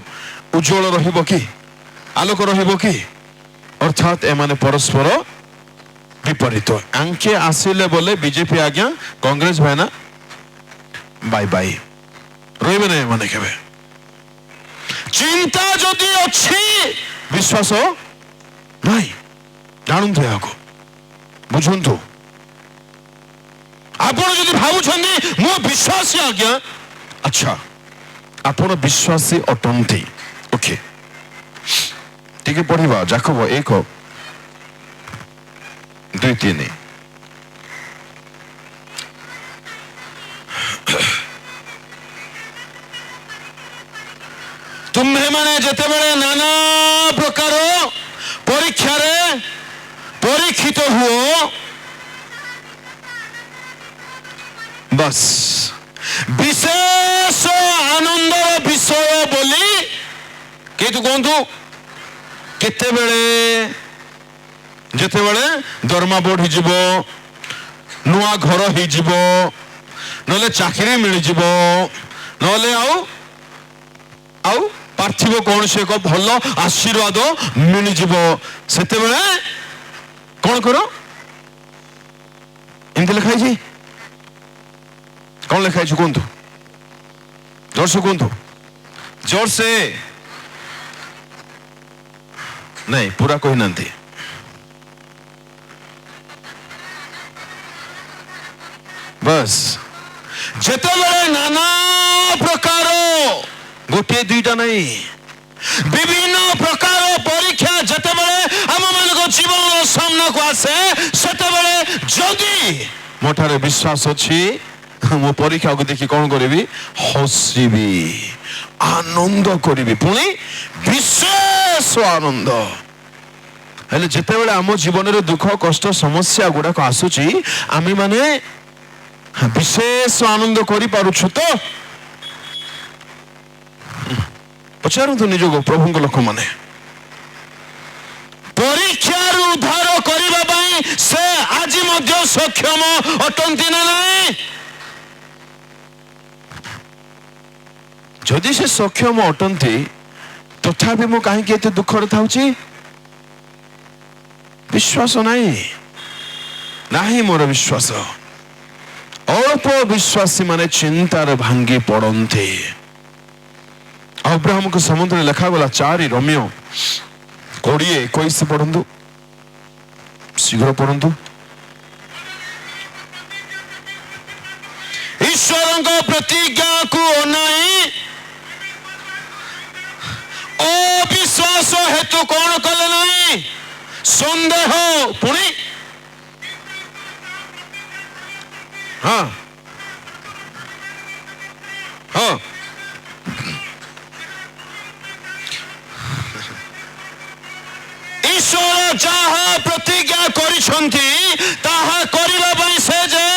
ଉଜ୍ଜଳ ରହିବ କି? ଆଲୋକ ରହିବ କି? ଅର୍ଥାତ୍ ଏମାନେ ପରସ୍ପର ବିପରୀତ। ଆଙ୍କେ ଆସିଲେ ବୋଲେ ବିଜେପି ଆଜ୍ଞା, କଂଗ୍ରେସ ଭାଇନା ବାଇ ବାଇ, ରହିବେ ନାହିଁ ଏମାନେ କେବେ। ଚିନ୍ତା ଯଦି ଅଛି, ବିଶ୍ୱାସ ନାହିଁ। ଜାଣନ୍ତୁ, ଏହାକୁ ବୁଝନ୍ତୁ। ଆପଣ ଯଦି ଭାବୁଛନ୍ତି ମୁଁ ବିଶ୍ୱାସୀ ଆଜ୍ଞା, ଆଚ୍ଛା ଆପଣ ବିଶ୍ୱାସୀ ଅଟନ୍ତି, ଓକେ। ଟିକେ ପଢିବା ଯାକୋବ 1:2-3। ତୁମ୍ଭେମାନେ ଯେତେବେଳେ ନାନା ପ୍ରକାର ପରୀକ୍ଷାରେ ପରୀକ୍ଷିତ ହୁଅ, ବାସ୍ ବିଶେଷ ଆନନ୍ଦର ବିଷୟ ବୋଲି କିନ୍ତୁ କୁହନ୍ତୁ, କେତେବେଳେ ଯେତେବେଳେ ଦରମା ବଢିଯିବ, ନୂଆ ଘର ହେଇଯିବ, ନହେଲେ ଚାକିରି ମିଳିଯିବ, ନହେଲେ ଆଉ ପାର୍ଥିବ କୌଣସି ଏକ ଭଲ ଆଶୀର୍ବାଦ ମିଳିଯିବ, ସେତେବେଳେ କଣ କର? ଏମିତି ଲେଖା ହେଇଛି। କଣ ଲେଖା ହେଇଛି କୁହନ୍ତୁ? ଜୋରସେ କୁହନ୍ତୁ, ଜୋରସେ। ନାଇଁ, ପୁରା କହିନାହାନ୍ତି। ବସ୍, ଯେତେବେଳେ ନାନା ପ୍ରକାର, ଗୋଟିଏ ଦୁଇଟା ନାହିଁ, ବିଭିନ୍ନ ପ୍ରକାର ପରୀକ୍ଷା ଯେତେବେଳେ ଆମ ମାନଙ୍କ ଜୀବନ ସାମ୍ନାକୁ ଆସେ, ସେତେବେଳେ ଯଦି ମୋ ଠାରେ ବିଶ୍ୱାସ ଅଛି, ମୁଁ ପରୀକ୍ଷାକୁ ଦେଖି କଣ କରିବି? ହସିବି, ଆନନ୍ଦ କରିବି, ପୁଣି ବିଶେଷ ଆନନ୍ଦ। ହେଲେ ଯେତେବେଳେ ଆମ ଜୀବନରେ ଦୁଃଖ, କଷ୍ଟ, ସମସ୍ୟା ଗୁଡାକ ଆସୁଛି, ଆମେ ମାନେ ବିଶେଷ ଆନନ୍ଦ କରିପାରୁଛୁ ତ? ପଚାରନ୍ତୁ ନିଜକୁ, ପ୍ରଭୁଙ୍କ ଲୋକମାନେ। ପରୀକ୍ଷାରୁ ଉଦ୍ଧାର କରିବା ପାଇଁ ସେ ଆଜି ମଧ୍ୟ ସକ୍ଷମ ଅଟନ୍ତି ନା ନାହିଁ? ଯଦି ସେ ସକ୍ଷମ ଅଟନ୍ତି, ତଥାପି ମୁଁ କାହିଁକି ଏତେ ଦୁଃଖରେ ଥାଉଛି? ବିଶ୍ୱାସ ନାହିଁ ମୋର ବିଶ୍ୱାସ। ଅଳ୍ପ ବିଶ୍ୱାସୀ ମାନେ ଚିନ୍ତାରେ ଭାଙ୍ଗି ପଡନ୍ତି। ଅବ୍ରାହମଙ୍କ ସମୁଦ୍ରରେ ଲେଖାଗଲା 4 ରୋମିଓ 20:21 ପଢନ୍ତୁ, ଶୀଘ୍ର ପଢନ୍ତୁ। ଈଶ୍ୱରଙ୍କ ପ୍ରତିଜ୍ଞାକୁ ଅନାଇ ଅବିଶ୍ୱାସ ହେତୁ କଣ କଲେ ନାହିଁ? ସନ୍ଦେହ, ପୁଣି ହଁ ଈଶ୍ୱର ଯାହା ପ୍ରତିଜ୍ଞା କରିଛନ୍ତି ତାହା କରିବା ପାଇଁ ସେ ଯେ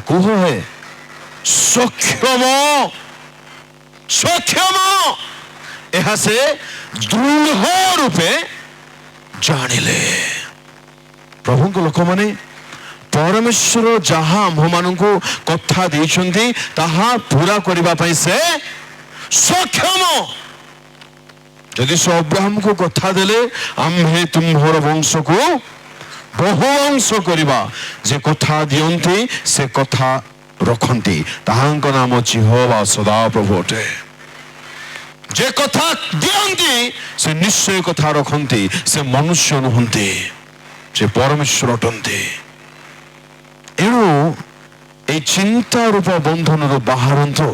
କୁହ ହେ ସକ୍ଷମ, ଏହା ସେ ଦୃଢ ରୂପେ ଜାଣିଲେ। ପ୍ରଭୁଙ୍କ ଲୋକମାନେ, ପରମେଶ୍ୱର ଯାହା ଆମ୍ଭମାନଙ୍କୁ କଥା ଦେଇଛନ୍ତି ତାହା ପୁରା କରିବା ପାଇଁ ସେ ସକ୍ଷମ। ଯଦି ସେ ଅବ୍ରାହମକୁ କଥା ଦେଲେ, ଆମ୍ଭେ ତୁମ୍ଭର ବଂଶକୁ ବହୁ ବଂଶ କରିବା, ଯେ କଥା ଦିଅନ୍ତି ସେ କଥା ରଖନ୍ତି, ତାହାଙ୍କ ନାମ ଯେହୋବା ସଦାପ୍ରଭୁ ଅଟେ। ଯେ କଥା ଦିଅନ୍ତି ସେ ନିଶ୍ଚୟ କଥା ରଖନ୍ତି, ସେ ମନୁଷ୍ୟ ନୁହନ୍ତି, ସେ ପରମେଶ୍ୱର ଅଟନ୍ତି। ଏଣୁ এই চিন্তা রূপ বন্ধনରୁ ବାହାରନ୍ତୁ।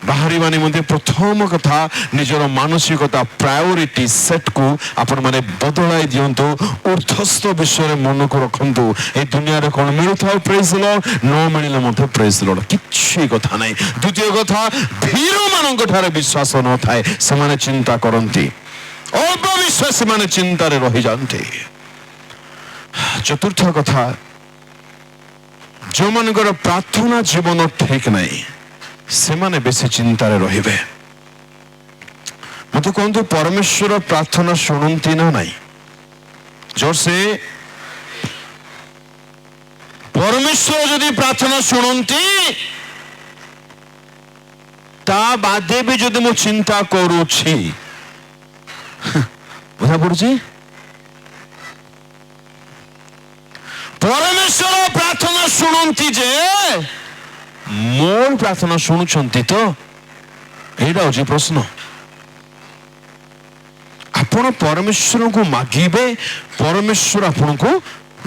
ବାହାରିବା ନିମନ୍ତେ ପ୍ରଥମ କଥା ନିଜର ମାନସିକତା, ପ୍ରାୟୋରିଟି ସେଟ୍କୁ ଆପଣମାନେ ବଦଳାଇ ଦିଅନ୍ତୁ। ଉର୍ଦ୍ଧ୍ୱସ୍ଥ ବିଷୟରେ ମନକୁ ରଖନ୍ତୁ। ଏ ଦୁନିଆରେ କ'ଣ ମିଳୁଥାଉ ପ୍ରେଜ୍ ଦ ଲର୍ଡ, ନ ମିଳିଲେ ମଧ୍ୟ ପ୍ରେଜ୍ ଦ ଲର୍ଡ, କିଛି କଥା ନାହିଁ। ଦ୍ୱିତୀୟ କଥା, ଭୀରୁମାନଙ୍କ ଠାରେ ବିଶ୍ୱାସ ନଥାଏ, ସେମାନେ ଚିନ୍ତା କରନ୍ତି। ଅଳ୍ପ ବିଶ୍ୱାସୀ ମାନେ ଚିନ୍ତାରେ ରହିଯାନ୍ତି। ଚତୁର୍ଥ କଥା, ଯେଉଁମାନଙ୍କର ପ୍ରାର୍ଥନା ଜୀବନ ଠିକ ନାହିଁ, ସେମାନେ ବେଶୀ ଚିନ୍ତାରେ ରହିବେ। ମତେ କୁହନ୍ତୁ, ପରମେଶ୍ୱର ପ୍ରାର୍ଥନା ଶୁଣନ୍ତି ନା ନାହିଁ? ଜୋରସେ, ପରମେଶ୍ୱର ଯଦି ପ୍ରାର୍ଥନା ଶୁଣନ୍ତି, ତା ବାଦେ ବି ଯଦି ମୁଁ ଚିନ୍ତା କରୁଛି, ବୁଝା ପଡୁଛି? ପରମେଶ୍ୱର ପ୍ରାର୍ଥନା ଶୁଣନ୍ତି ଯେ ମୋର ପ୍ରାର୍ଥନା ଶୁଣୁଛନ୍ତି ତ? ଏଇଟା ହଉଛି ପ୍ରଶ୍ନ। ଆପଣ ପରମେଶ୍ୱରଙ୍କୁ ମାଗିବେ, ପରମେଶ୍ୱର ଆପଣଙ୍କୁ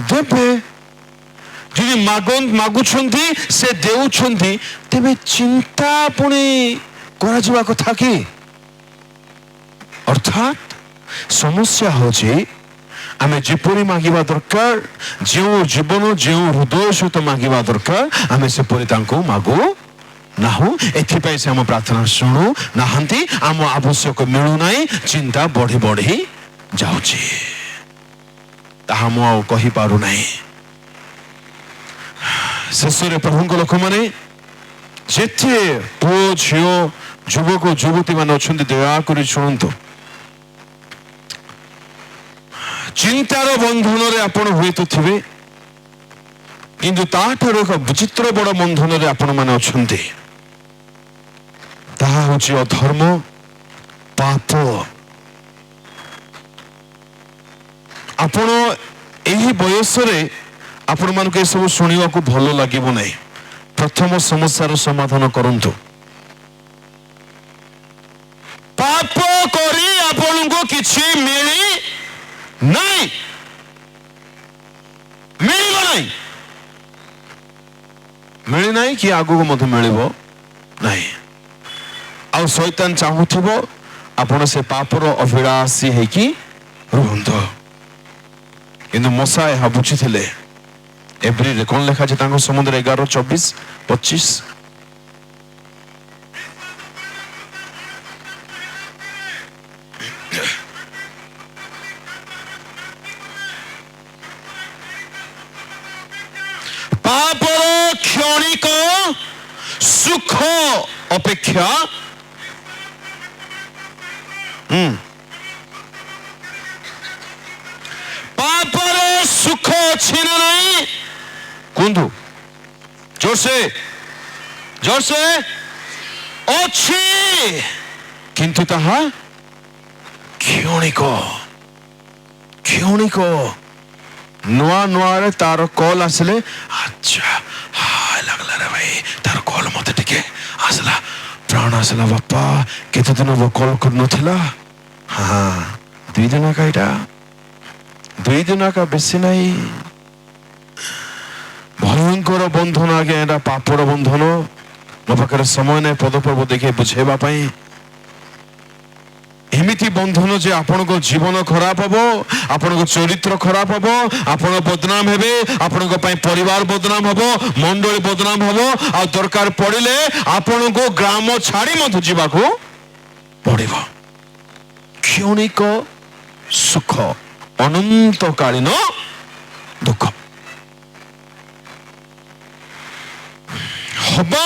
ଦେବେ। ଯଦି ମାଗୁଛନ୍ତି ସେ ଦେଉଛନ୍ତି, ତେବେ ଚିନ୍ତା ପୁଣି କରାଯିବା କଥା କି? ଅର୍ଥାତ୍ ସମସ୍ୟା ହଉଛି, ଆମେ ଯେପରି ମାଗିବା ଦରକାର, ଯେଉଁ ଜୀବନ, ଯେଉଁ ହୃଦୟ ସହିତ ମାଗିବା ଦରକାର, ଆମେ ସେପରି ତାଙ୍କୁ ମାଗୁ ନାହୁଁ। ଏଥିପାଇଁ ସେ ଆମ ପ୍ରାର୍ଥନା ଶୁଣୁ ନାହାନ୍ତି, ଆମ ଆବଶ୍ୟକ ମିଳୁନାହିଁ, ଚିନ୍ତା ବଢି ବଢି ଯାଉଛି। ତାହା ମୁଁ ଆଉ କହିପାରୁନାହିଁ। ଶେଷରେ ପ୍ରଭୁଙ୍କ ଲୋକମାନେ, ଯେତେ ପୁଅ ଝିଅ, ଯୁବକ ଯୁବତୀ ମାନେ ଅଛନ୍ତି, ଦୟାକରି ଶୁଣନ୍ତୁ। ଚିନ୍ତାର ବନ୍ଧନରେ ଆପଣ ହୁଏତ ଥିବେ, କିନ୍ତୁ ତାଠାରୁ ଏକ ବିଚିତ୍ର ବଡ଼ ବନ୍ଧନରେ ଆପଣମାନେ ଅଛନ୍ତି। ତାହା ହେଉଛି ଅଧର୍ମ, ପାପ। ଆପଣ ଏହି ବୟସରେ ଆପଣମାନଙ୍କୁ ଏସବୁ ଶୁଣିବାକୁ ଭଲ ଲାଗିବ ନାହିଁ। ପ୍ରଥମ ସମସ୍ୟାର ସମାଧାନ କରନ୍ତୁ। ପାପ କରି ଆପଣଙ୍କୁ କିଛି ମିଳି ନାହିଁ, ମିଳିବ ନାହିଁ, ମିଳି ନାହିଁ କି ଆଗକୁ ମଧ୍ୟ ମିଳିବ ନାହିଁ। ଆଉ ଶୈତାନ ଚାହୁଁଥିବ ଆପଣ ସେ ପାପର ଅଭିଳାଷୀ ହେଇକି ରୁହନ୍ତୁ। କିନ୍ତୁ ମଶା ଏହା ବୁଝିଥିଲେ। ଏବ୍ରିରେ କଣ ଲେଖା ଅଛି ତାଙ୍କ ସମ୍ବନ୍ଧରେ 11:24-25? ପାପର କ୍ଷଣିକ ସୁଖ ଅପେକ୍ଷା ପାପର ସୁଖ ଅଛି ନା ନାହିଁ? କୁହନ୍ତୁ ଜୋରସେ, ଜୋରସେ। ଅଛି, କିନ୍ତୁ ତାହା କ୍ଷଣିକ, କ୍ଷଣିକ। ନୂଆ ନୂଆରେ ତାର କଲ୍ ଆସିଲେ, ଆଚ୍ଛା ଲାଗଲା ରେ ଭାଇ, ତାର କଲ୍ ମତେ ଟିକେ ଆସିଲା, ପ୍ରାଣ ଆସିଲା। ବାପା କେତେ ଦିନ ହବ କଲ୍ କରିନଥିଲା। ହଁ 2 ଦିନ ଏକା, ଏଇଟା 2 ଦିନ ଏକା, ବେଶୀ ନାହିଁ। ଭୟଙ୍କର ବନ୍ଧନ ଆଜ୍ଞା, ଏଇଟା ପାପର ବନ୍ଧନ। ମୋ ପାଖରେ ସମୟ ନାହିଁ ପଦପର୍ବ ଦେଖି ବୁଝେଇବା ପାଇଁ। ଏମିତି ବନ୍ଧନ ଯେ ଆପଣଙ୍କ ଜୀବନ ଖରାପ ହବ, ଆପଣଙ୍କ ଚରିତ୍ର ଖରାପ ହବ, ଆପଣ ବଦନାମ ହେବେ, ଆପଣଙ୍କ ପାଇଁ ପରିବାର ବଦନାମ ହବ, ମଣ୍ଡଳୀ ବଦନାମ ହବ, ଆଉ ଦରକାର ପଡ଼ିଲେ ଆପଣଙ୍କୁ ଗ୍ରାମ ଛାଡ଼ି ମଧ୍ୟ ଯିବାକୁ ପଡ଼ିବ। କ୍ଷଣିକ ସୁଖ, ଅନନ୍ତକାଳୀନ ଦୁଃଖ। ହବା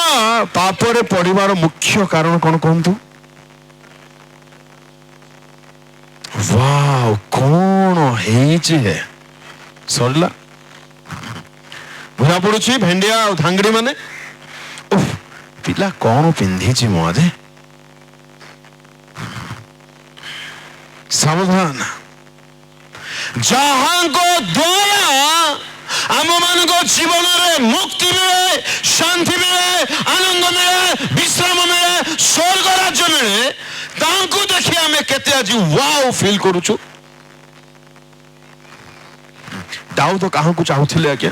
ପାପରେ ପଡ଼ିବାର ମୁଖ୍ୟ କାରଣ କଣ କୁହନ୍ତୁ? ୱାଓ, କଣ ହେଇଛି ହେ? ସରିଲା, ବୁଝା ପଡୁଛି? ଭେଣ୍ଡିଆ ଆଉ ଧାଙ୍ଗଡି ମାନେ, ପିଲା କଣ ପିନ୍ଧିଛି ମୁଁ ଆଜି? ସାବଧାନ। ଯାହାଙ୍କ ଦ୍ୱାରା ଆମ ମାନଙ୍କ ଜୀବନରେ ମୁକ୍ତି ମିଳେ, ଶାନ୍ତି ମିଳେ, ଆନନ୍ଦ ମିଳେ, ବିଶ୍ରାମ ମିଳେ, ସ୍ୱର୍ଗ ରାଜ୍ୟ ମିଳେ, ତାଙ୍କୁ ଦେଖି ଆମେ କେତେ ଆଜି ୱାଓ ଫିଲ୍ କରୁଛୁ। ଦାଉଦ କାହାକୁ ଚାହୁଁଥିଲେ ଆଜ୍ଞା?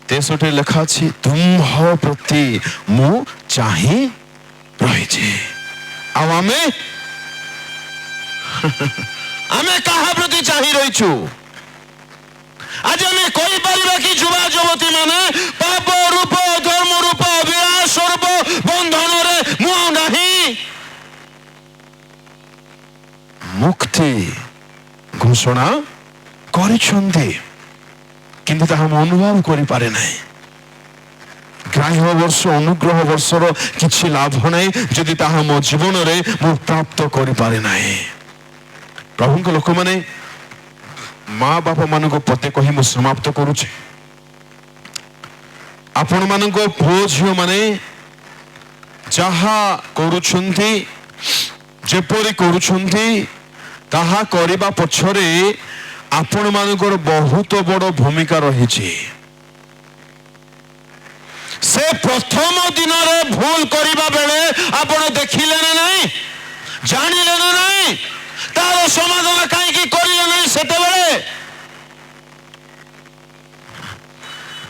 63 ଲେଖା ଅଛି, ତୁମ୍ଭ ପ୍ରତି ମୁଁ ଚାହିଁ ରହିଛି। ଆଉ ଆମେ ଆମେ କାହା ପ୍ରତି ଚାହିଁ ରହିଛୁ? ଆଜି ଆମେ କହିପାରିବା କି ଯୁବା ଯୁବତୀ ମାନେ ପାପ ରୂପ, ଧର୍ମ ରୂପ, ଅଭିଳାଷ ରୂପ ବନ୍ଧନରେ ମୁଁ ନାହିଁ? ମୁକ୍ତି ଘୋଷଣା କରିଛନ୍ତି, କିନ୍ତୁ ତାହା ମୁଁ ଅନୁଭବ କରିପାରେ ନାହିଁ। ଗ୍ରାହ୍ୟ ବର୍ଷ, ଅନୁଗ୍ରହ ବର୍ଷର କିଛି ଲାଭ ନାହିଁ ଯଦି ତାହା ମୋ ଜୀବନରେ ମୁଁ ପ୍ରାପ୍ତ କରିପାରେ ନାହିଁ। ପ୍ରଭୁଙ୍କ ଲୋକମାନେ, ମା ବାପା ମାନଙ୍କୁ ପଦେ କହି ମୁଁ ସମାପ୍ତ କରୁଛି। ଆପଣ ମାନଙ୍କ ପୁଅ ଝିଅ ମାନେ ଯାହା କରୁଛନ୍ତି, ଯେପରି କରୁଛନ୍ତି, ତାହା କରିବା ପଛରେ ଆପଣ ମାନଙ୍କର ବହୁତ ବଡ଼ ଭୂମିକା ରହିଛି। ସେ ପ୍ରଥମ ଦିନରେ ଭୁଲ କରିବା ବେଳେ ଆପଣ ଦେଖିଲେ ନା ନାହିଁ? ଜାଣିଲେ ନା ନାହିଁ? ତାର ସମାଧାନ କାହିଁକି କରିଲେ ନାହିଁ ସେତେବେଳେ?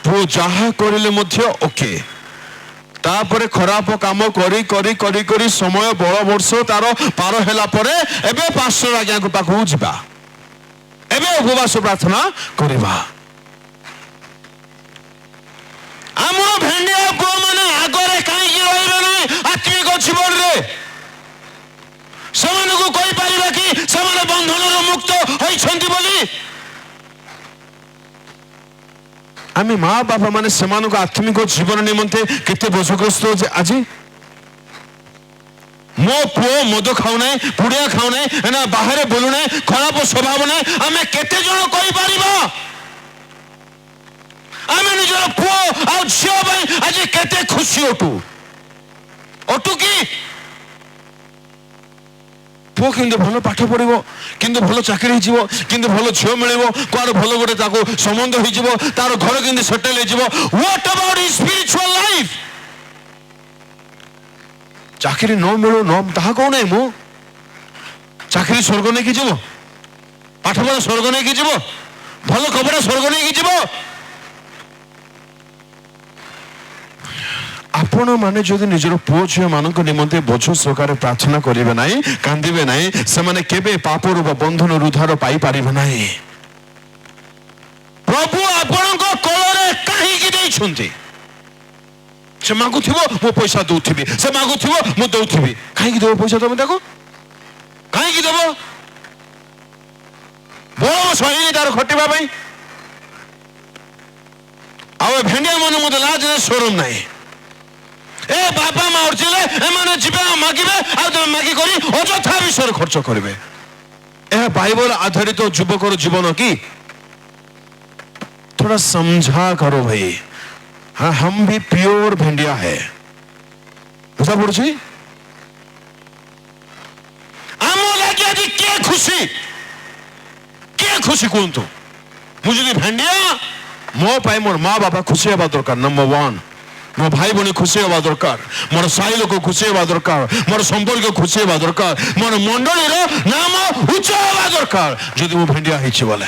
ପୁଅ ଯାହା କରିଲେ ମଧ୍ୟ ଓକେ, ତାପରେ ଖରାପ କାମ କରି କରି କରି କରି ସମୟ ବଳ ବର୍ଷ ତାର ପାର ହେଲା ପରେ ଏବେ ପାଷ୍ଟର ଆଜ୍ଞାଙ୍କ ପାଖକୁ ଯିବା, ଏବେ ଉପବାସ ପ୍ରାର୍ଥନା କରିବା। ଆମ ଭେଣ୍ଡିଆ ପୁଅ ମାନେ ଆଗରେ କାହିଁକି ରହିବେ ନାହିଁ ଆତ୍ମିକ ଜୀବନରେ? ସେମାନଙ୍କୁ କହିପାରିବା କି ସେମାନେ ବନ୍ଧନରୁ ମୁକ୍ତ ହୋଇଛନ୍ତି ବୋଲି? ଆମେ ମା ବାପା ମାନେ ସେମାନଙ୍କ ଆତ୍ମିକ ଜୀବନ ନିମନ୍ତେ କେତେ ବୋଝଗ୍ରସ୍ତ ଆଜି? ମୋ ପୁଅ ମଦ ଖାଉ ନାହିଁ, ପୁଡ଼ିଆ ଖାଉ ନାହିଁ, ନା ବାହାରେ ବୁଲୁ ନାହିଁ, ଖରାପ ସ୍ୱଭାବ ନାହିଁ, ଆମେ କେତେ ଜଣ କହିପାରିବା? ଆମେ ନିଜର ପୁଅ ଆଉ ଝିଅ ପାଇଁ ଆଜି କେତେ ଖୁସି ଅଟୁ କି? ପୁଅ କେମିତି ଭଲ ପାଠ ପଢିବ, କେମିତି ଭଲ ଚାକିରି ହେଇଯିବ, କେମିତି ଭଲ ଝିଅ ମିଳିବ, କୁଆଡେ ଭଲ ଗୋଟେ ତାକୁ ସମ୍ବନ୍ଧ ହେଇଯିବ, ତାର ଘର କେମିତି ସେଟେଲ ହେଇଯିବ। What about his spiritual life? ଚାକିରି ନ ମିଳୁ ତାହା କହୁନାହିଁ ମୁଁ। ଚାକିରି ସ୍ୱର୍ଗ ନେଇକି ଯିବ, ପାଠପଢା ସ୍ୱର୍ଗ ନେଇକି ଯିବ, ଭଲ କପଡ଼ା ସ୍ୱର୍ଗ ନେଇକି ଯିବ। ଆପଣ ମାନେ ଯଦି ନିଜର ପୁଅ ଝିଅ ମାନଙ୍କ ନିମନ୍ତେ ବୋଝ ସହକାରେ ପ୍ରାର୍ଥନା କରିବେ ନାହିଁ, କାନ୍ଦିବେ ନାହିଁ, ସେମାନେ କେବେ ପାପରୁ ବା ବନ୍ଧନରୁ ଉଦ୍ଧାର ପାଇପାରିବେ ନାହିଁ। ପ୍ରଭୁ ଆପଣଙ୍କ କୋଳରେ କାହିଁକି ଦେଇଛନ୍ତି? ସେ ମାଗୁଥିବ ମୁଁ ପଇସା ଦଉଥିବି, ସେ ମାଗୁଥିବ ମୁଁ ଦଉଥିବି। କାହିଁକି ଦେବ ପଇସା ତମେ ତାକୁ? କାହିଁକି ଦେବ? ବୟସ ହେଇନି ତାର ଖଟିବା ପାଇଁ। ଆଉ ଭେଣ୍ଡିଆ ମାନେ ମତେ ଲାଜ ନାହିଁ, ସରମ ନାହିଁ। ଏ ବାପା ମା ଉଠିଲେ ଏମାନେ ଯିବେ ମାଗିବେ, ଆଉ ତମେ ମାଗି କରି ଅଯଥା ବିଷୟରେ ଖର୍ଚ୍ଚ କରିବେ। ଏହା ବାଇବଲ ଆଧାରିତ ଯୁବକର ଜୀବନ କି? थोड़ा समझा करो भाई। हाँ, हम भी प्योर भेंडिया है। बुझा पड़ुछि? आम लागे आज के खुशी कहतु। मुझे भेंडिया मो पाई मोर माँ बापा खुशी हवा दरकार। नंबर 1 मो भाई बहनी खुशी हवा दरकार, मोर साई लोक खुशी हवा दरकार, मोर संपर्क खुशी हवा दरकार, मोर मंडली नाम उच्च हवा दरकार। जदि मो भेंडिया होइछि बोले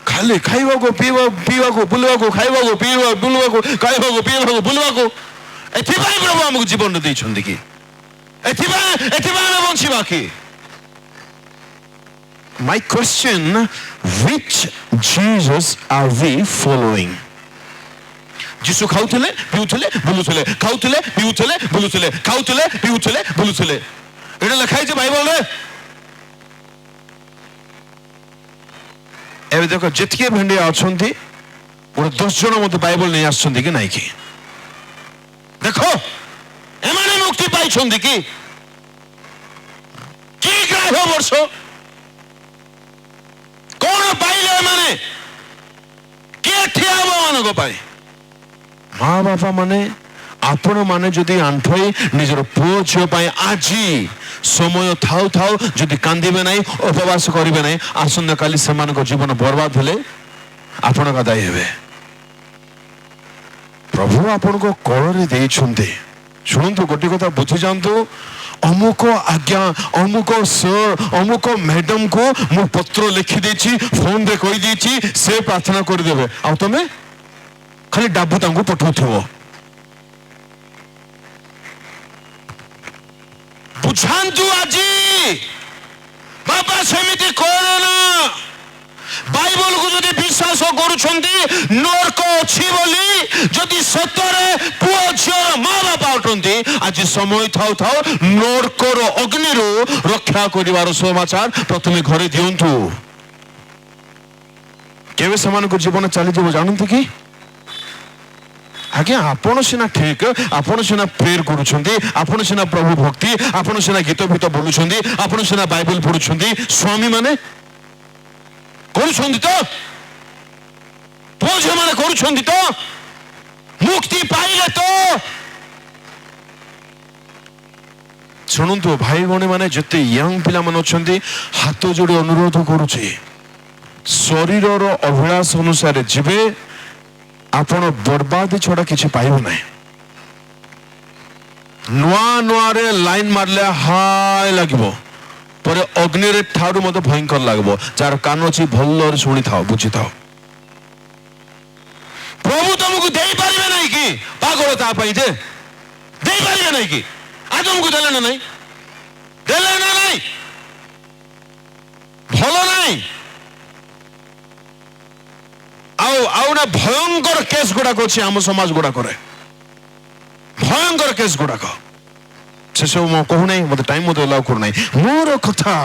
खाली खाइबा को पीवा को बुलवा को, खाइबा को पीवा बुलवा को, खाइबा को पीवा को बुलवा को, एथिबाई प्रभु हमको जीवन देइछन्ति कि? एथिबाई बंचिबा कि? My question, which Jesus are we following? जीसु खाउथिले पिउथिले बुलुथिले, खाउथिले पिउथिले बुलुथिले, खाउथिले पिउथिले बुलुथिले। एटा लिखा है बाइबल रे। एबे देखो जितके भेंडिया अछंती गोटे 10 जन मते बाइबल नहीं आछंती कि नाही कि? देखो एमाने मुक्ति पाइछंती कि? ग्राह्य वर्ष कौन पाइले एमाने? के ठिया मानक पाई? माँ बापा माने आपण माने जदि आंठई निजर पुओ झियो पाई आजी समय थाउ थाउ जदि कांदिबे नाही, उपवास करिबे नाही, आसंदा काली समान को जीवन बर्बाद हेले आपण का दायी हेबे। प्रभु आपण को कोଳରେ ଦେଇଛନ୍ତି। ଶୁଣନ୍ତୁ ଗୋଟି କଥା ବୁଝି ଯାଆନ୍ତୁ। अमुक आज्ञा, अमुक सर, अमुक मैडम को मु पत्र लिखि देछि, फोन रे कहि देछि, से प्रार्थना कर देबे। आ तमे खाली डाबू तांको पठाउथिबो। बुझान्तु आजी बाबा सेमिति करे ना। बाइबल को जदि विश्वास करूछंती नरक अछि बोली, जदि सतरे पुओ झियर माँ बापा अटंती, आज समय थाउ थाउ नरकर अग्निरू रक्षा करिवार समाचार प्रथमे घरे दियंतु। केवे समान को जीवन चली जीव जानते कि? आज्ञा आपण सिना ठीक, आपण सिना प्रेयर करूछंती, आपण सिना प्रभु भक्ति, आपण सिना गीत भीत बोलुछंती, आपण सिना बाइबल पढुछंती, स्वामी माने करूछंती तो? पुओ झियो माने करूछंती तो? मुक्ति पाइले तो? शुणु भाई भौणी माने जते यंग पिला मन अछंती, हाथ जोड़ी अनुरोध करूछि, शरीर रो अभिलाष अनुसार जीवे, आपण बर्बाद छड़ा किछि पाइबो नै। नुआ नुआ रे लाइन मारले हाय लागबो, पर अग्नि रे ठाडू मते भयंकर लागबो। जार कान अछि भल्लो रे सुनि थाओ, बुझि थाओ। प्रभु तुमको देई पारिबे नै कि? पागल ता पई जे देई पारिबे नै कि? आदम को देले ना नहीं, देले ना नहीं, भलो नहीं। आउ ना भयंकर केस गुड़ाक अच्छे आम समाज गुड़ाक, भयंकर केस गुड़ाक से सब मो कहू नहीं, मत टाइम मत अलाउ करू नहीं। मोर कथा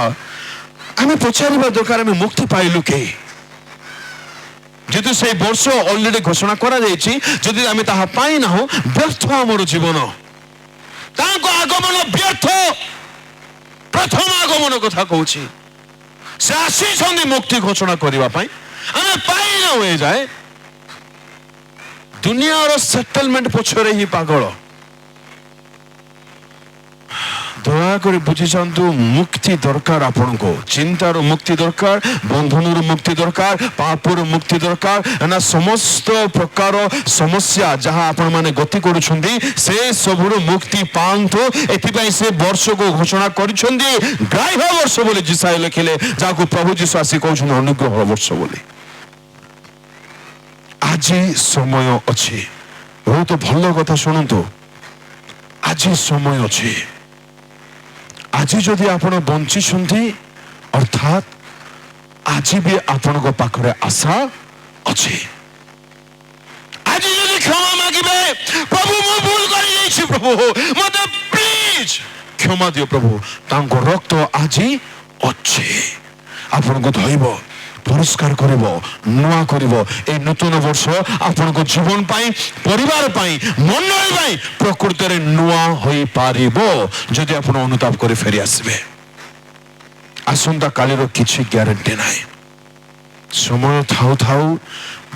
आमे पचारिबा दरकार, आमे मुक्ति पाइलु के? जदि से वर्ष ऑलरेडी घोषणा करा जायछि, जदि आमे ताहा पाई ना हो, व्यर्थ हमर जीवन। ତାଙ୍କ ଆଗମନ ବ୍ୟର୍ଥ। ପ୍ରଥମ ଆଗମନ କଥା କହୁଛି, ସେ ଆସିଛନ୍ତି ମୁକ୍ତି ଘୋଷଣା କରିବା ପାଇଁ। ଆମେ ପାଇନାଉ ଏ ଯାଏ। ଦୁନିଆର ସେଟଲମେଣ୍ଟ ପଛରେ ହିଁ ପାଗଳ। ଦୟାକରି ବୁଝିଯାଆନ୍ତୁ, ମୁକ୍ତି ଦରକାର ଆପଣଙ୍କୁ। ଚିନ୍ତାର ମୁକ୍ତି ଦରକାର, ବନ୍ଧନର ମୁକ୍ତି ଦରକାର, ପାପର ମୁକ୍ତି ଦରକାର। ନା ସମସ୍ତ ପ୍ରକାର ସମସ୍ୟା ଯାହା ଆପଣମାନେ ଗତି କରୁଛନ୍ତି ସେ ସବୁର ମୁକ୍ତି ପାଆନ୍ତୁ। ଏଥିପାଇଁ ସେ ବର୍ଷକୁ ଘୋଷଣା କରିଛନ୍ତି ଗ୍ରାହ୍ୟ ବର୍ଷ ବୋଲି ଯିଶାୟ ଲେଖିଲେ, ଯାହାକୁ ପ୍ରଭୁ ଯୀଶୁ ଆସି କହୁଛନ୍ତି ଅନୁଗ୍ରହ ବର୍ଷ ବୋଲି। ଆଜି ସମୟ ଅଛି। ବହୁତ ଭଲ କଥା ଶୁଣନ୍ତୁ, ଆଜି ସମୟ ଅଛି। ଆଜି ଯଦି ଆପଣ ବଞ୍ଚିଛନ୍ତି ଅର୍ଥାତ୍ ଆଜି ବି ଆପଣଙ୍କ ପାଖରେ ଆଶା ଅଛି। ଆଜି ଯଦି କ୍ଷମା ମାଗିବେ, ପ୍ରଭୁ ମୁଁ ଭୁଲ କରିଯାଇଛି, ପ୍ରଭୁ ମତେ ପ୍ଲିଜ କ୍ଷମା ଦିଅ ପ୍ରଭୁ, ତାଙ୍କ ରକ୍ତ ଆଜି ଅଛି। ଆପଣଙ୍କୁ ଧୋଇବ, ପରିଷ୍କାର କରିବ, ନୂଆ କରିବ। এই নতুন ବର୍ଷ ଆପଣଙ୍କ ଜୀବନ ପାଇଁ, ପରିବାର ପାଇଁ, ମଣ୍ଡଳୀ ପାଇଁ ପ୍ରକୃତରେ ନୂଆ ହୋଇପାରିବ ଯଦି ଆପଣ ଅନୁତାପ କରି ଫେରି ଆସିବେ। ଆସନ୍ତା କାଲିର କିଛି ଗ୍ୟାରେଣ୍ଟି ନାହିଁ। ସମୟ ଥାଉ ଥାଉ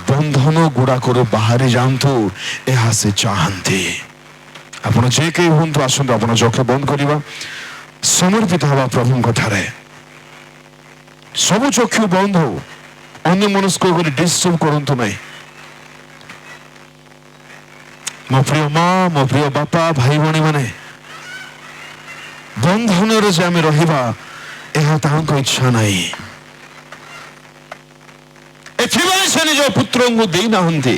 ବନ୍ଧନ ଗୁଡାକରୁ ବାହାରି ଯାଆନ୍ତୁ, ଏହା ସେ ଚାହାନ୍ତି। ଆପଣ ଯେ କେହି ହୁଅନ୍ତୁ, ଆସନ୍ତୁ ଆପଣ ଚକ୍ଷୁ ବନ୍ଦ କରିବା, ସମର୍ପିତ ହେବା ପ୍ରଭୁଙ୍କ ଠାରେ। ସବୁ ଚକ୍ଷୁ ବନ୍ଦ ହଉ, ଅନ୍ୟ ମନସ୍କ କରି ଡିଷ୍ଟର୍ବ କରନ୍ତୁ ନାହିଁ। ମୋ ପ୍ରିୟ ମା, ମୋ ପ୍ରିୟ ବାପା, ଭାଇ ଭଉଣୀ ମାନେ, ବନ୍ଧନରେ ଯେ ଆମେ ରହିବା ଏହା ତାଙ୍କ ଇଚ୍ଛା ନାହିଁ। ଏଥିପାଇଁ ସେ ନିଜ ପୁତ୍ରଙ୍କୁ ଦେଇନାହାନ୍ତି।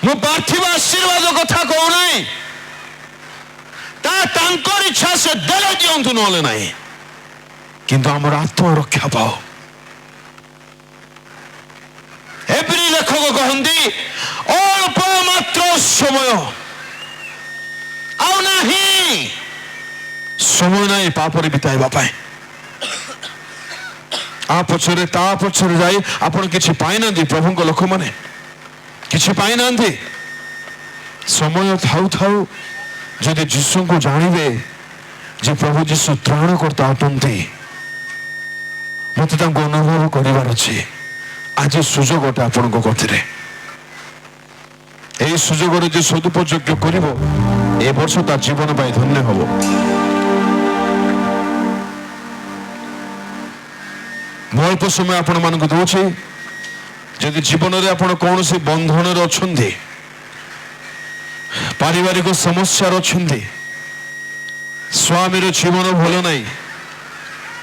ମୁଁ ପାର୍ଥିବ ଆଶୀର୍ବାଦ କଥା କହୁନାହିଁ, ତାଙ୍କର ଇଚ୍ଛା ସେ ଦେଲେ ଦିଅନ୍ତୁ, ନହେଲେ ନାହିଁ। କିନ୍ତୁ ଆମର ଆତ୍ମା ରକ୍ଷା ପାଉ। ଏପ୍ରିଲ ଲେଖକ କହନ୍ତି ଅଳ୍ପ ମାତ୍ର ସମୟ, ଆଉ ନାହିଁ ସମୟ ନାହିଁ ପାପରେ ବିତାଇବା ପାଇଁ। ତା ପଛରେ ଯାଇ ଆପଣ କିଛି ପାଇନାହାନ୍ତି। ପ୍ରଭୁଙ୍କ ଲୋକମାନେ କିଛି ପାଇନାହାନ୍ତି। ସମୟ ଥାଉ ଥାଉ ଯଦି ଯୀଶୁଙ୍କୁ ଜାଣିବେ ଯେ ପ୍ରଭୁ ଯୀଶୁ ତ୍ରାଣକର୍ତ୍ତା ଅଟନ୍ତି, ମତେ ତାଙ୍କୁ ଅନୁଭବ କରିବାର ଅଛି। ଆଜି ସୁଯୋଗଟା ଆପଣଙ୍କ କତିରେ। এই ସୁଯୋଗରେ ଯେ ସଦୁପଯୋଗ କରିବ, ଏ ବର୍ଷ ତା ଜୀବନ ପାଇଁ ଧନ୍ୟ ହବ। ମୁଁ ଅଳ୍ପ ସମୟ ଆପଣ ମାନଙ୍କୁ ଦଉଛି। ଯଦି ଜୀବନରେ ଆପଣ କୌଣସି ବନ୍ଧନରେ ଅଛନ୍ତି, ପାରିବାରିକ ସମସ୍ୟାରେ ଅଛନ୍ତି, ସ୍ୱାମୀର ଜୀବନ ଭଲ ନାହିଁ,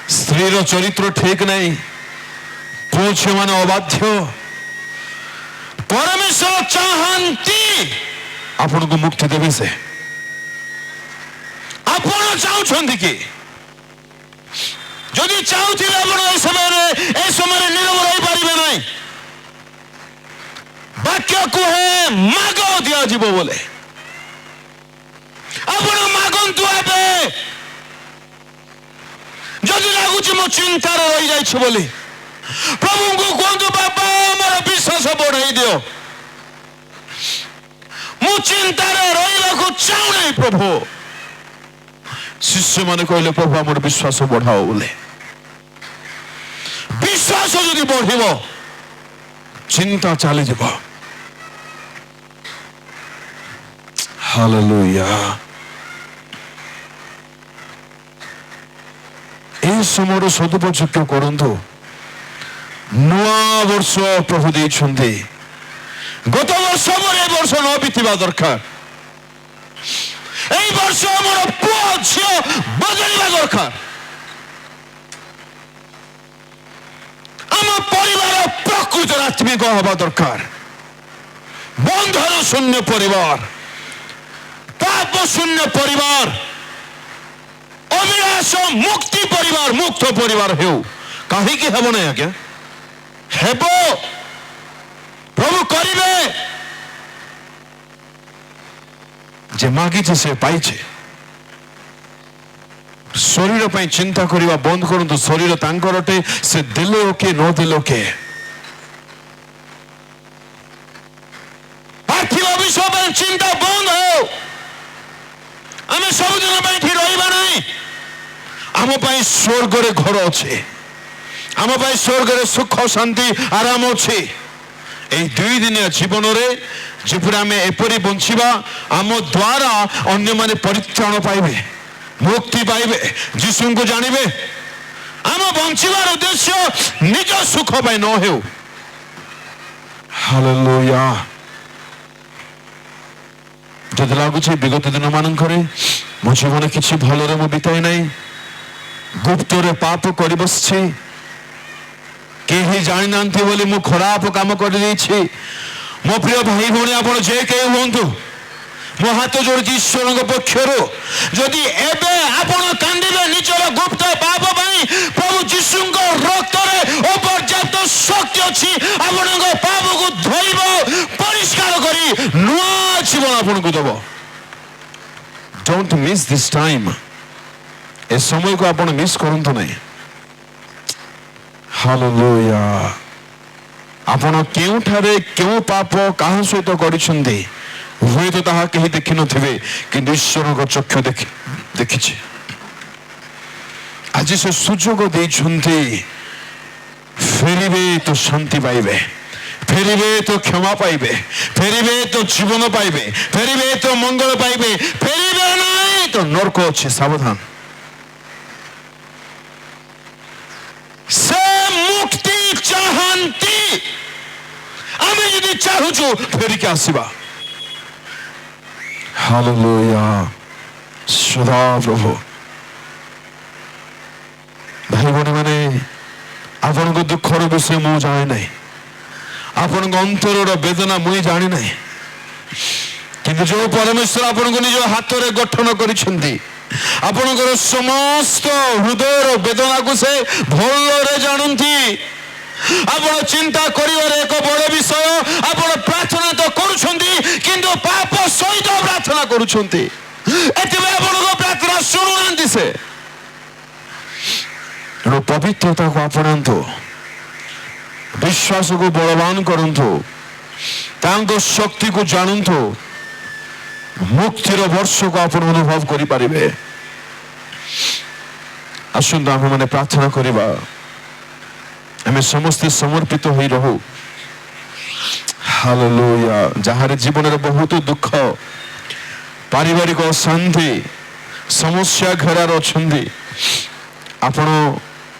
ସ୍ତ୍ରୀର ଚରିତ୍ର ଠିକ ନାହିଁ, ପୁଅ ଝିଅ ମାନେ ଅବାଧ୍ୟ, ପରମେଶ୍ୱର ଚାହାନ୍ତି ଆପଣଙ୍କୁ ମୁକ୍ତି ଦେବେ। ସେ ଆପଣ ଚାହୁଁଛନ୍ତି କି? ଯଦି ଚାହୁଁଥିବେ ଆପଣ ଏ ସମୟରେ ନୀରବ ରହିପାରିବେ ନାହିଁ। ବାକ୍ୟ କୁହେ ମାଗ ଦିଆଯିବ ବୋଲେ। ଆପଣ ମାଗନ୍ତୁ ଏବେ। ଯଦି ଲାଗୁଛି ମୁଁ ଚିନ୍ତାରେ ରହିଯାଇଛି ବୋଲି, ପ୍ରଭୁଙ୍କୁ କୁହନ୍ତୁ ବାପା ମୋର ବିଶ୍ୱାସ ବଢାଇ ଦିଅ। ମୁଁ ଚିନ୍ତାରେ ରହିବାକୁ ଚାହୁଁନାହିଁ ପ୍ରଭୁ। ଶିଷ୍ୟମାନେ କହିଲେ ପ୍ରଭୁ ଆମର ବିଶ୍ୱାସ ବଢାଅ ବୋଲି। ବିଶ୍ୱାସ ଯଦି ବଢିବ, ଚିନ୍ତା ଚାଲିଯିବ। ହାଲେଲୁୟା। এই ସମୟର ସଦୁପଯୋଗ କରନ୍ତୁ। ନୂଆ ବର୍ଷ ପ୍ରଭୁ ଦେଇଛନ୍ତି। ଗତ ବର୍ଷ ପରେ ଏ ବର୍ଷ ନ ବିତିବା ଦରକାର। এই ବର୍ଷ ଆମର ପୁଅ ଝିଅ ବଦଳିବା ଦରକାର। ଆମ ପରିବାର ପ୍ରକୃତରେ ଆତ୍ମିକ ହେବା ଦରକାର। ବନ୍ଧନ ଶୂନ୍ୟ ପରିବାର, ପାପ ଶୂନ୍ୟ ପରିବାର, ଅବିନାଶ ମୁକ୍ତି ପରିବାର, ମୁକ୍ତ ପରିବାର ହେଉ। କାହିଁକି ହେବ ନାହିଁ ଆଜ୍ଞା? ହେବ। ପ୍ରଭୁ କରିବେ। যে মাগিছে সে পাইছে। শরীর পাই চিন্তা করিবা বন্ধ করন্তু। শরীর তাঙ্কর অটে, সে দেলে ওকে ন দেলে ওকে। পার্থিব বিষয় চিন্তা বন্ধ হোক। ଆମେ ସବୁଦିନ ପାଇଁ ଏଠି ରହିବା ନାହିଁ। ଆମ ପାଇଁ ସ୍ୱର୍ଗରେ ଘର ଅଛି, ଆମ ପାଇଁ ସ୍ୱର୍ଗରେ ସୁଖ ଶାନ୍ତି ଆରାମ ଅଛି। এই 2 ଦିନିଆ ଜୀବନରେ ଯେପରି ଆମେ ଏପରି ବଞ୍ଚିବା ଆମ ଦ୍ୱାରା ଅନ୍ୟମାନେ ପରିତ୍ରାଣ ପାଇବେ, ମୁକ୍ତି ପାଇବେ, ଯୀଶୁଙ୍କୁ ଜାଣିବେ। ଆମ ବଞ୍ଚିବାର ଉଦ୍ଦେଶ୍ୟ ନିଜ ସୁଖ ପାଇଁ ନ ହେଉ। ହାଲେଲୁୟା। ଯଦି ଲାଗୁଛି ବିଗତ ଦିନ ମାନଙ୍କରେ ମୋ ଜୀବନ କିଛି ଭଲରେ ମୁଁ ବିତାଇ ନାହିଁ, ଗୁପ୍ତରେ ପାପ କରି ବସିଛି, କେହି ଜାଣିନାହାନ୍ତି ବୋଲି ମୁଁ ଖରାପ କାମ କରିଦେଇଛି। ମୋ ପ୍ରିୟ ଭାଇ ଭଉଣୀ, ଆପଣ ଯେ କେହି ହୁଅନ୍ତୁ, ମୋ ହାତ ଯୋଡୁଛି ଈଶ୍ୱରଙ୍କ ପକ୍ଷରୁ, ଯଦି ଏବେ ଆପଣ କାନ୍ଦିବେ ନିଜର ଗୁପ୍ତ ପାପ ପାଇଁ, ପ୍ରଭୁ ଯୀଶୁଙ୍କ ରକ୍ତରେ ଅପର୍ଯ୍ୟାପ୍ତ ଶକ୍ତି ଅଛି ଆପଣଙ୍କ ପାପକୁ ଧୋଇବ, ପରିଷ୍କାର କରି ନୂଆ ଜୀବନ ଆପଣଙ୍କୁ ଦେବ। Don't miss this time. ଏ ସମୟକୁ ଆପଣ ମିସ୍ କରନ୍ତୁ ନାହିଁ। ହାଲେଲୁୟା। ଆପଣ କେଉଁଠାରେ କେଉଁ ପାପ କାହା ସହିତ କରିଛନ୍ତି ହୁଏତ ତାହା କେହି ଦେଖିନଥିବେ, କିନ୍ତୁ ଈଶ୍ୱରଙ୍କ ଚକ୍ଷୁ ଦେଖିଛି। ଆଜି ସେ ସୁଯୋଗ ଦେଇଛନ୍ତି, ଫେରିବେ ତ ଶାନ୍ତି ପାଇବେ, ଫେରିବେ ତ କ୍ଷମା ପାଇବେ, ଫେରିବେ ତ ଜୀବନ ପାଇବେ, ଫେରିବେ ତ ମଙ୍ଗଳ ପାଇବେ, ଫେରିବେ ନାହିଁ ତ ନରକ ଅଛି, ସାବଧାନ। ସେ ମୁକ୍ତି ଚାହାନ୍ତି। ଆମେ ଯଦି ଚାହୁଁଛୁ ଫେରିକି ଆସିବା। ହାଲେଲୁୟା। ସଦା ପ୍ରଭୁ। ଭାଇ ଭଉଣୀ ମାନେ, ଆପଣଙ୍କ ଦୁଃଖର ବିଷୟ ମୁଁ ଜାଣେ ନାହିଁ, ଆପଣଙ୍କ ଅନ୍ତରର ବେଦନା ମୁଁ ଜାଣି ନାହିଁ, କିନ୍ତୁ ଯୋଉ ପରମେଶ୍ୱର ଆପଣଙ୍କୁ ନିଜ ହାତରେ ଗଠନ କରିଛନ୍ତି, ଆପଣଙ୍କର ସମସ୍ତ ହୃଦୟର ବେଦନାକୁ ସେ ଭଲରେ ଜାଣନ୍ତି। ଆପଣ ଚିନ୍ତା କରିବାର ଏକ ବଡ଼ ବିଷୟ, ଆପଣ ପ୍ରାର୍ଥନା ତ କରୁଛନ୍ତି କିନ୍ତୁ ପାପ ସହିତ ପ୍ରାର୍ଥନା କରୁଛନ୍ତି, ଏଥିପାଇଁ ଆପଣଙ୍କ ପ୍ରାର୍ଥନା ଶୁଣୁନାହାନ୍ତି ସେ। ତେଣୁ ପବିତ୍ରତାକୁ ଆପଣାନ୍ତୁ, ବିଶ୍ୱାସକୁ ବଳବାନ କରନ୍ତୁ, ତାଙ୍କ ଶକ୍ତିକୁ ଜାଣନ୍ତୁ, ମୁକ୍ତିର ବର୍ଷକୁ ଆପଣ ଅନୁଭବ କରିପାରିବେ। ଆସନ୍ତୁ ଆମେ ମାନେ ପ୍ରାର୍ଥନା କରିବା, ଆମେ ସମସ୍ତେ ସମର୍ପିତ ହୋଇ ରହୁ। ହାଲେଲୁୟା। ଯାହାର ଜୀବନରେ ବହୁତ ଦୁଃଖ, ପାରିବାରିକ ଅଶାନ୍ତି, ସମସ୍ୟା ଘେରାରେ ଅଛନ୍ତି, ଆପଣ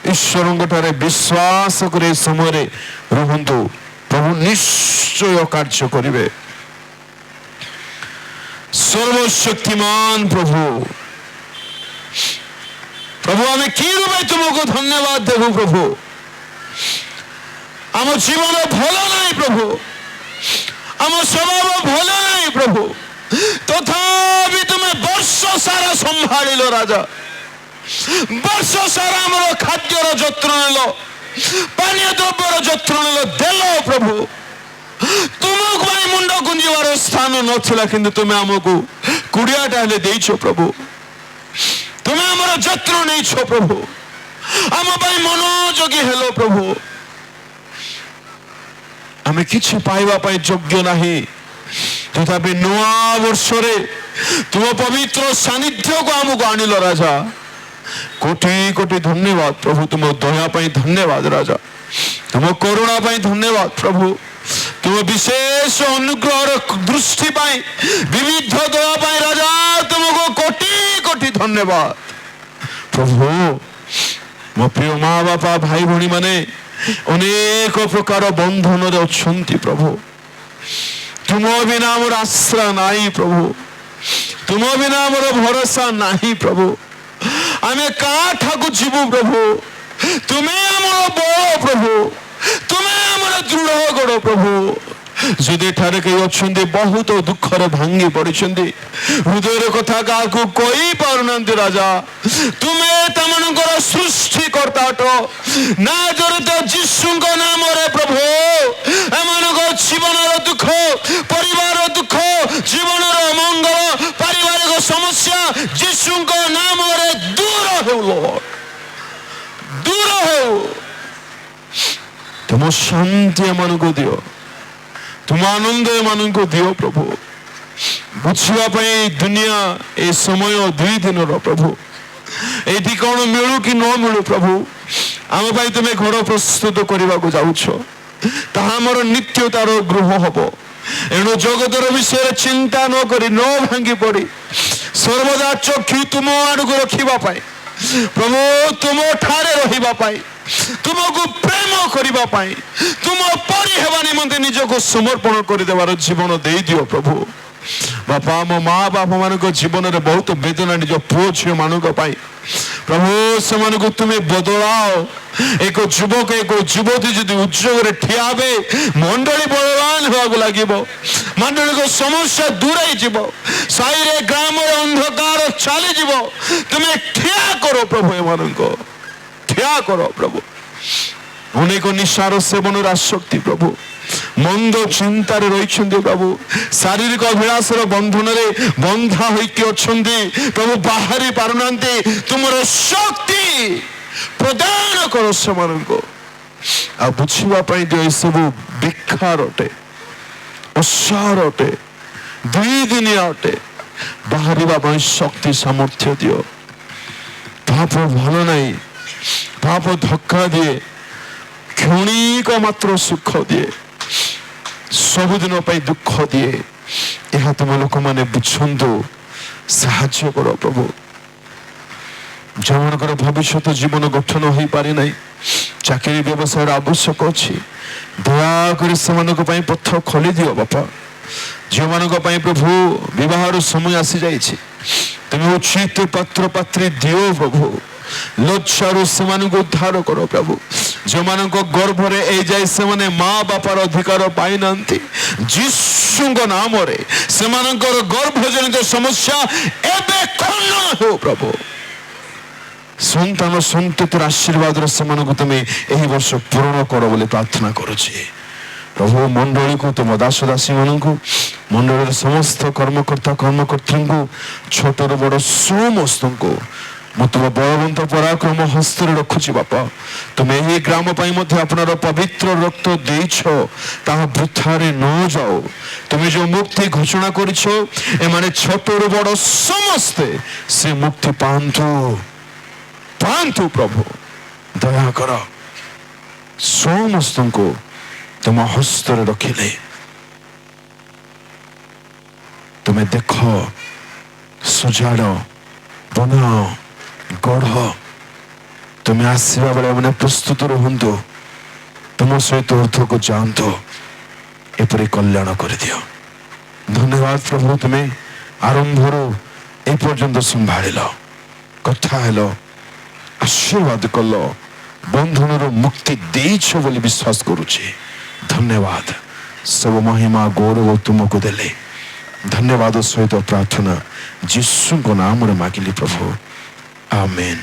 ଈଶ୍ୱରଙ୍କ ଠାରେ ବିଶ୍ୱାସ କରି ସମୟରେ ରୁହନ୍ତୁ, ପ୍ରଭୁ ନିଶ୍ଚୟ କାର୍ଯ୍ୟ କରିବେ। ସର୍ବଶକ୍ତିମାନ ପ୍ରଭୁ, ପ୍ରଭୁ ଆମେ କି ରୂପେ ତୁମକୁ ଧନ୍ୟବାଦ ଦେବୁ। ପ୍ରଭୁ ଆମ ଜୀବନ ଭଲ ନାହିଁ ପ୍ରଭୁ, ଆମ ସ୍ୱଭାବ ଭଲ ନାହିଁ ପ୍ରଭୁ, ତଥାପି ତୁମେ ବର୍ଷ ସାରା ସମ୍ଭାଳିଲ ରାଜା। ବର୍ଷ ସାରା ଆମର ଖାଦ୍ୟର ଯତ୍ନ ନେଲ, ପାନୀୟ ଦ୍ରବ୍ୟର ଯତ୍ନ ନେଲ, ଦେଲ ପ୍ରଭୁ। ତୁମକୁ ପାଇଁ ମୁଣ୍ଡ ଗୁଞ୍ଜିବାର ସ୍ଥାନ ନଥିଲା, କିନ୍ତୁ ତୁମେ ଆମକୁ 20ଟା ହେଲେ ଦେଇଛ ପ୍ରଭୁ। ତୁମେ ଆମର ଯତ୍ନ ନେଇଛ ପ୍ରଭୁ, ଆମ ପାଇଁ ମନୋଯୋଗୀ ହେଲ ପ୍ରଭୁ। ଆମେ କିଛି ପାଇବା ପାଇଁ ଯୋଗ୍ୟ ନାହିଁ, ତଥାପି ନୂଆ ବର୍ଷରେ ତୁମ ପବିତ୍ର ସାନ୍ନିଧ୍ୟକୁ ଆମକୁ ଆଣିଲ ରାଜା। କୋଟି କୋଟି ଧନ୍ୟବାଦ ପ୍ରଭୁ, ତୁମ ଦୟା ପାଇଁ ଧନ୍ୟବାଦ ରାଜା, ତୁମ କରୁଣା ପାଇଁ ଧନ୍ୟବାଦ ପ୍ରଭୁ, ତୁମ ବିଶେଷ ଅନୁଗ୍ରହର ଦୃଷ୍ଟି ପାଇଁ, ବିବିଧ ଦୟା ପାଇଁ ରାଜା ତୁମକୁ କୋଟି କୋଟି ଧନ୍ୟବାଦ ପ୍ରଭୁ। ମୋ ପ୍ରିୟ ମା ବାପା ଭାଇ ଭଉଣୀ ମାନେ ଅନେକ ପ୍ରକାର ବନ୍ଧନରେ ଅଛନ୍ତି ପ୍ରଭୁ, ତୁମ ବିନା ଆମର ଆଶ୍ରା ନାହିଁ ପ୍ରଭୁ, ତୁମ ବିନା ଆମର ଭରସା ନାହିଁ ପ୍ରଭୁ। ଆମେ କାଠାକୁ ଯିବୁ ପ୍ରଭୁ? ତୁମେ ଆମର ବଳ ପ୍ରଭୁ, ତୁମେ ଆମର ଦୃଢ ଗୋଡ଼ ପ୍ରଭୁ। ଯଦି ଏଠାରେ କେହି ଅଛନ୍ତି ବହୁତ ଦୁଃଖରେ ଭାଙ୍ଗି ପଡ଼ିଛନ୍ତି, ହୃଦୟର କଥା କାହାକୁ କହି ପାରୁନାହାନ୍ତି ରାଜା, ତୁମେ ତାମାନଙ୍କର ସୃଷ୍ଟିକର୍ତ୍ତା ଅଟ। ନାଜରେଥ ଯୀଶୁଙ୍କ ନାମରେ ପ୍ରଭୁ ଏମାନଙ୍କ ଜୀବନର ଦୁଃଖ, ପରିବାର ଦୁଃଖ, ଜୀବନର ମଙ୍ଗଳ, ପାରିବାରିକ ସମସ୍ୟା ଯୀଶୁଙ୍କ ନାମରେ ଦୂର ହେଉ ଲୋ, ଦୂର ହେଉ। ତୁମ ଶାନ୍ତି ଏମାନଙ୍କୁ ଦିଅ, ତୁମ ଆନନ୍ଦ ଏମାନଙ୍କୁ ଦିଅ ପ୍ରଭୁ। ବୁଝିବା ପାଇଁ ଦୁନିଆ ଏ ସମୟ 2 ଦିନର ପ୍ରଭୁ, ଏଇଠି କ'ଣ ମିଳୁ କି ନ ମିଳୁ ପ୍ରଭୁ, ଆମ ପାଇଁ ତୁମେ ଘର ପ୍ରସ୍ତୁତ କରିବାକୁ ଯାଉଛ, ତାହା ଆମର ନିତ୍ୟତାର ଗୃହ ହବ। ଏଣୁ ଜଗତର ବିଷୟରେ ଚିନ୍ତା ନ କରି, ନ ଭାଙ୍ଗି ପଡି, ସର୍ବଦା ଚକ୍ଷୁ ତୁମ ଆଡ଼କୁ ରଖିବା ପାଇଁ ପ୍ରଭୁ, ତୁମ ଠାରେ ରହିବା ପାଇଁ, ତୁମକୁ ପ୍ରେମ କରିବା ପାଇଁ, ତୁମ ପରି ହେବା ନିମନ୍ତେ ନିଜକୁ ସମର୍ପଣ କରିଦେବାର ଜୀବନ ଦେଇଦିଅ ପ୍ରଭୁ। ବାପା, ମୋ ମା ବାପା ମାନଙ୍କ ଜୀବନରେ ବହୁତ ବେଦନା ନିଜ ପୁଅ ଝିଅ ମାନଙ୍କ ପାଇଁ ପ୍ରଭୁ, ସେମାନଙ୍କୁ ତୁମେ ବଦଳାଅ। ଏକ ଯୁବକ ଏକ ଯୁବତୀ ଯଦି ଉଦ୍ଯୋଗରେ ଠିଆ ହେବେ, ମଣ୍ଡଳୀ ବଳବାନ ହେବାକୁ ଲାଗିବ, ମଣ୍ଡଳୀଙ୍କ ସମସ୍ୟା ଦୂରେଇ ଯିବ, ସାହିରେ ଗ୍ରାମରେ ଅନ୍ଧକାର ଚାଲିଯିବ। ତୁମେ ଠିଆ କର ପ୍ରଭୁ, ଏମାନଙ୍କ ଠିଆ କର ପ୍ରଭୁ। ଅନେକ ନିଶାର ସେବନର ଆସକ୍ତି ପ୍ରଭୁ, ମନ୍ଦ ଚିନ୍ତାରେ ରହିଛନ୍ତି ପ୍ରଭୁ, ଶାରୀରିକ ଅଭିଳାଷର ବନ୍ଧନରେ ବନ୍ଧା ହୋଇକି ଅଛନ୍ତି ପ୍ରଭୁ, ବାହାରି ପାରୁନାହାନ୍ତି। ତୁମର ଶକ୍ତି ପ୍ରଦାନ କର ସେମାନଙ୍କୁ, ଆଉ ବୁଝିବା ପାଇଁ ଦିଅ ଏସବୁ ବେକାର ଅଟେ, ଅସାର ଅଟେ, 2 ଦିନିଆ ଅଟେ। ବାହାରିବା ପାଇଁ ଶକ୍ତି ସାମର୍ଥ୍ୟ ଦିଅ। ପାପ ଭଲ ନାହିଁ, ପାପ ଧକ୍କା ଦିଏ, କ୍ଷଣିକ ମାତ୍ର ସୁଖ ଦିଏ, ସବୁଦିନ ପାଇଁ ଦୁଃଖ ଦିଏ। ଏହା ତୁମ ଲୋକମାନେ ବୁଝନ୍ତୁ, ସାହାଯ୍ୟ କର ପ୍ରଭୁ। ଯେଉଁମାନଙ୍କର ଭବିଷ୍ୟତ ଜୀବନ ଗଠନ ହୋଇପାରି ନାହିଁ, ଚାକିରି ବ୍ୟବସାୟର ଆବଶ୍ୟକ ଅଛି, ଦୟାକରି ସେମାନଙ୍କ ପାଇଁ ପଥ ଖୋଲିଦିଅ ବାପା। ଯେଉଁମାନଙ୍କ ପାଇଁ ପ୍ରଭୁ ବିବାହର ସମୟ ଆସିଯାଇଛି, ତୁମେ ଉଚିତ ପାତ୍ର ପାତ୍ରୀ ଦିଅ ପ୍ରଭୁ। ଲଜ୍ଜାରୁ ସେମାନଙ୍କୁ ଉଦ୍ଧାର କର ପ୍ରଭୁ। ଯେଉଁମାନଙ୍କ ଗର୍ଭରେ ଏଇ ଯାଇ ସେମାନେ ମା ବାପାର ଅଧିକାର ପାଇନାହାନ୍ତି, ଯୀଶୁଙ୍କ ନାମରେ ସେମାନଙ୍କର ଗର୍ଭଜନିତ ସମସ୍ୟା ଏବେ ଖଣ୍ଡନ ହେଉ ପ୍ରଭୁ। ସନ୍ତାନ ସନ୍ତତିର ଆଶୀର୍ବାଦରେ ସେମାନଙ୍କୁ ତୁମେ ଏହି ବର୍ଷ ପୂରଣ କର ବୋଲି ପ୍ରାର୍ଥନା କରୁଛି ପ୍ରଭୁ। ମଣ୍ଡଳୀକୁ, ତୁମ ଦାସ ଦାସୀ ମାନଙ୍କୁ, ମଣ୍ଡଳୀର ସମସ୍ତ କର୍ମକର୍ତ୍ତା କର୍ମକର୍ତ୍ରୀଙ୍କୁ, ଛୋଟରୁ ବଡ଼ ସମସ୍ତଙ୍କୁ ମୁଁ ତୁମ ବଳବନ୍ତ ପରାକ୍ରମ ହସ୍ତରେ ରଖୁଛି ବାପା। ତୁମେ ଏହି ଗ୍ରାମ ପାଇଁ ମଧ୍ୟ ଆପଣର ପବିତ୍ର ରକ୍ତ ଦେଇଛ, ତାହା ବୃଥାରେ ନ ଯାଉ। ତୁମେ ଯେଉଁ ମୁକ୍ତି ଘୋଷଣା କରିଛ, ଏମାନେ ଛୋଟରୁ ବଡ଼ ସମସ୍ତେ ସେ ମୁକ୍ତି ପାଆନ୍ତୁ ପାଆନ୍ତୁ ପ୍ରଭୁ। ଦୟାକର, ସମସ୍ତଙ୍କୁ ତୁମ ହସ୍ତରେ ରଖିଲେ ତୁମେ ଦେଖ, ସୁଜାଡ଼, ବନାଅ, ଗଢ଼। ତୁମେ ଆସିବା ବେଳେ ମାନେ ପ୍ରସ୍ତୁତ ରୁହନ୍ତୁ, ତୁମ ସହିତ ଉର୍ଦ୍ଧ୍ୱକୁ ଯାଆନ୍ତୁ। ଏପରି କଲ୍ୟାଣ କରିଦିଅ। ଧନ୍ୟବାଦ ପ୍ରଭୁ, ତୁମେ ଆରମ୍ଭରୁ ଏ ପର୍ଯ୍ୟନ୍ତ ସମ୍ଭାଳିଲ, କଥା ହେଲ, ଆଶୀର୍ବାଦ କଲ, ବନ୍ଧନରୁ ମୁକ୍ତି ଦେଇଛ ବୋଲି ବିଶ୍ୱାସ କରୁଛି। ଧନ୍ୟବାଦ। ସବୁ ମହିମା ଗୌରବ ତୁମକୁ ଦେଲେ। ଧନ୍ୟବାଦ ସହିତ ପ୍ରାର୍ଥନା ଯୀଶୁଙ୍କ ନାମରେ ମାଗିଲି ପ୍ରଭୁ, ଆମେନ୍।